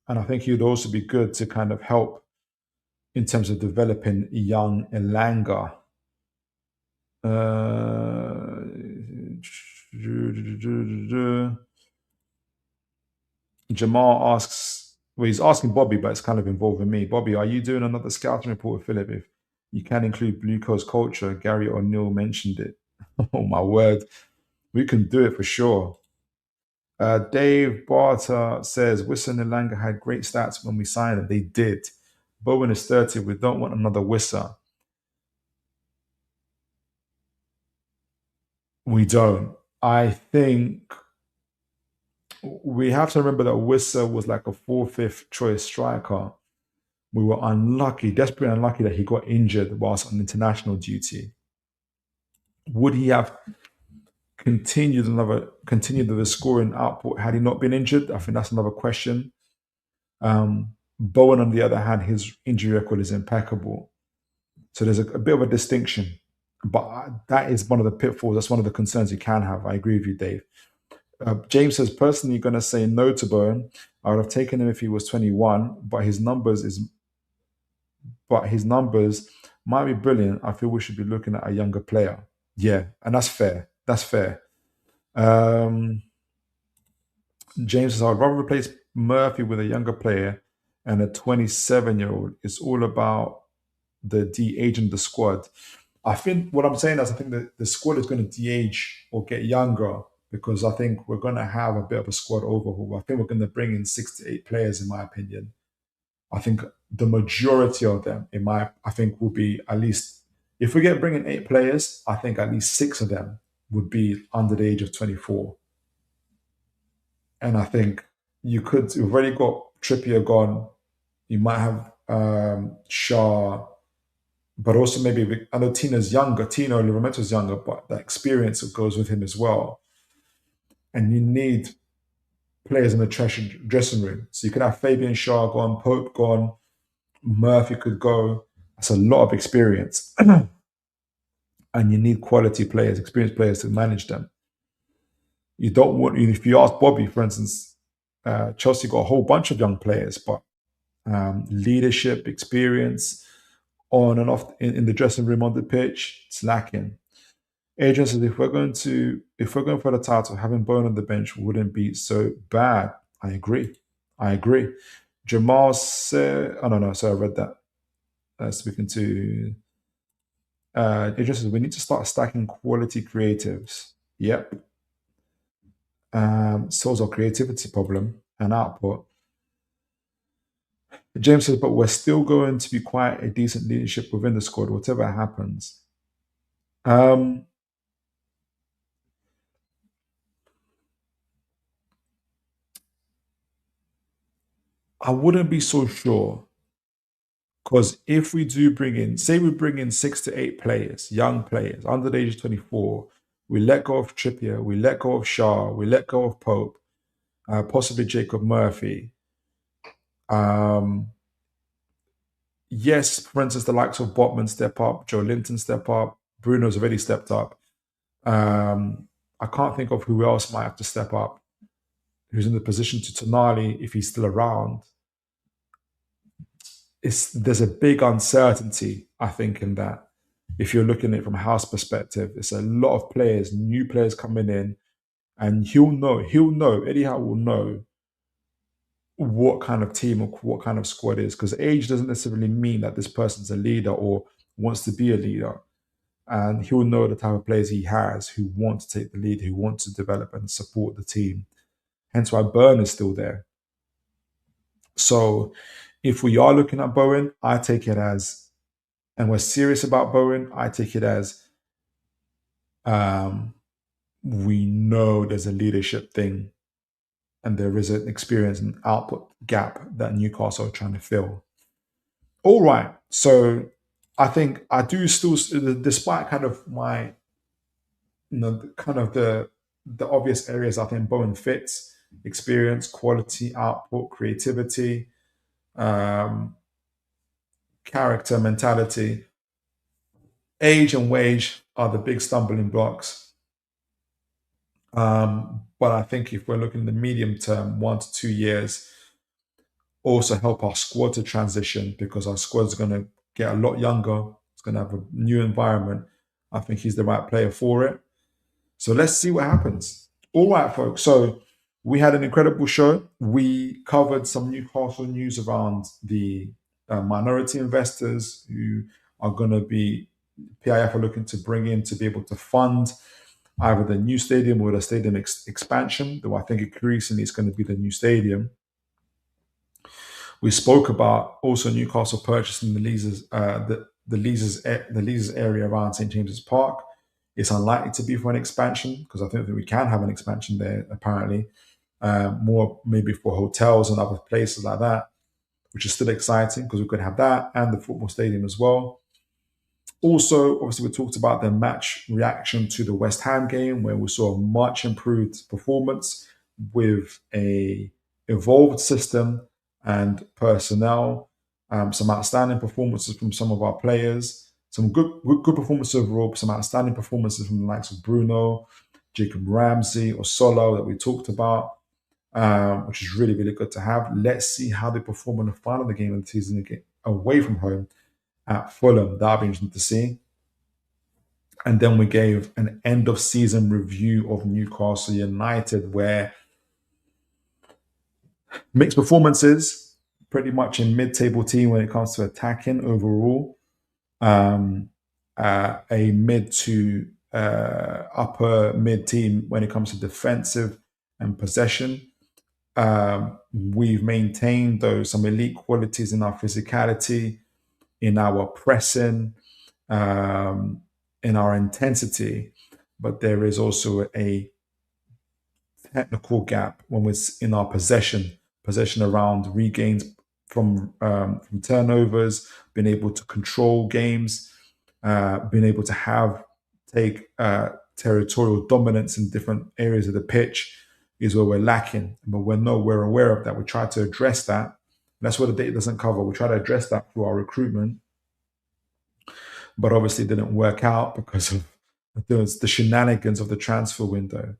And I think he'd also be good to kind of help in terms of developing young Elanga. Jamal asks, well, he's asking Bobby, but it's kind of involving me. Bobby, are you doing another scouting report with Philip? If you can include Blue Coast culture, Gary O'Neill mentioned it. Oh, my word. We can do it for sure. Dave Barter says, Wissa and Elanga had great stats when we signed them. They did. Bowen is 30. We don't want another Wissa. We don't. I think we have to remember that Wissa was like a 4th, 5th choice striker. We were unlucky, desperately unlucky, that he got injured whilst on international duty. Would he have continued the scoring output had he not been injured? I think that's another question. Bowen, on the other hand, his injury record is impeccable. So there's a bit of a distinction. But that is one of the pitfalls. That's one of the concerns you can have. I agree with you, Dave. James says, personally, going to say no to Bowen. I would have taken him if he was 21, but his numbers might be brilliant. I feel we should be looking at a younger player. Yeah, and that's fair. That's fair. James says, I'd rather replace Murphy with a younger player and a 27-year-old. It's all about the de-aging the squad. I think what I'm saying is I think that the squad is going to de-age or get younger because I think we're going to have a bit of a squad overhaul. I think we're going to bring in 6 to 8 players, in my opinion. I think the majority of them, I think will be at least, if we get bringing 8 players, I think at least 6 of them would be under the age of 24. And I think you've already got Trippier gone. You might have Shaw, but also maybe, I know Tino's younger, Tino Livermento's younger, but the experience that goes with him as well. And you need players in the dressing room. So you could have Fabian Shaw gone, Pope gone, Murphy could go. That's a lot of experience. And you need quality players, experienced players to manage them. You don't want, if you ask Bobby, for instance, Chelsea got a whole bunch of young players, but leadership, experience on and off in the dressing room, on the pitch, it's lacking. Adrian says if we're going for the title, having Bowen on the bench wouldn't be so bad. I agree. Jamal said, oh no, sorry, I read that. Speaking to Adrian says we need to start stacking quality creatives. Yep. Solves our creativity problem and output. James says, but we're still going to be quite a decent leadership within the squad, whatever happens. I wouldn't be so sure, because if we do bring in, say we bring in 6 to 8 players, young players under the age of 24, we let go of Trippier, we let go of Shaw, we let go of Pope, possibly Jacob Murphy. Yes, for instance, the likes of Botman step up, Joe Linton step up, Bruno's already stepped up. I can't think of who else might have to step up, who's in the position to Tonali if he's still around. There's a big uncertainty, I think, in that. If you're looking at it from a house perspective, it's a lot of players, new players coming in, and he'll know, Eddie Howe will know what kind of team or what kind of squad is, because age doesn't necessarily mean that this person's a leader or wants to be a leader. And he'll know the type of players he has who want to take the lead, who want to develop and support the team. Hence why Byrne is still there. So if we are looking at Bowen, I take it as, and we're serious about Bowen, I take it as we know there's a leadership thing and there is an experience and output gap that Newcastle are trying to fill. All right. So I think I do still, despite kind of my, kind of the obvious areas I think Bowen fits: experience, quality, output, creativity, character, mentality. Age and wage are the big stumbling blocks. But I think if we're looking in the medium term, 1 to 2 years, also help our squad to transition, because our squad is going to get a lot younger. It's going to have a new environment. I think he's the right player for it. So let's see what happens. All right, folks. So we had an incredible show. We covered some Newcastle news around the minority investors who are going to be, PIF are looking to bring in to be able to fund either the new stadium or the stadium expansion, though I think increasingly it's going to be the new stadium. We spoke about also Newcastle purchasing the Leazes area around St James's Park. It's unlikely to be for an expansion, because I think that we can have an expansion there, apparently, more maybe for hotels and other places like that, which is still exciting because we could have that and the football stadium as well. Also, obviously, we talked about the match reaction to the West Ham game, where we saw a much improved performance with a evolved system and personnel, some outstanding performances from some of our players, some good performances overall, but some outstanding performances from the likes of Bruno, Jacob Ramsey, or Solo that we talked about, which is really, really good to have. Let's see how they perform in the final of the game of the season again, away from home at Fulham. That'll be interesting to see. And then we gave an end of season review of Newcastle United, where mixed performances, pretty much a mid-table team when it comes to attacking overall. A mid to upper mid team when it comes to defensive and possession. We've maintained some elite qualities in our physicality, in our pressing, in our intensity, but there is also a technical gap when we're in our possession around regains from turnovers, being able to control games, being able to take territorial dominance in different areas of the pitch is where we're lacking. But we're aware of that. We try to address that. That's what the data doesn't cover. We try to address that through our recruitment, but obviously it didn't work out because of the shenanigans of the transfer window.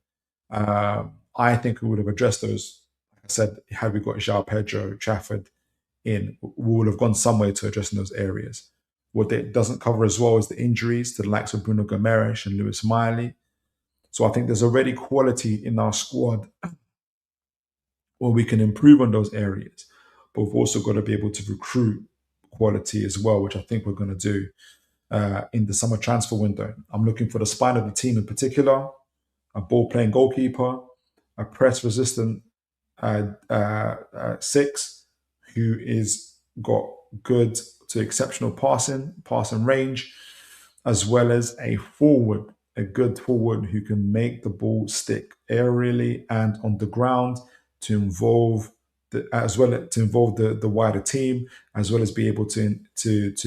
I think we would have addressed those. Like I said, had we got João Pedro, Trafford in, we would have gone some way to addressing those areas. What it doesn't cover as well is the injuries to the likes of Bruno Gomes and Lewis Miley. So I think there's already quality in our squad where we can improve on those areas. But we've also got to be able to recruit quality as well, which I think we're going to do in the summer transfer window. I'm looking for the spine of the team in particular, a ball-playing goalkeeper, a press-resistant six who is got good to exceptional passing range, as well as a good forward who can make the ball stick aerially and on the ground to involve the wider team, as well as be able to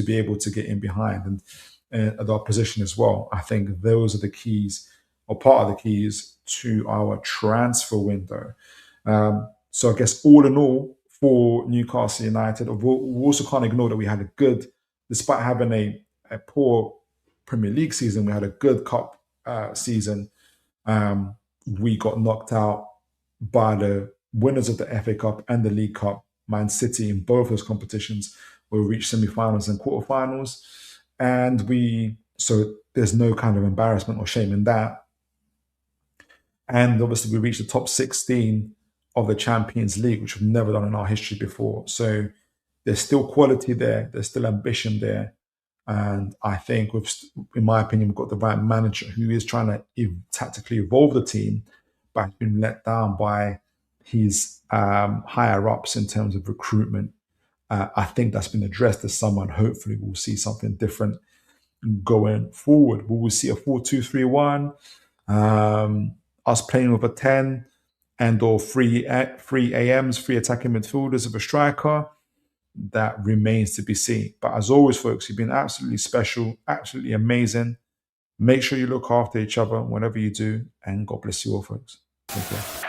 be able to get in behind and the opposition as well. I think those are the keys, or part of the keys, to our transfer window. So I guess all in all, for Newcastle United, we also can't ignore that we had despite having a poor Premier League season, we had a good cup season. We got knocked out by the winners of the FA Cup and the League Cup, Man City, in both those competitions, where we reached semi-finals and quarterfinals. So there's no kind of embarrassment or shame in that. And obviously we reached the top 16 of the Champions League, which we've never done in our history before. So there's still quality there. There's still ambition there. And I think, in my opinion, we've got the right manager who is trying to tactically evolve the team, but has been let down by his higher-ups in terms of recruitment. I think that's been addressed this summer, and hopefully we'll see something different going forward. We will see a 4-2-3-1, us playing with a 10 and/or three AMs, three attacking midfielders of a striker. That remains to be seen. But as always, folks, you've been absolutely special, absolutely amazing. Make sure you look after each other whenever you do, and God bless you all, folks. Take care.